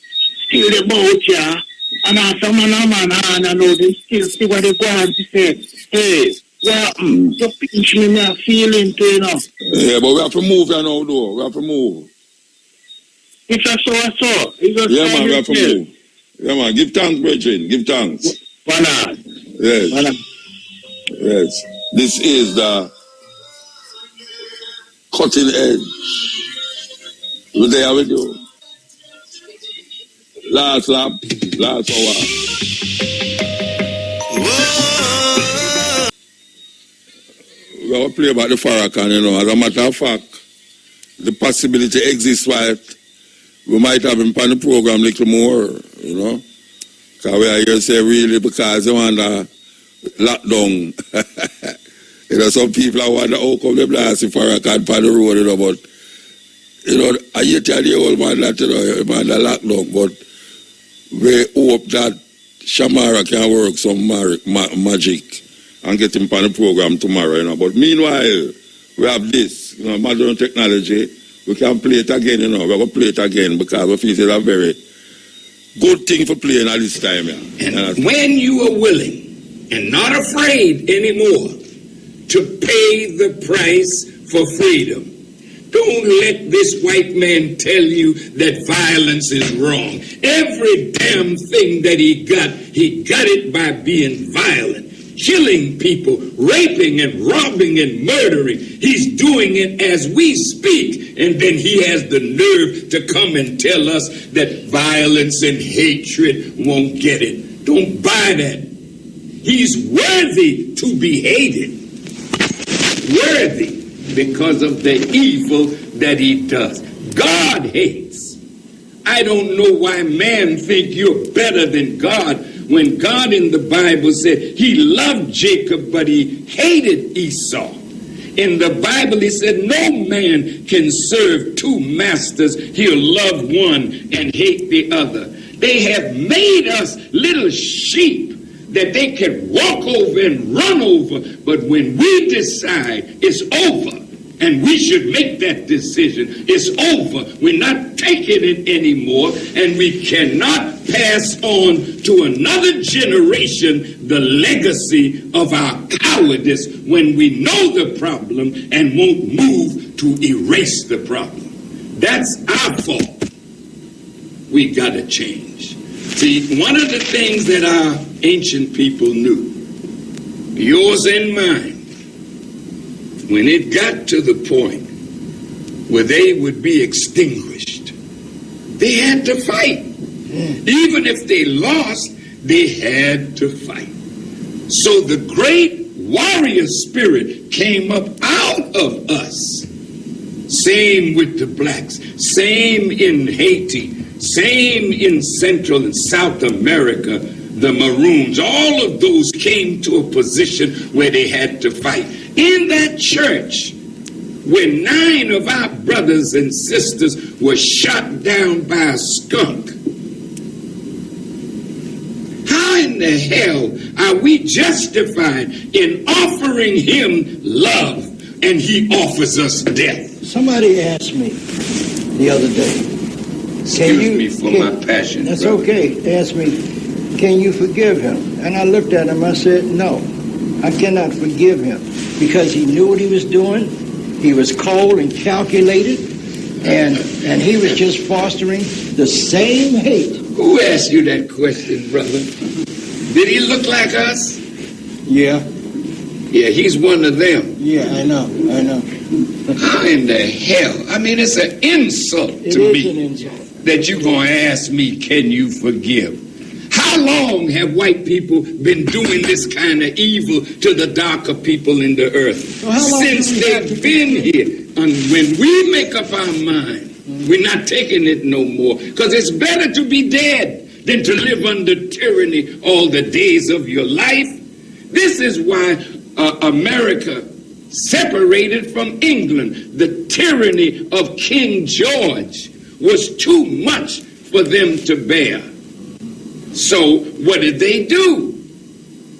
[SPEAKER 4] Still the boat, yeah. And after man, I know they still see what they go on to say, hey, Well, to pinch me, me feeling too, you know.
[SPEAKER 16] Yeah, but we have to move here now, though. We have to move.
[SPEAKER 4] It's a so. It's a
[SPEAKER 16] Yeah, man, we have to move. Yeah, man, give thanks, brethren. Give thanks.
[SPEAKER 4] Why not?
[SPEAKER 16] Yes.
[SPEAKER 4] Why not?
[SPEAKER 16] Yes. This is the cutting edge. We're there with you. Last lap, last hour. We have to play about the Farrakhan, you know. As a matter of fact, the possibility exists why we might have him on the program a little more, you know. Because we are here to say really because they want to lockdown. You know, some people are wonder how come they blast Farrakhan on the road, you know, but, you know, I hear tell the old man that, you know, man, the lockdown, but we hope that Shamara can work some magic and get him on the program tomorrow, you know. But meanwhile, we have this, you know, modern technology. We can play it again, you know. We're going to play it again because we feel it's a very good thing for playing at this time, yeah.
[SPEAKER 2] And when you are willing and not afraid anymore to pay the price for freedom, don't let this white man tell you that violence is wrong. Every damn thing that he got it by being violent, killing people, raping and robbing and murdering. He's doing it as we speak. And then he has the nerve to come and tell us that violence and hatred won't get it. Don't buy that. He's worthy to be hated. Worthy. Because of the evil that he does. God hates. I don't know why man think you're better than God when God in the Bible said he loved Jacob but he hated Esau. In the Bible he said no man can serve two masters. He'll love one and hate the other. They have made us little sheep that they can walk over and run over, but when we decide it's over, and we should make that decision, it's over, we're not taking it anymore, and we cannot pass on to another generation the legacy of our cowardice when we know the problem and won't move to erase the problem. That's our fault. We gotta change. See, one of the things that our ancient people knew, yours and mine, when it got to the point where they would be extinguished, they had to fight. Even if they lost, they had to fight. So the great warrior spirit came up out of us. Same with the blacks, same in Haiti, same in Central and South America, the Maroons. All of those came to a position where they had to fight. In that church, where 9 of our brothers and sisters were shot down by a skunk, how in the hell are we justified in offering him love and he offers us death?
[SPEAKER 8] Somebody asked me the other day.
[SPEAKER 2] Excuse me for my passion.
[SPEAKER 8] That's
[SPEAKER 2] brother.
[SPEAKER 8] okay. Asked me, can you forgive him? And I looked at him. I said, no, I cannot forgive him because he knew what he was doing. He was cold and calculated, and he was just fostering the same hate.
[SPEAKER 2] Who asked you that question, brother? Did he look like us?
[SPEAKER 8] Yeah.
[SPEAKER 2] Yeah, he's one of them.
[SPEAKER 8] Yeah, I know.
[SPEAKER 2] How in the hell? I mean, it's an insult to me
[SPEAKER 8] an insult.
[SPEAKER 2] that you're going to ask me, can you forgive? How long have white people been doing this kind of evil to the darker people in the earth?
[SPEAKER 8] Well, how long
[SPEAKER 2] since they've been here. And when we make up our mind, we're not taking it no more. Because it's better to be dead than to live under tyranny all the days of your life. This is why America separated from England. The tyranny of King George was too much for them to bear. So what did they do?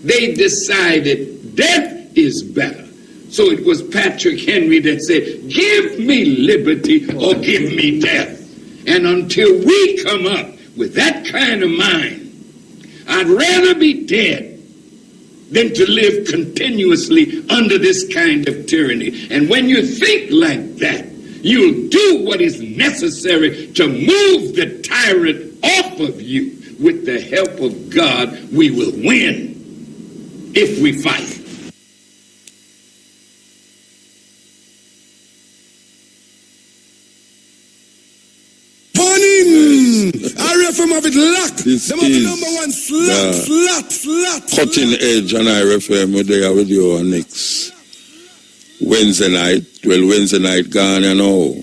[SPEAKER 2] They decided death is better. So it was Patrick Henry that said, give me liberty or give me death. And until we come up with that kind of mind, I'd rather be dead than to live continuously under this kind of tyranny. And when you think like that, you'll do what is necessary to move the tyrant off of you. With the help of God, we will win if we fight.
[SPEAKER 16] RFM have it locked. This them is number one slot. Cutting Edge on RFM. We're there with you on next Wednesday night. Well, Wednesday night gone, you know.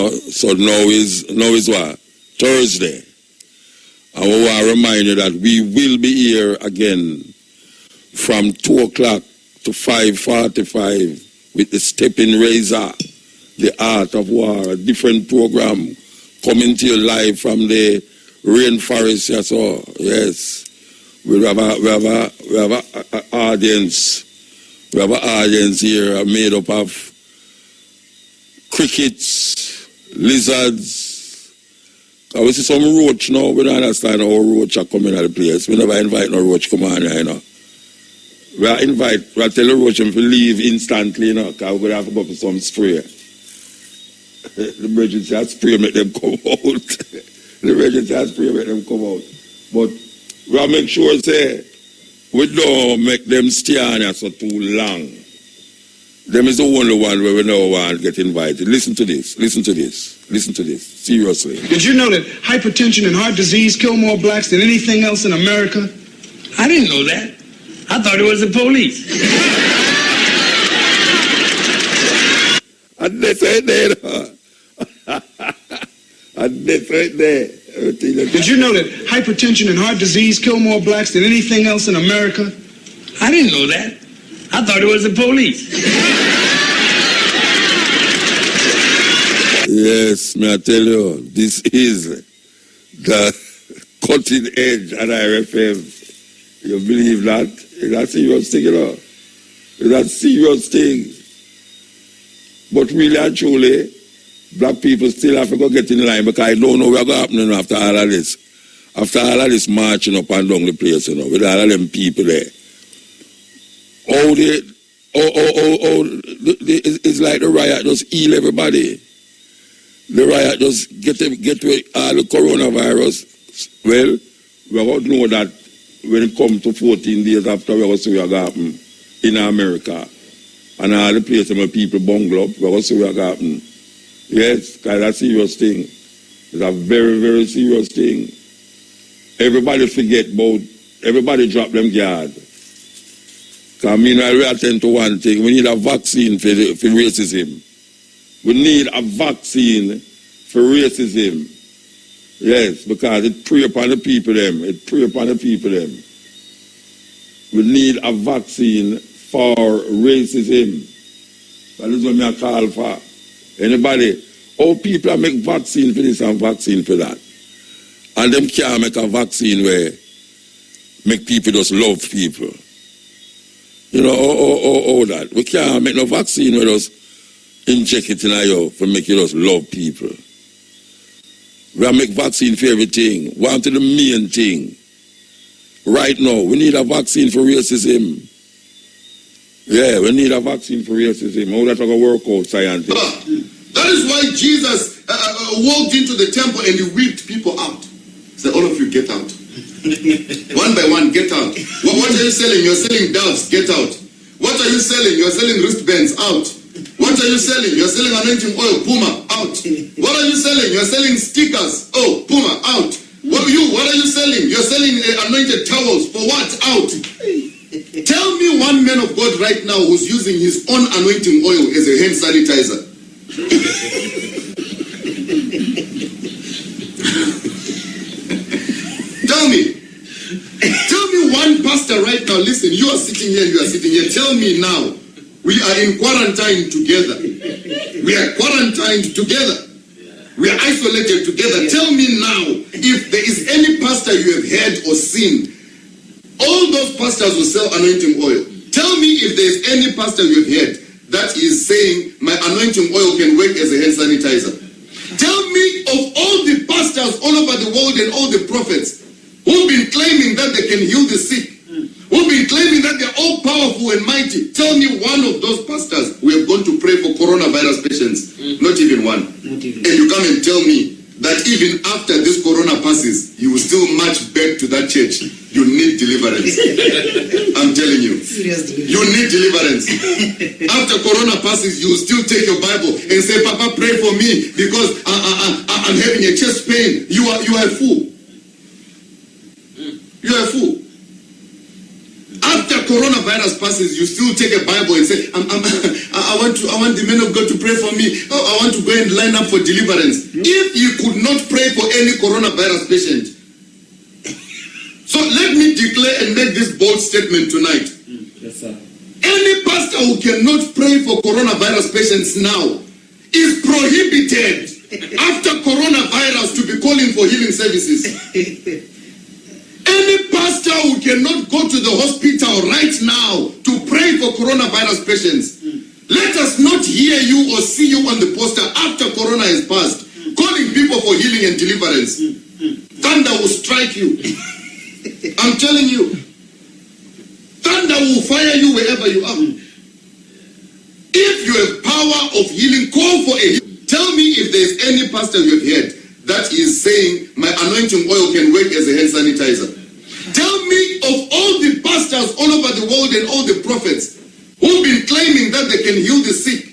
[SPEAKER 16] So now is what? Thursday. And we want to remind you that we will be here again from 2 o'clock to 5:45 with the Stepping Razor, the Art of War, a different program coming to you live from the rainforest. Yes, we have an audience. We have an audience here made up of crickets, lizards. I will see some roach now. We don't understand how roach are coming at the place. We never invite no roach come on here, We tell the roach to leave instantly, because we're going to have to go for some spray. The emergency has spray make them come out. But we make sure we don't make them stay on here so too long. Them is the only one where we know want to get invited. Listen to this. Seriously.
[SPEAKER 7] Did you know that hypertension and heart disease kill more blacks than anything else in America?
[SPEAKER 2] I didn't know that. I thought it was the police.
[SPEAKER 16] And that's right there.
[SPEAKER 7] Did you know that hypertension and heart disease kill more blacks than anything else in America?
[SPEAKER 2] I didn't know that. I thought it was the police.
[SPEAKER 16] Yes, may I tell you, this is the Cutting Edge at RFM. You believe that? It's a serious thing, It's a serious thing. But really and truly, black people still have to go get in line because I don't know what's going to happen after all of this. After all of this marching up and down the place, with all of them people there. It's like the riot just heal everybody. The riot just get to all the coronavirus. Well, we're going to know that when it comes to 14 days after, we're going to see what's going to happen in America. And all the places where people bungle up, we're going to see what's going to happen. Yes, because that's a serious thing. It's a very, very serious thing. Everybody drop them guard. Because meanwhile, we attend to one thing. We need a vaccine for racism. We need a vaccine for racism. Yes, because it prey upon the people them. We need a vaccine for racism. That is what I call for. Anybody, people make vaccine for this and vaccine for that. And them can't make a vaccine where make people just love people. That. We can't make no vaccine where just inject it in you for make you just love people. We have make vaccine for everything. One to the main thing. Right now, we need a vaccine for racism. Yeah, we need a vaccine for racism. How that's going to work out, scientists?
[SPEAKER 3] That is why Jesus walked into the temple and he whipped people out. He said, all of you get out. One by one, get out. What are you selling? You're selling doves, get out. What are you selling? You're selling wristbands, out. What are you selling? You're selling anointing oil, Puma, out. What are you selling? You're selling stickers, oh, Puma, out. What are you selling? You're selling anointed towels, for what? Out. Tell me one man of God right now who's using his own anointing oil as a hand sanitizer. Tell me one pastor right now, listen, you are sitting here, tell me now, we are in quarantine together. We are quarantined together. We are isolated together. Tell me now, if there is any pastor you have heard or seen, all those pastors will sell anointing oil. Tell me if there is any pastor you have heard that is saying my anointing oil can work as a hand sanitizer. Tell me of all the pastors all over the world and all the prophets, who've been claiming that they can heal the sick, who've been claiming that they're all powerful and mighty. Tell me one of those pastors we have gone to pray for coronavirus patients. Not even one. And you come and tell me that even after this corona passes, you will still march back to that church. You need deliverance. I'm telling you. You need deliverance. After corona passes, you will still take your Bible and say, Papa, pray for me because I'm having a chest pain. You are a fool. You are a fool. After coronavirus passes, you still take a Bible and say, I want the men of God to pray for me. Oh, I want to go and line up for deliverance. If you could not pray for any coronavirus patient, so let me declare and make this bold statement tonight.
[SPEAKER 9] Yes, sir.
[SPEAKER 3] Any pastor who cannot pray for coronavirus patients now is prohibited after coronavirus to be calling for healing services. Any pastor who cannot go to the hospital right now to pray for coronavirus patients, let us not hear you or see you on the poster after corona has passed, calling people for healing and deliverance. Thunder will strike you. I'm telling you. Thunder will fire you wherever you are. If you have power of healing, call for a healing. Tell me if there's any pastor you have heard that is saying my anointing oil can work as a hand sanitizer. Tell me of all the pastors all over the world and all the prophets who've been claiming that they can heal the sick,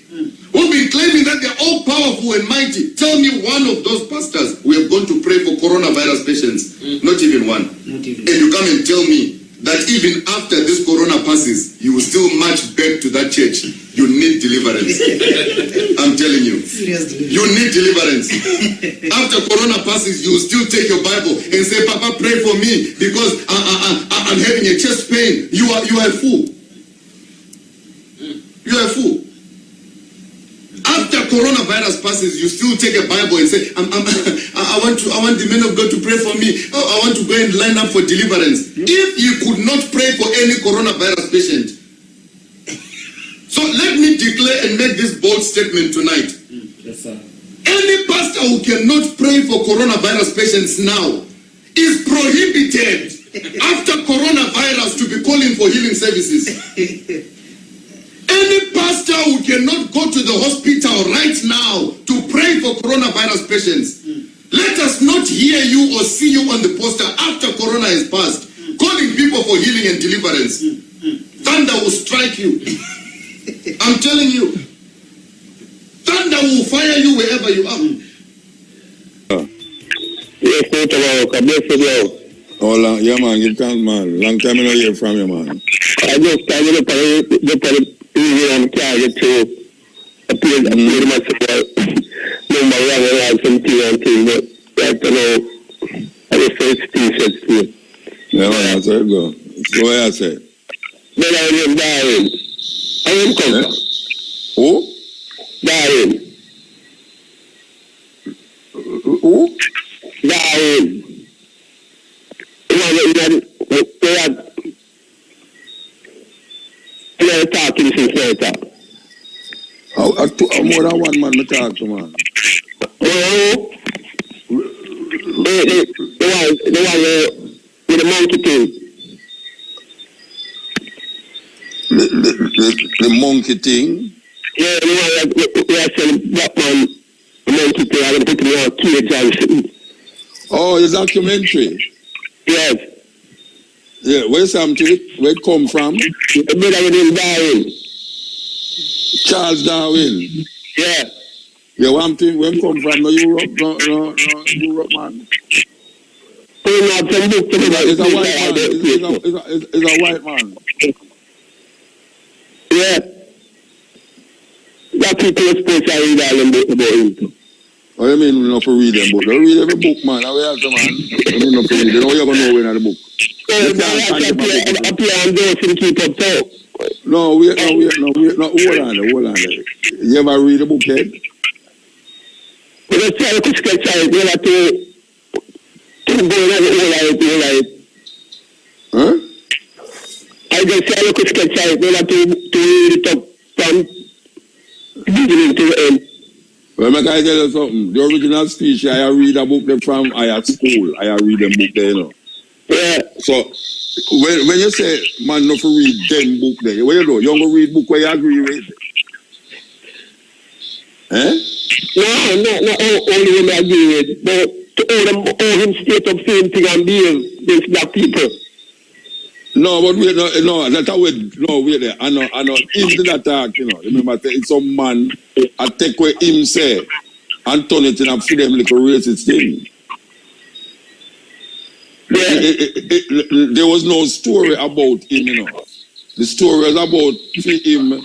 [SPEAKER 3] who've been claiming that they're all powerful and mighty. Tell me one of those pastors we have gone to pray for coronavirus patients. Not even one. And you come and tell me that even after this corona passes, you will still march back to that church. You need deliverance. I'm telling you. You need deliverance. After corona passes, you will still take your Bible and say, Papa, pray for me because I'm having a chest pain. You are a fool. You are a fool. After coronavirus passes, you still take a Bible and say, I want the men of God to pray for me. Oh, I want to go and line up for deliverance. If you could not pray for any coronavirus patient, so let me declare and make this bold statement tonight.
[SPEAKER 9] Yes, sir.
[SPEAKER 3] Any pastor who cannot pray for coronavirus patients now is prohibited after coronavirus to be calling for healing services. Any pastor who cannot go to the hospital right now to pray for coronavirus patients, let us not hear you or see you on the poster after corona has passed, calling people for healing and deliverance. Thunder will strike you. I'm telling you. Thunder will fire you wherever you are.
[SPEAKER 5] Yes, Mutabaruka, bless you. Oh, yeah, man, you can't, man. Long time I don't hear from you, man. I just started up on target to appear myself number one and have some thing, but right now, I just say it's T-shirts to you. Yeah, man, that's where it go. That's what I say. Then I am dying. I am coming. Who? Dying. Who? Dying. We are talking since later. More than one man, I talk to, man. Oh, the one with the monkey thing. The monkey thing? Yeah, the one we are selling that man, the monkey thing, I'm going to put it on Kia Johnson. Oh, the documentary? Yes. Yeah, where's Sam to it? Where it come from? The brother with him Darwin. Charles Darwin. Yeah. Yeah, one thing, where it come from? No Europe, no Europe, man. It's a white man. It's a white man. Yeah. That people are supposed to read all them books about him. What do you mean we not to read them book? Don't read every book, man. How you answer, man? You mean not to read it? How you going to know when in the book? Appear and those who keep up talk. No, wait, hold on. You ever read a book, Ed? Well, let's try to sketch out. You have to go in the life. Huh? I just say I could sketch out. You have to read it up from beginning to the end. Well, I tell you something. The original speech, I read a book from I at school. I read them book there, you know.
[SPEAKER 16] So when you say man no for read them book there, what you do? You don't read book where you agree with? Eh?
[SPEAKER 5] No, only when I agree with, but to all him state of same thing and behave against black people.
[SPEAKER 16] No, but wait, no, that's how we, no, wait there. I know, him did attack, you know. Remember, it's some man, I take what him say, and turn it in and feed them like a racist thing. Yeah. There was no story about him, you know. The story was about feed him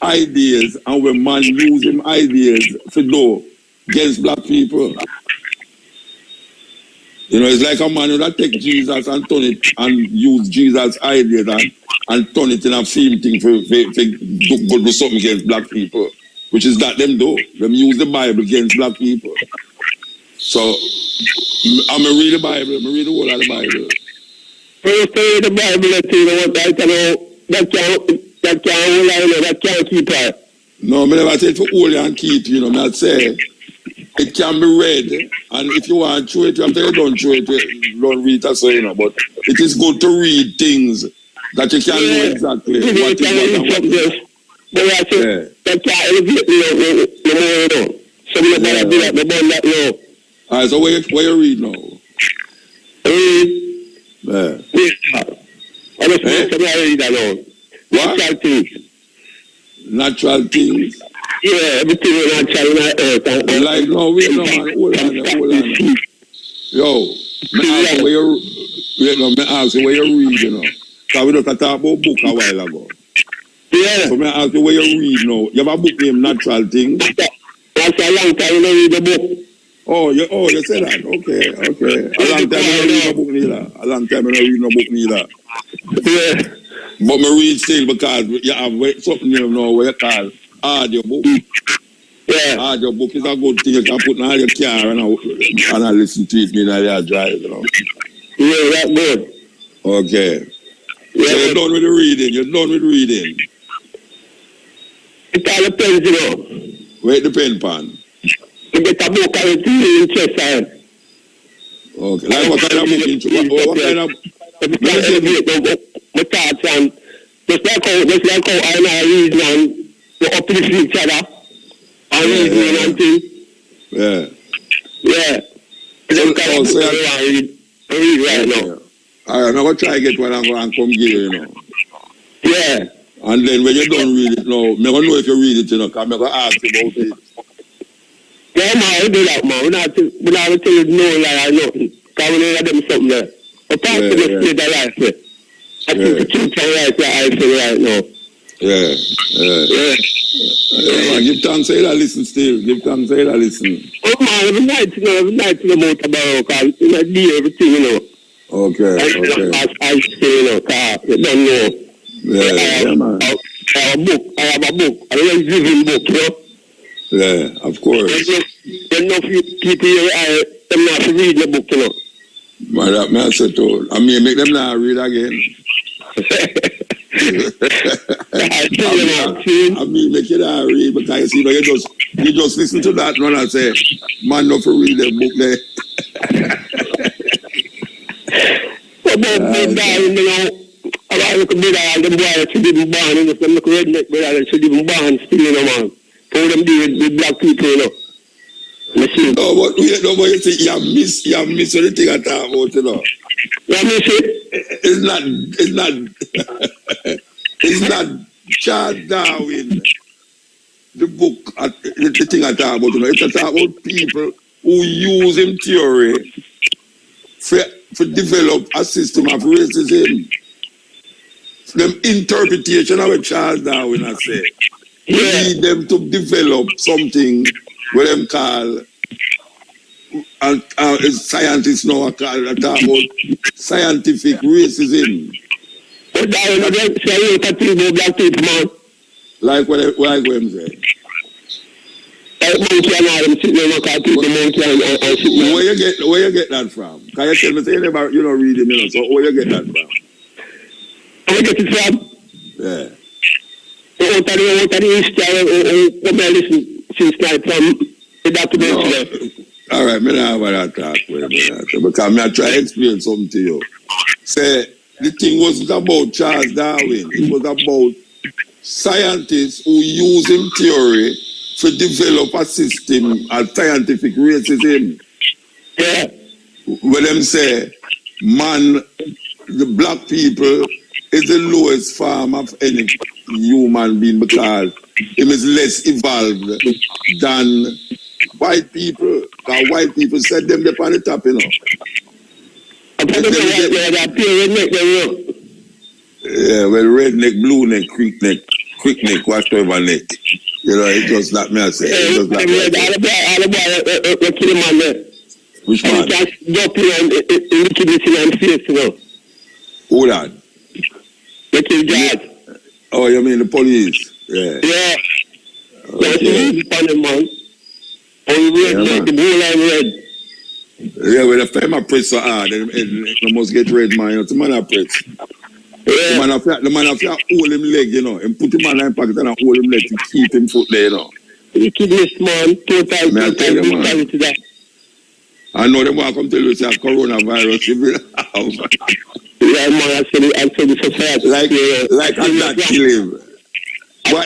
[SPEAKER 16] ideas, and when man use him ideas to do against black people. You know, it's like a man that take Jesus and turn it and use Jesus' ideas and turn it in a film thing for do something against black people, which is that them do. Them use the Bible against black people. So, I'm going to read the Bible. I'm going to read the whole of the Bible.
[SPEAKER 5] First, read the Bible and see what I know. That can't keep her.
[SPEAKER 16] No, I never say for hold and keep, you know. I say it can be read, and if you want to show it, after you don't show it, don't read it, so you know. But it is good to read things that you can know exactly what is.
[SPEAKER 5] But I say that can't elevate the more you know. So you better do that, the more that you know.
[SPEAKER 16] All right, so where you read now?
[SPEAKER 5] I just read that now. Natural things.
[SPEAKER 16] Natural things?
[SPEAKER 5] Yeah, everything is natural in our earth.
[SPEAKER 16] Like, no, wait, no, man, hold on. Yo, me ask you where you read, you know. Because we just talked about book a while ago.
[SPEAKER 5] Yeah.
[SPEAKER 16] So me ask you where you read now. You have a book named Natural Things?
[SPEAKER 5] That's a long time you don't read the book.
[SPEAKER 16] Oh, you say that? Okay. A long time I don't read no book neither. A long time I don't read no book neither.
[SPEAKER 5] Yeah.
[SPEAKER 16] But me read still because you have something you know where you call audio book.
[SPEAKER 5] Yeah.
[SPEAKER 16] Audio book is a good thing. You can put in all your car and I listen to it when I drive, you know.
[SPEAKER 5] Yeah, that's good.
[SPEAKER 16] Okay.
[SPEAKER 5] Yeah,
[SPEAKER 16] so you're done with the reading.
[SPEAKER 5] It all depends, you know.
[SPEAKER 16] Where it depend pan?
[SPEAKER 5] You get a book and it's really interesting.
[SPEAKER 16] Okay. Like what kind of book? What kind of...
[SPEAKER 5] My thoughts and just like how I and I reason and we uplift each other and reason and things.
[SPEAKER 16] Yeah.
[SPEAKER 5] Yeah. Just kind of book I read right now.
[SPEAKER 16] All right, I'm going to try to get one and come give you, you know.
[SPEAKER 5] Yeah.
[SPEAKER 16] And then when you don't read it now, I'm going to know if you read it, you know, because I'm going to ask you about it.
[SPEAKER 5] Yeah, man, I do that, man. We're not going to tell you no lie or nothing. Because we know that them something there. But part of the state of life, I think the truth of life that I feel right now.
[SPEAKER 16] Yeah, man, give thanks, say that listen still. Give thanks, say that listen.
[SPEAKER 5] Oh, man, every night to the Mutabaruka, you know, do everything, you know.
[SPEAKER 16] Okay.
[SPEAKER 5] I say, you know, because you don't know.
[SPEAKER 16] Yeah, man.
[SPEAKER 5] I have a book. I don't living book, you know.
[SPEAKER 16] Yeah, of course.
[SPEAKER 5] There's no people here, them not to read the book, you know.
[SPEAKER 16] Man, that man said to, I mean, make them not read again. I mean, make it not read because you know you just listen to that one and say, man, not for read the book there.
[SPEAKER 5] You know, I look at the boy that should even born, and if them look redneck brother that should even born still, you know, man. For them deal with black people, you know.
[SPEAKER 16] No, but you see, you have missed anything I talk about, you know.
[SPEAKER 5] You miss it?
[SPEAKER 16] It's not Charles Darwin, the book, the thing I talk about, you know. It's a talk about people who use him theory for develop a system of racism. Them interpretation of what Charles Darwin has said. Lead them to develop something what them call scientists now talk about scientific racism.
[SPEAKER 5] But Darwin don't say about black people, man.
[SPEAKER 16] Like what I'm saying. Where you get that from? Can you tell me say you don't read him, you know, so where you get that from?
[SPEAKER 5] Where get it from?
[SPEAKER 16] Yeah.
[SPEAKER 5] What are the history of listen since night from the documentary?
[SPEAKER 16] All right, me now about that talk with you. Because me I try to explain something to you. Say, the thing wasn't about Charles Darwin. It was about scientists who use him theory to develop a system of scientific racism.
[SPEAKER 5] Yeah.
[SPEAKER 16] Where them say, man, the black people is the lowest form of any human being because him is less evolved than white people. Because white people said them up on the top, you know. Yeah, well, redneck, blue neck, quick neck, whatever neck. You know, it's just like me I say. It's just like me I say. Which man? Who that? Oh, you mean the police? Yeah.
[SPEAKER 5] Yeah.
[SPEAKER 16] Okay. Yeah, well, if I'm a press so hard, they must get red, man. You know, the man a press. The man have to hold him leg, you know, and put him on his pocket and hold him leg to keep him foot there, you know.
[SPEAKER 5] Wickedness, man. Total.
[SPEAKER 16] I tell you, man. I know them want to come tell you it's a coronavirus.
[SPEAKER 5] Yeah, man, I said the society.
[SPEAKER 16] Like I'm not killing him. But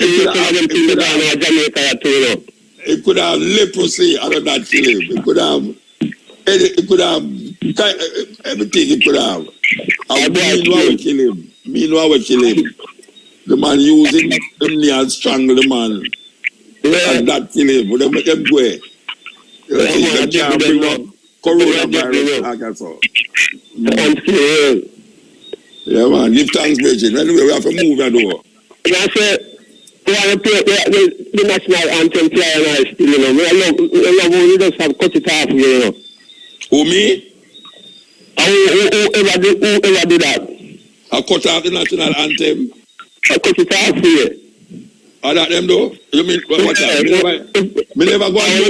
[SPEAKER 16] it could have leprosy out of that kill him. It could have everything it could have. Meanwhile we kill him. The man using them nails strangle the man. And that kill him. But they make them go. They can't bring up coronavirus. Yeah, man. Give thanks, Bridget. Anyway, we have to move that door.
[SPEAKER 5] That's it. We want to play the national anthem player still, you know. I love when you just have cut it off, you know.
[SPEAKER 16] Who, me?
[SPEAKER 5] Whoever did that.
[SPEAKER 16] I cut off the national anthem?
[SPEAKER 5] I cut it off here.
[SPEAKER 16] Are that them though? You mean, what's that? Me never go and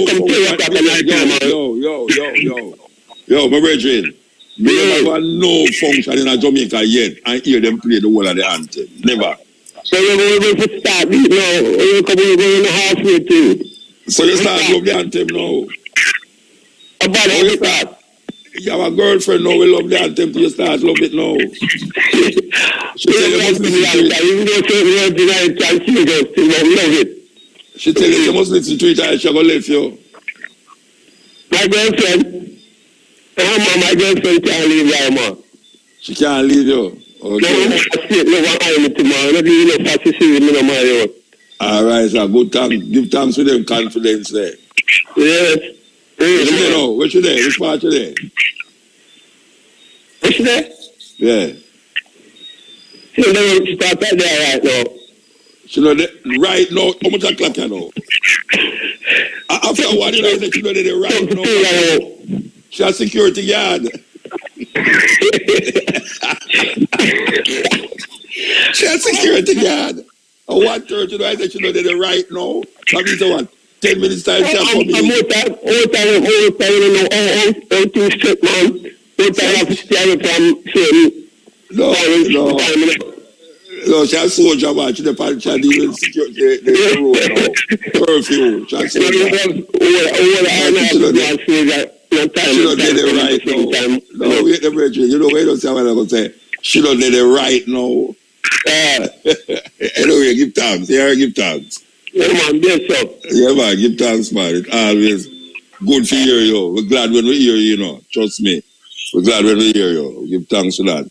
[SPEAKER 16] Yo, my brethren. Me never go and no function in Jamaica yet and hear them play the whole of the anthem. Never.
[SPEAKER 5] So you're going to start now. You're going halfway too.
[SPEAKER 16] So you start love the anthem now.
[SPEAKER 5] About how you start?
[SPEAKER 16] You have a girlfriend now, we love the anthem till you start love it now. She tell you must listen to it. She tell you must listen to it and she gonna leave you.
[SPEAKER 5] My girlfriend? My girlfriend can't leave you, man.
[SPEAKER 16] She can't leave you? Okay. All right, sir. Good thanks. Give thanks to them confidence there.
[SPEAKER 5] Yes.
[SPEAKER 16] Where you there? Which part you there?
[SPEAKER 5] Where you there?
[SPEAKER 16] Yeah.
[SPEAKER 5] She don't start that there right now.
[SPEAKER 16] She know right now. How much o'clock you know? After what did I say? She know there right now. She a security guard. She a security guard. I want her to know I said she know they're right now. That means what? 10 minutes time she come in.
[SPEAKER 5] I'm all time, all too strict, man. All time I have to stay from saying.
[SPEAKER 16] No, she a soldier, man. She deal with security, the road now. Curfew. She a soldier. She don't get it right now. No, wait the brethren. You know what you say what I'm going to say? She don't get it right now. Anyway, give thanks. Yeah, give thanks.
[SPEAKER 5] Yeah, man, bless up.
[SPEAKER 16] Yeah, man, give thanks, man. It's always good to hear you. We're glad when we hear you, you know. Trust me. We're glad when we hear you. Give thanks for that.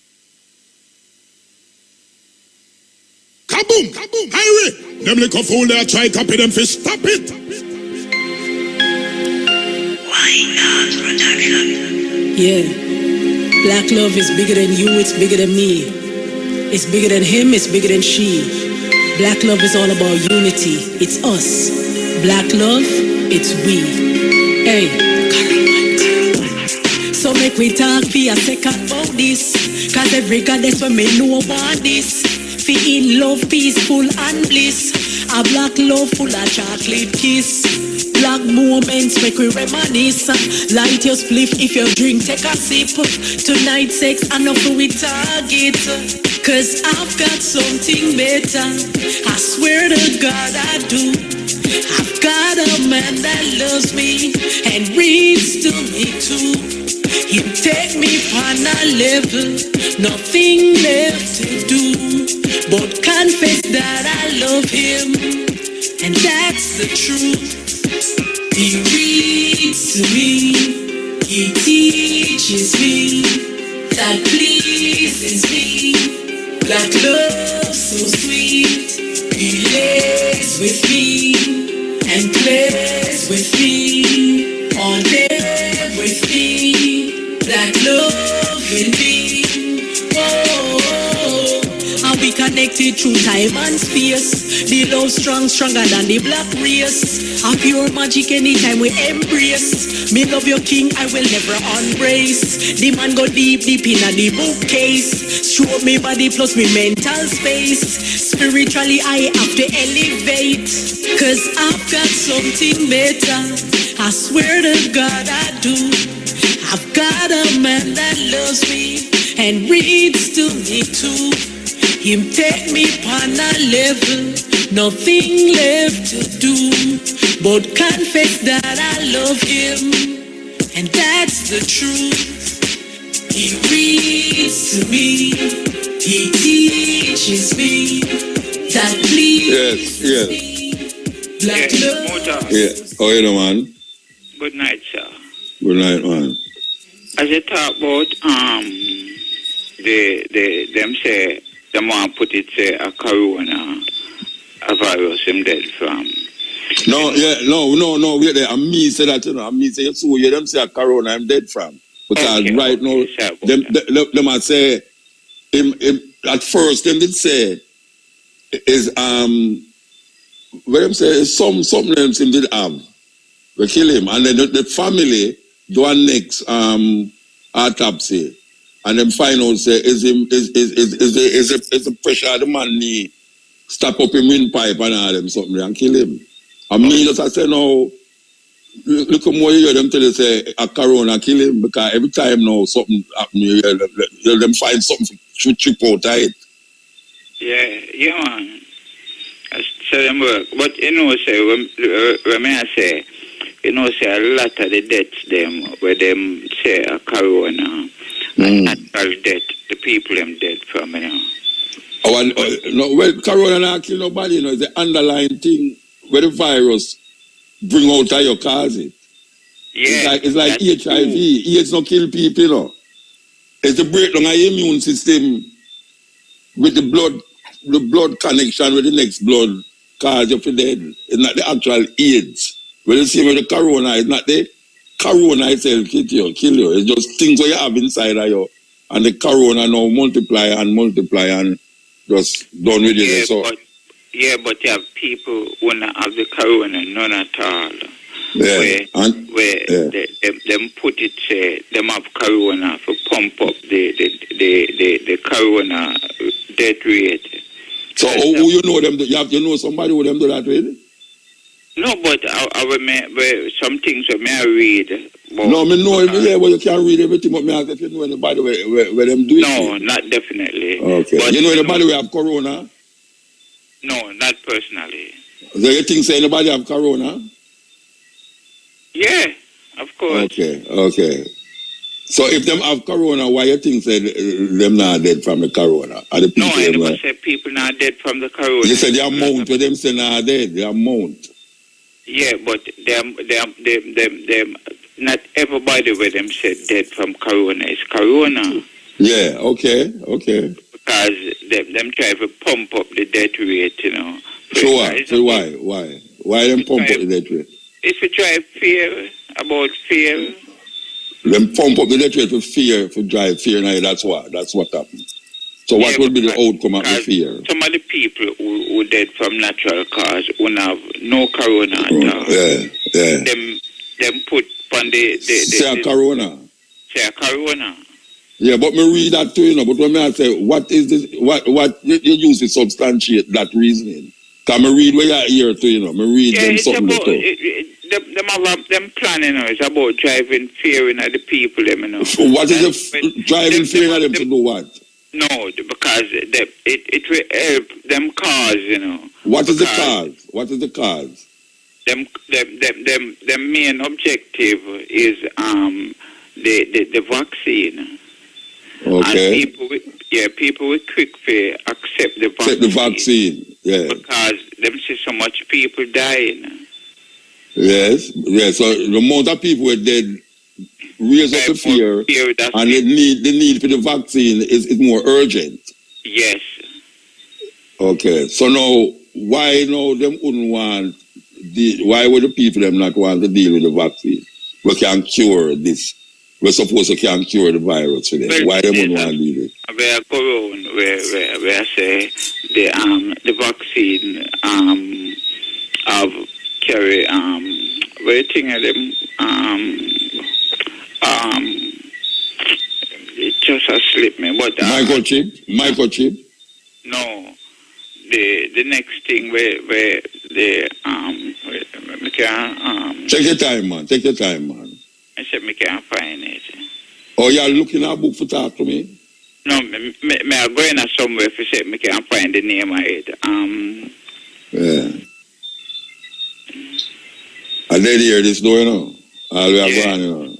[SPEAKER 9] Kaboom! Kaboom! Hurry! Them little fool there try copy them fish. Stop it!
[SPEAKER 14] Why not production? Yeah. Black love is bigger than you, it's bigger than me. It's bigger than him, it's bigger than she. Black love is all about unity. It's us. Black love, it's we. Hey, so make we talk for a second about this. Cause every goddess when me know about this. Fi in love, peaceful and bliss. A black love full of chocolate kiss. Black moments make we reminisce. Light your spliff if you drink, take a sip. Tonight sex enough we target. Cause I've got something better. I swear to God I do. I've got a man that loves me and reads me too. Him take me on a level, nothing left to do, but confess that I love him, and that's the truth. He reads to me, he teaches me, that pleases me, that love so sweet. He lays with me and plays with me all day with me. That love in me. Oh, and we connected through time and space. The love strong, stronger than the black race. A pure magic anytime we embrace. Me love your king, I will never embrace. The man go deep, deep in the bookcase. Show me body plus me mental space. Spiritually I have to elevate, 'cause I've got something better. I swear to God I do. I've got a man that loves me and reads to me too. Him take me on a level, nothing left to do, but confess that I love him, and that's the truth. He reads to me, he teaches me, that pleases me. Black love.
[SPEAKER 16] Yeah. How are you, man?
[SPEAKER 11] Good night, sir.
[SPEAKER 16] Good night, man.
[SPEAKER 11] As you talk about them say them want put it say a corona a virus him dead from.
[SPEAKER 16] No, wait there. And me say that, you know. And me say, so you them say a corona I'm dead from. Because right now, them I say, him, at first, them did say, is, what them say, is something else him did have. We kill him. And then the family do a next, autopsy. And then find out, say, is the pressure of the man need stop up him windpipe and all them something and kill him. And me just I say no, look more you hear them tell you say a corona kill him, because every time now something happen you hear them find something to chip out of it.
[SPEAKER 11] Yeah, man. So them work. But you know say when I say, you know say a lot of the deaths them where them say a corona and natural death, the people them dead from, you know.
[SPEAKER 16] No, well, corona not kill nobody, you know, it's the underlying thing where the virus bring out of your cause it.
[SPEAKER 11] Yeah,
[SPEAKER 16] it's like HIV. AIDS not kill people, you know. It's the breakdown of the immune system with the blood connection with the next blood cause you for dead. It's not the actual AIDS. When you see with the corona, it's not the corona itself kill you. It's just things that you have inside of you. And the corona now multiply and just done with it.
[SPEAKER 11] But you have people who not have the corona, none at all.
[SPEAKER 16] Yeah.
[SPEAKER 11] Them put it say them have corona for pump up the corona death rate.
[SPEAKER 16] So who you know them? You know somebody who them do that with?
[SPEAKER 11] No, but some things that may I read.
[SPEAKER 16] No, me know well you can't read everything, but me ask if you know anybody where them do it.
[SPEAKER 11] No, not definitely.
[SPEAKER 16] Okay. But you know anybody who have corona?
[SPEAKER 11] No, not personally.
[SPEAKER 16] So you think say anybody have corona?
[SPEAKER 11] Yeah, of course.
[SPEAKER 16] Okay. So if them have corona, why you think say them not dead from the corona? Are the people
[SPEAKER 11] I never said people not dead from the corona.
[SPEAKER 16] You said the amount of them say not dead, the amount.
[SPEAKER 11] Yeah, but them not everybody where them said dead from corona is corona.
[SPEAKER 16] Yeah, okay.
[SPEAKER 11] Because them try to pump up the death rate, you know.
[SPEAKER 16] So why? Why them pump up the death rate?
[SPEAKER 11] If you try fear.
[SPEAKER 16] Them pump up the death rate with fear, for drive fear, now that's what happens. So what will be the outcome of the fear?
[SPEAKER 11] Some of the people who dead from natural cause who have no corona at all.
[SPEAKER 16] Yeah.
[SPEAKER 11] Them put on the
[SPEAKER 16] say a corona.
[SPEAKER 11] Say a corona.
[SPEAKER 16] Yeah, but me read that too, you know. But when I say what is this, what you use to substantiate that reasoning? Because me read where you hear too, you know. Me read them something too.
[SPEAKER 11] Them planning, you know, it's about driving fear in the people, you know.
[SPEAKER 16] What is the driving fear in them to do what?
[SPEAKER 11] No, because it will help them cause, you know.
[SPEAKER 16] What is the cause?
[SPEAKER 11] them main objective is the vaccine.
[SPEAKER 16] Okay.
[SPEAKER 11] And people will quick to accept the vaccine.
[SPEAKER 16] Accept the vaccine, yeah.
[SPEAKER 11] Because them see so much people dying.
[SPEAKER 16] Yes. So the amount of people were dead raise up the fear, and the need for the vaccine is more urgent.
[SPEAKER 11] Yes.
[SPEAKER 16] Okay. So now, why now them wouldn't want why would the people them not want to deal with the vaccine? We can cure this. We're supposed to can cure the virus for them.
[SPEAKER 11] Well,
[SPEAKER 16] Why they wouldn't want to deal with it?
[SPEAKER 11] Where go on, where I say the vaccine have carry waiting at them it just has slipped me. But
[SPEAKER 16] microchip?
[SPEAKER 11] No. The next thing where the we can
[SPEAKER 16] Take your time, man.
[SPEAKER 11] I said me can't find it.
[SPEAKER 16] Oh, you're looking at a book for talk to me?
[SPEAKER 11] No, me are going somewhere for say me can't find the name of it.
[SPEAKER 16] Yeah. I did hear this door, you know. All we are going, you know.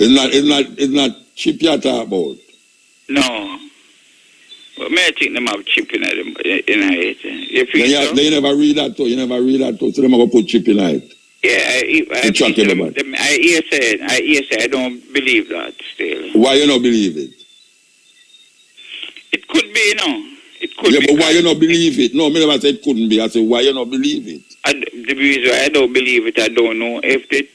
[SPEAKER 16] It's not chip you talk about.
[SPEAKER 11] No. But I think them have chip in it.
[SPEAKER 16] They never read that too. You never read that too. So they're going to put chip in it.
[SPEAKER 11] Yeah, I hear say I don't believe that still.
[SPEAKER 16] Why you not believe it?
[SPEAKER 11] It could be, It could be.
[SPEAKER 16] But why you not believe it? No, I never said it couldn't be. I said, why you not believe it?
[SPEAKER 11] The reason why I don't believe it, I don't know if the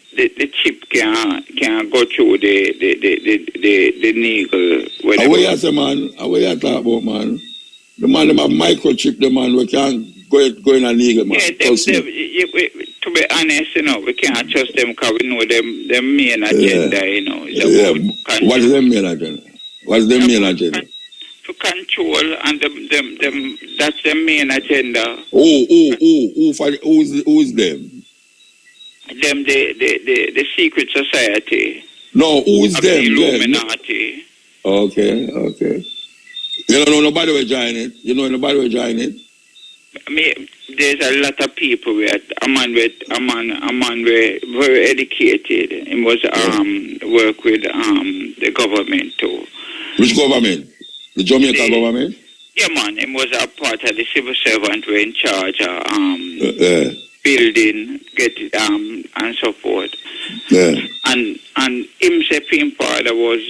[SPEAKER 11] chip can go through the needle.
[SPEAKER 16] How you say, man? How you talk about, man? The man them have microchip, the man we can't go in a needle, man.
[SPEAKER 11] Yeah, to be honest, we can't trust them because we know them main agenda,
[SPEAKER 16] What is their main agenda? What's their main agenda?
[SPEAKER 11] To control, and them that's their main agenda.
[SPEAKER 16] Who is them?
[SPEAKER 11] Them the secret society.
[SPEAKER 16] No, who is them?
[SPEAKER 11] The Illuminati.
[SPEAKER 16] Okay. You don't know nobody will join it. You know nobody will join it.
[SPEAKER 11] There's a lot of people where a man very educated. He was work with the government too.
[SPEAKER 16] Which government? The Jamaican government?
[SPEAKER 11] Yeah, man. He was a part of the civil servant who were in charge of building, and so forth.
[SPEAKER 16] Yeah.
[SPEAKER 11] And himself in father was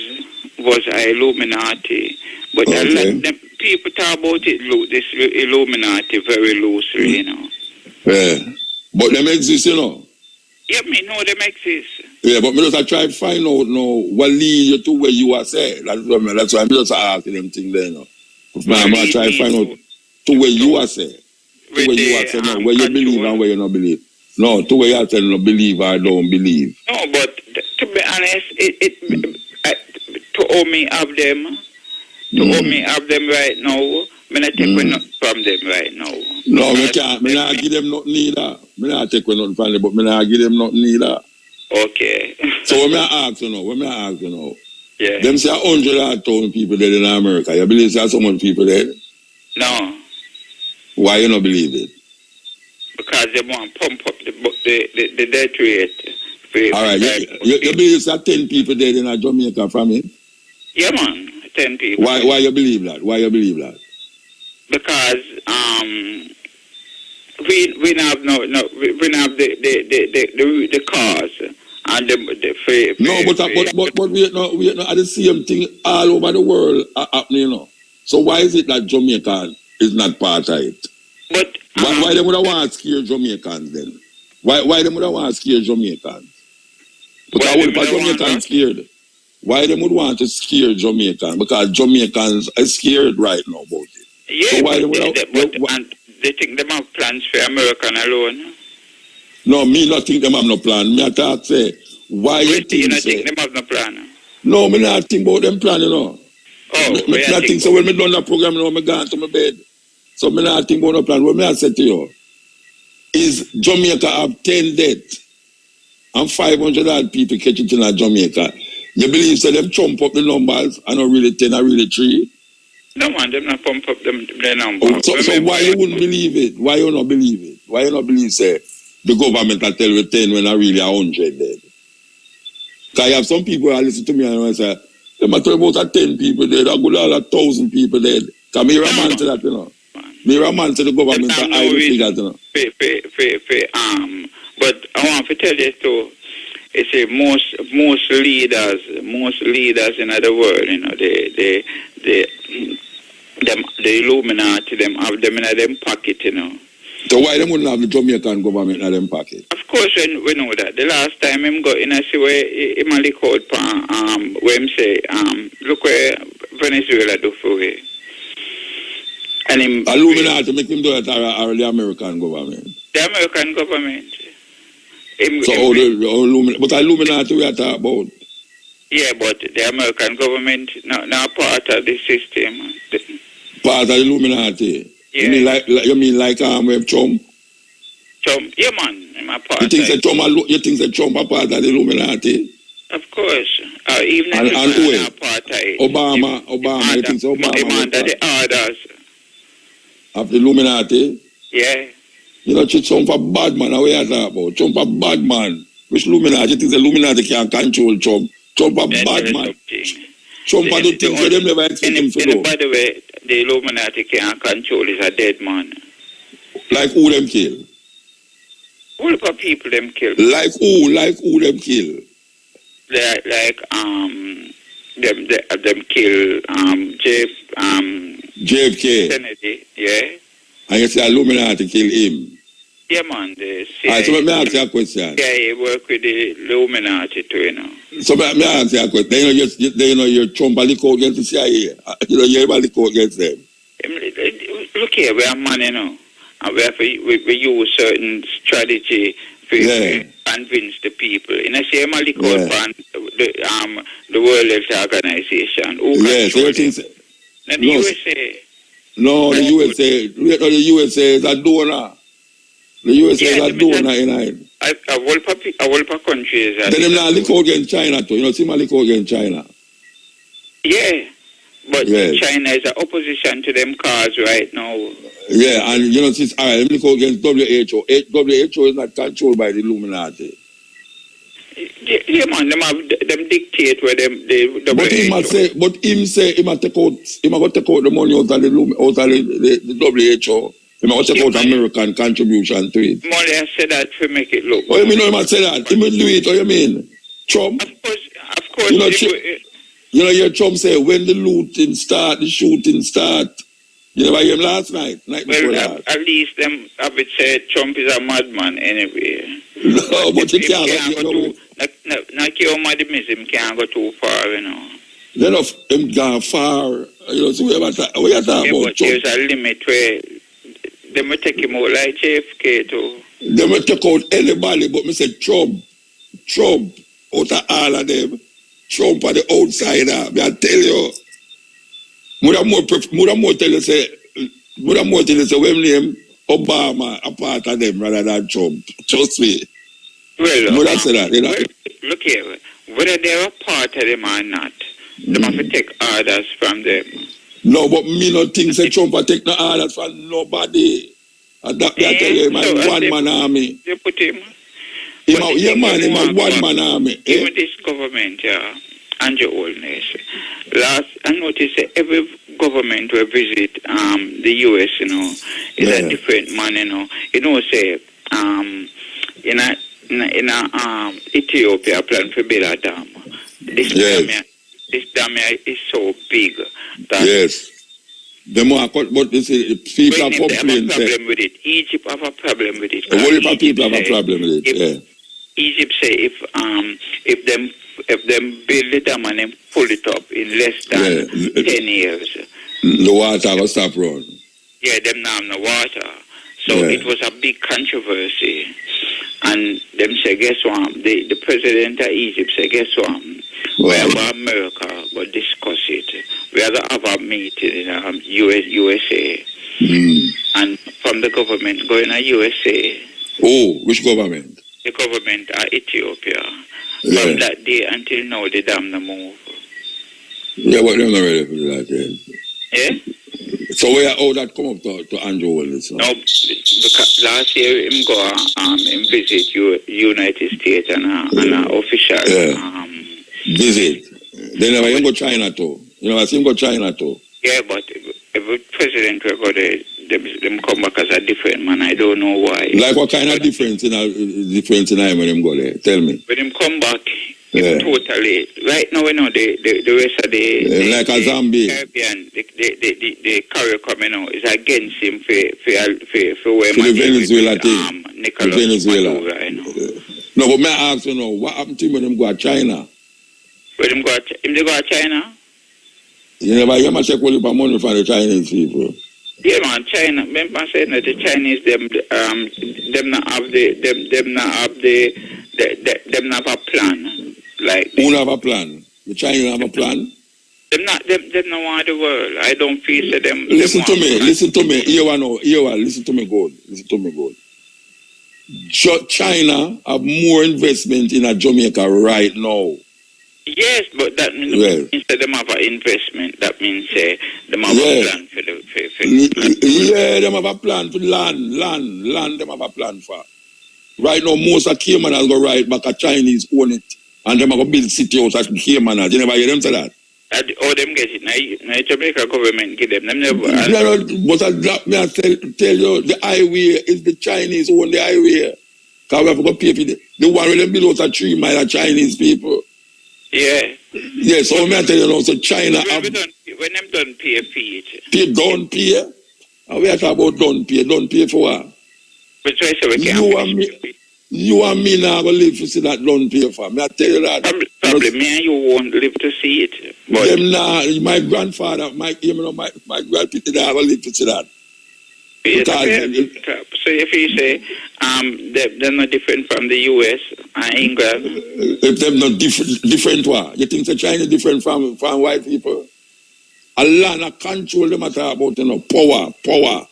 [SPEAKER 11] a Illuminati. But a lot of them people talk about it, this Illuminati very loosely,
[SPEAKER 16] Yeah. But them exist,
[SPEAKER 11] Yeah, me know them exist.
[SPEAKER 16] Yeah, but me just try to find out what lead you to where you are saying. That's why I'm just asking them things there, I'm going to try to find out to where you are saying. To where you are saying, where you believe and where you don't believe. No, to where you are saying, no believe or don't believe.
[SPEAKER 11] No, but to be honest, to all me have them, right now, I not take nothing from them right now.
[SPEAKER 16] No, I can't. I not give them nothing either. I not take nothing from them, but I not give them nothing either.
[SPEAKER 11] Okay.
[SPEAKER 16] So when I ask you now,
[SPEAKER 11] yeah.
[SPEAKER 16] Them say 100,000 people dead in America. You believe there's so much people dead?
[SPEAKER 11] No.
[SPEAKER 16] Why you not believe it?
[SPEAKER 11] Because they want to pump up the death rate.
[SPEAKER 16] All right. You believe there's 10 people dead in Jamaica from it?
[SPEAKER 11] Yeah, man. 10 people.
[SPEAKER 16] Why you believe that?
[SPEAKER 11] Because we have the cause and the
[SPEAKER 16] but we are the same thing all over the world happening, So why is it that Jamaica is not part of it?
[SPEAKER 11] But
[SPEAKER 16] why they would want to scare Jamaicans then? Why they would want to scare Jamaicans? Because why Jamaicans scared? Why they would want to scare Jamaicans? Because Jamaicans are scared right now about it.
[SPEAKER 11] Yeah,
[SPEAKER 16] so why
[SPEAKER 11] and they think they have plans for American alone.
[SPEAKER 16] No, me not think them have no plan. Me talk say, why you think
[SPEAKER 11] them have no plan?
[SPEAKER 16] No, me not think about them plan,
[SPEAKER 11] Oh,
[SPEAKER 16] me not think so. When me done that program, me gone to my bed. So me not think about no plan. What me I say to you is Jamaica have 10 deaths and 500 odd people catch it in Jamaica. You believe so them chump up the numbers and not really 10 or really 3?
[SPEAKER 11] No man, them not pump up the numbers.
[SPEAKER 16] So why you wouldn't believe it? Why you not believe it? Why you not believe say the government will tell you 10 when I really 100 dead? Because you have some people that listen to me and I say, they might tell about 10 people dead, I go all 1,000 people dead. Because me a man to that, you know. Me a man to the government to hide the figures, you know.
[SPEAKER 11] But I want to tell you too, it's a most leaders in the world, you know, the Illuminati, them have them in them pocket, you know.
[SPEAKER 16] So why they wouldn't have the Jamaican government in them pocket?
[SPEAKER 11] Of course, we know that. The last time him go in, I see where him a lick out where him say, look where Venezuela do for it. And him
[SPEAKER 16] Illuminati make him do it or the American government?
[SPEAKER 11] The American government.
[SPEAKER 16] But Illuminati we are talking about.
[SPEAKER 11] Yeah, but the American government not part of the system.
[SPEAKER 16] Part of the Illuminati?
[SPEAKER 11] Yeah.
[SPEAKER 16] You mean like with Trump?
[SPEAKER 11] Trump, yeah, man. I'm a part
[SPEAKER 16] you think that Trump are part of the Illuminati?
[SPEAKER 11] Of course. Even
[SPEAKER 16] and who is?
[SPEAKER 11] Part of it.
[SPEAKER 16] Obama. You think so? Obama
[SPEAKER 11] under the orders
[SPEAKER 16] of the Illuminati?
[SPEAKER 11] Yeah.
[SPEAKER 16] You know, Trump a bad man. What you talking about? Trump a bad man. Which Illuminati? You think the Illuminati can control Trump? Trump a bad man. Trump a do things that they never expect him to do.
[SPEAKER 11] By the way, the Illuminati can't control is a dead man.
[SPEAKER 16] Like who them kill?
[SPEAKER 11] All the people them kill.
[SPEAKER 16] Like who them kill?
[SPEAKER 11] Like them kill
[SPEAKER 16] JFK.
[SPEAKER 11] Kennedy, yeah.
[SPEAKER 16] And you say Illuminati kill him.
[SPEAKER 11] Yeah, man.
[SPEAKER 16] Alright, so let me ask you a question.
[SPEAKER 11] Yeah, he work with the Illuminati too, you know.
[SPEAKER 16] So let me ask you a question. You know, you're Trump and go against the CIA. You know, you're able to go against them.
[SPEAKER 11] Look here, we are man, you know. And we use certain strategy to convince the people. In a same the World Health Organization.
[SPEAKER 16] Yes, everything.
[SPEAKER 11] And the USA.
[SPEAKER 16] No, the USA is a donor. The USA is a donor in it.
[SPEAKER 11] A whole countries.
[SPEAKER 16] Then them not look against China too. You know, see my look against China.
[SPEAKER 11] Yeah. But China is an opposition to them cause right now.
[SPEAKER 16] Yeah, and you know, since let me go against WHO. WHO is not controlled by the Illuminati.
[SPEAKER 11] Yeah, man, them dictate where them
[SPEAKER 16] But him say he might take out the money out of the WHO. He might take out American contribution to it.
[SPEAKER 11] Molly has said that to make it look.
[SPEAKER 16] Oh, you mean he might say that? He might do it, what you mean? Trump?
[SPEAKER 11] Of course.
[SPEAKER 16] You know, your Trump say when the looting start, the shooting start. You never hear him last night before that.
[SPEAKER 11] At least them have it said Trump is a madman anyway.
[SPEAKER 16] No, but you can't
[SPEAKER 11] go too. Like your madamism can't go too far, you know.
[SPEAKER 16] Then of him gone far. You know, so we are talking about
[SPEAKER 11] but Trump. There's a limit where they may take him out like JFK too.
[SPEAKER 16] They may take out anybody, but me say Trump, out of all of them. Trump are the outsider. I tell you. More tell you say when name Obama a part of them rather than Trump. Trust me.
[SPEAKER 11] Well,
[SPEAKER 16] say that, you know?
[SPEAKER 11] Look here, whether they're a part of them or not, they have to take orders from them.
[SPEAKER 16] No, but me not think say Trump will take no orders from nobody. And that I tell you, man, one-man army.
[SPEAKER 11] They put him.
[SPEAKER 16] Him a one-man army.
[SPEAKER 11] Even this government, and your oldness. I noticed every government will visit the US, you know, is a different man, you know. You know, say in Ethiopia plan for build a dam. This dam is so big that
[SPEAKER 16] but this is people have
[SPEAKER 11] a problem with it. Egypt have a problem with it.
[SPEAKER 16] What people have a problem with it?
[SPEAKER 11] Egypt say if them build the dam and then pull it up in less than 10 years,
[SPEAKER 16] the water will stop running.
[SPEAKER 11] Yeah, them now have no water. So it was a big controversy. And them say, guess what? The president of Egypt say, guess what? We have America, but discuss it. We have to have a meeting in USA. And from the government going to USA.
[SPEAKER 16] Oh, which government?
[SPEAKER 11] The government of Ethiopia. From that day until now, the dam no move.
[SPEAKER 16] Yeah, but they're not ready for that yet.
[SPEAKER 11] Yeah?
[SPEAKER 16] So how that come up to Andrew Willis?
[SPEAKER 11] No, because last year him go him visit United States and an official
[SPEAKER 16] visit. Then never him go China too. You know, I see him go China too.
[SPEAKER 11] Yeah, but every president will go there, them come back as a different man. I don't know why.
[SPEAKER 16] Like what kind of difference in him when him go there? Tell me.
[SPEAKER 11] When him come back, totally. Right now, you know, the rest of the
[SPEAKER 16] like a zombie.
[SPEAKER 11] Caribbean, the CARICOM, you know, is against him for
[SPEAKER 16] the Venezuela thing.
[SPEAKER 11] Nicolas
[SPEAKER 16] Venezuela.
[SPEAKER 11] Maduro, you know.
[SPEAKER 16] No, but may I ask you now, what happened to him when him go to China?
[SPEAKER 11] When him go to China?
[SPEAKER 16] You never hear me check what you pay money for the Chinese people.
[SPEAKER 11] Yeah, man, China. Remember saying that the Chinese them not have a plan. Like
[SPEAKER 16] who have a plan? The Chinese have a plan.
[SPEAKER 11] Them not want the world. I don't feel that them.
[SPEAKER 16] Listen to me. Listen to me, good. China have more investment in Jamaica right now.
[SPEAKER 11] Yes, but that means that them have an investment. That means them have a plan for
[SPEAKER 16] yeah, them have a plan for land. Them have a plan for. Right now, most of Cayman has go right back. A Chinese own it, and them have to build city out at Cayman. You never hear them say that.
[SPEAKER 11] Oh, them get it. Now Jamaica government give them. Them never.
[SPEAKER 16] But I tell you, the highway is the Chinese own the highway. Because we have to go pay for the one where them build out a 3 mile of Chinese people.
[SPEAKER 11] Yeah.
[SPEAKER 16] Yeah, so I tell you now, so China have...
[SPEAKER 11] When them don't pay for it.
[SPEAKER 16] Pay, don't pay? And we are talking about don't pay. Don't pay for what?
[SPEAKER 11] But so I say we can't
[SPEAKER 16] you and me now going to live to see that don't pay for. I tell you that.
[SPEAKER 11] Probably me and you won't live to see it. But
[SPEAKER 16] them now, my grandfather, my grandpapa, they are going to live to see that.
[SPEAKER 11] So if you say they're not different from the US and England,
[SPEAKER 16] if they're not different what? You think the China different from white people? A land, a control them at about power.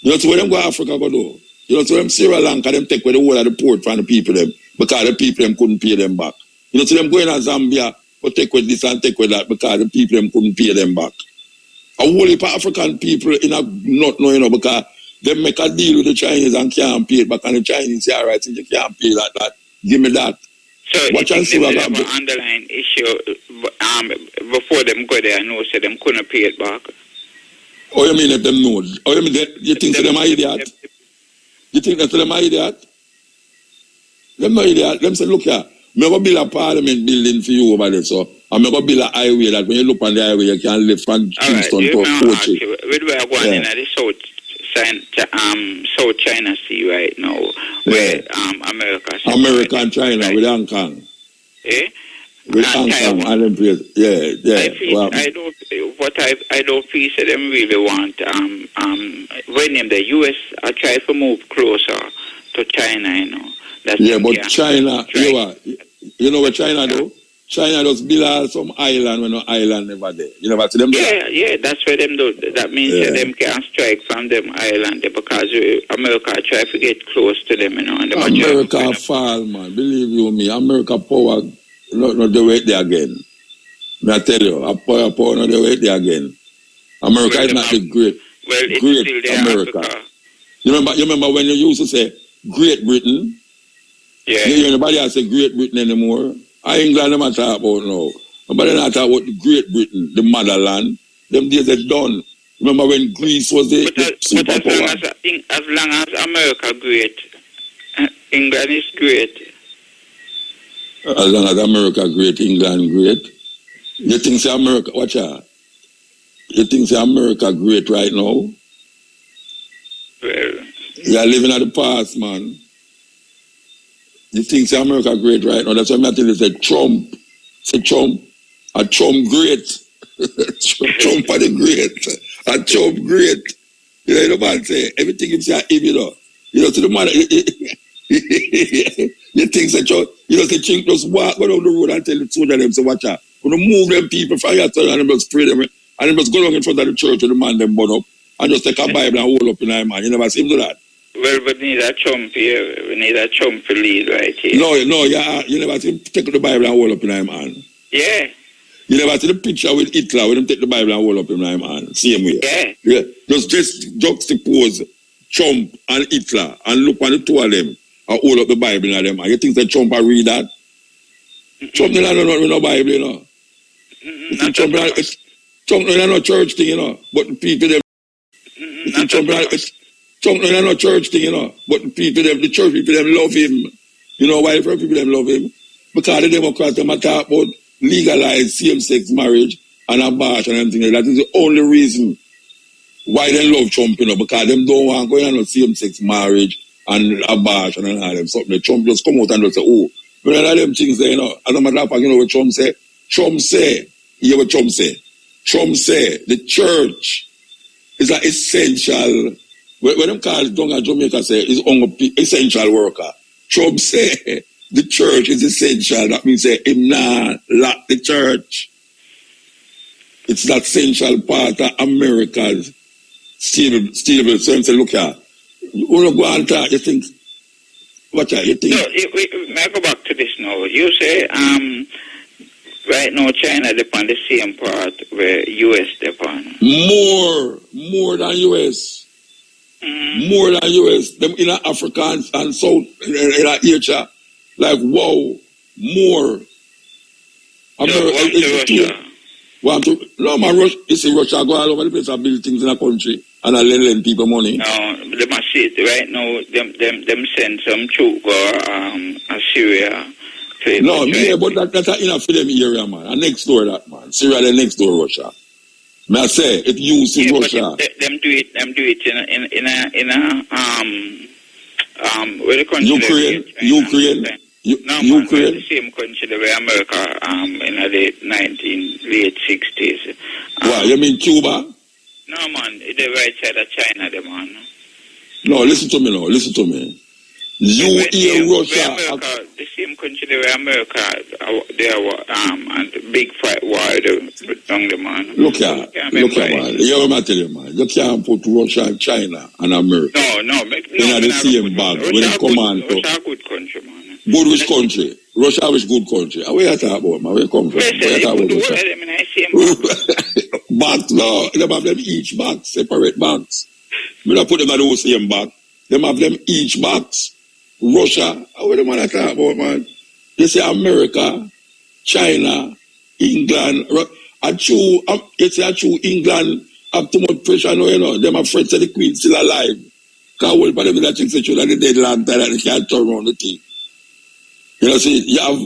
[SPEAKER 16] You know where them go Africa go do? You know where them Sri Lanka them take away the whole of the port from the people them because the people them couldn't pay them back. You know them going to Zambia but take away this and take away that because the people them couldn't pay them back. A whole heap of African people in a not knowing, because they make a deal with the Chinese and can't pay it back, and the Chinese say, all right, since you can't pay that, give me that.
[SPEAKER 11] So watch and see what happens. An underlying issue before them go there, I know say them couldn't pay it back.
[SPEAKER 16] Oh, you mean if them know? Oh, you mean you think them are idiot? You think that them are idiot? Them not idiot. Them say, look here, I'm going to build a parliament building for you over there, so I'm going to build a highway that when you look on the highway, you can live from Kingston to Kochi.
[SPEAKER 11] Where we are going in the South China Sea right now, where
[SPEAKER 16] America and China with Hong Kong. With Hong Kong, I don't feel so
[SPEAKER 11] them really want when the US are trying to move closer to China, you know.
[SPEAKER 16] But China, you know what China do? China does build some island when no island never there. You never see them there?
[SPEAKER 11] Yeah, that's where them do. That means that them can strike from them island because America try to get close to them, you know. And
[SPEAKER 16] America fall, man. Believe you me, America power not the way there again. I tell you, power not the way there again. America is not the great America. You remember when you used to say Great Britain?
[SPEAKER 11] Yeah.
[SPEAKER 16] You hear anybody else say Great Britain anymore? England them talk about now. Nobody not talk about the Great Britain, the motherland. Them days are done. Remember when Greece was the superpower?
[SPEAKER 11] As long as America great, England is great.
[SPEAKER 16] As long as America great, England great. You think say America, watch out. You think say America great right now?
[SPEAKER 11] Well,
[SPEAKER 16] you're living at the past, man. You think say America great right now? That's why I tell you, say Trump. Say Trump. A Trump great. Trump are the great. A Trump great. You know the man say, everything you say, you know. You know, to the man, you think say Trump, you know, say Trump just walk down the road and tell the soldier them, say, watch out. Gonna move them people from your side and them just spray them. And them just go down in front of the church and the man them burn up. And just take a Bible and hold up in their man. You never see him do that.
[SPEAKER 11] Well, we need a Trump here. We need a Trump to lead right here.
[SPEAKER 16] No, you never see him take the Bible and hold up in his hand.
[SPEAKER 11] Yeah.
[SPEAKER 16] You never see the picture with Hitler when them take the Bible and hold up him like man. Same way. Yeah. Just juxtapose Trump and Hitler and look on the two of them and hold up the Bible in them. And you think that Trump will read that? Trump don't know nothing with no Bible, you know. You think Trump don't know church thing, you know. But the people them you think Trump don't know no church thing, you know. But the church people them love him. You know why the French people them love him? Because the Democrats them talk about legalize same-sex marriage and abortion and things like that. Is the only reason why they love Trump, you know, because them don't want to go in on same-sex marriage and abortion and all them something. The Trump just come out and just say, oh, but all them things there, you know, and no matter how you know what Trump say, hear what Trump say. Trump say the church is an essential, when them call it down in Jamaica say, is essential worker. Trump say the church is essential. That means say him not lock the church. It's that essential part of America's stable. So him say, look here, you want to go and talk, you think, what you think?
[SPEAKER 11] No, may I go back to this now? You say, right now China depend the same part where US depend.
[SPEAKER 16] More than US. More than US. Them in Africa and South in Asia. Like wow, more. Russia. No man, Russia. You see Russia go all over the place and build things in a country and I lend people money.
[SPEAKER 11] No, they must see it right now. Them send some troop go Syria.
[SPEAKER 16] No, yeah, but that's enough for them area, man. And next door that man. Syria the next door Russia. May I say it used in Russia.
[SPEAKER 11] Them do it in a where the country
[SPEAKER 16] Ukraine.
[SPEAKER 11] Ukraine. The same country where America in the late 60s.
[SPEAKER 16] What, you mean Cuba?
[SPEAKER 11] No man, the right side of China, the man.
[SPEAKER 16] No, listen to me. You hear Russia.
[SPEAKER 11] America, the same country where America, they are and the big fight war on the man.
[SPEAKER 16] Look here, man. You know what I tell you, man. You can't put Russia and China and America.
[SPEAKER 11] No.
[SPEAKER 16] In the same bag when it come on to.
[SPEAKER 11] Russia good country, man.
[SPEAKER 16] Good which country? Russia is good country. Where you talk about, man? Where you come from? Where you talk about Russia? Bags, no. They have them each bag, separate bags. We don't put them at the same bag. They have them each bags. Russia, what do you talk about, man? They say America, China, England. You say England have too much pressure now, you know. Them afraid that the Queen still alive. Because all of them that think that the dead land that they can't turn around the thing. You know, see, you have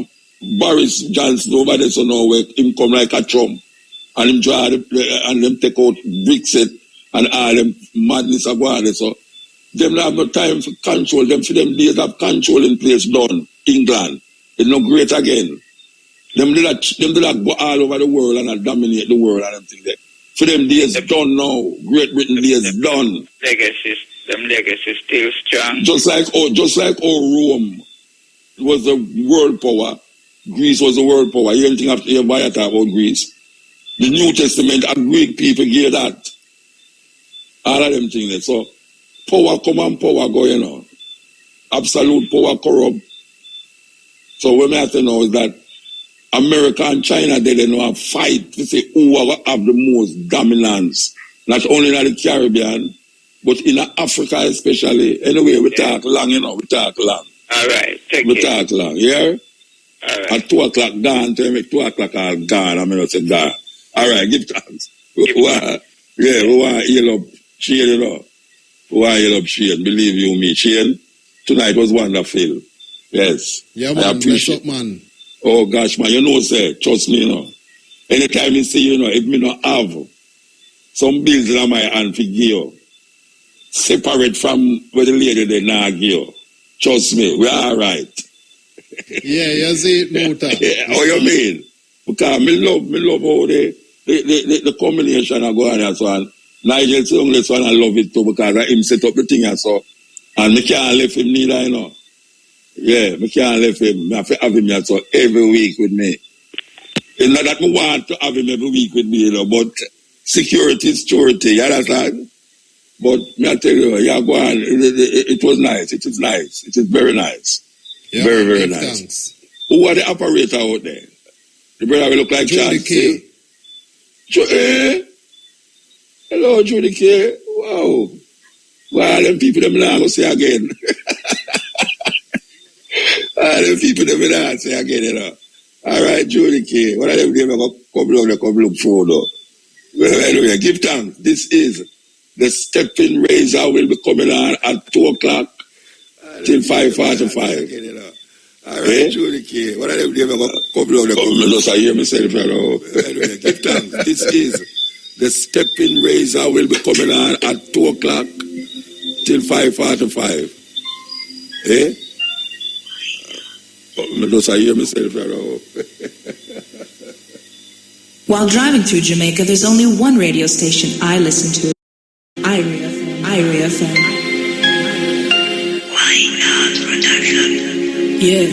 [SPEAKER 16] Boris Johnson over there, so now him come like a Trump. And him draw and them take out Brexit and all them madness are going on. So them have no time for control. Them for them days have control in place done. England. It's no great again. Them do that go all over the world and dominate the world and everything there. For them days done now. Great Britain days done.
[SPEAKER 11] Legacy still strong.
[SPEAKER 16] Just like Rome was the world power. Greece was the world power. You anything after you buy talk about Greece? The New Testament and Greek people gave that. All of them things there. So power come and power go, you know. Absolute power corrupt. So what I have to know is that America and China, they don't have fight to say who will have the most dominance. Not only in the Caribbean, but in Africa especially. Anyway, we talk long, you know. We talk long.
[SPEAKER 11] All right.
[SPEAKER 16] We talk long, yeah?
[SPEAKER 11] All right.
[SPEAKER 16] At 2 o'clock gone, tell me 2 o'clock all gone. I mean, I said gone. All right, give thanks. We want to heal up Shane, you know. We want to heal up Shane. Believe you me, Shane. Tonight was wonderful. Yes.
[SPEAKER 9] Yeah, man. I appreciate man.
[SPEAKER 16] Oh, gosh, man. You know, sir. Trust me, you know. Anytime you see, you know, if me not have some bills in my hand for you, separate from where the lady they now give you. Trust me, we're all right.
[SPEAKER 9] Yeah, you see it, Muta.
[SPEAKER 16] How you mean? Because me love how the combination I go on and so on. Nigel song this one I love it too because him set up the thing and so. And me can't leave him neither, you know. Yeah, me can't leave him. I have to have him so every week with me. It's not that I want to have him every week with me, you know, but security is security, you understand? But me I tell you, yeah, go on. It was nice. It is nice. It is very nice. Yeah, very nice. Thanks. Who are the operator out there? The brother will look like
[SPEAKER 2] Judy
[SPEAKER 16] Chance. Hello, Judy K. Wow. Well, them people them not go say again. Them people them not say again, you know. All right, Judy K. What are them doing? Come look through, though. Well, anyway, give thanks. This is the stepping razor will be coming on at 2 o'clock till 5:45. All right, Judy K. What are them doing? Come just I hear myself, you know. Anyway, give thanks. This is the stepping razor will be coming on at 2 o'clock till 5:45. Just I hear myself, you know.
[SPEAKER 12] While driving through Jamaica, there's only one radio station I listen to. Irie FM. Why not production? Yeah.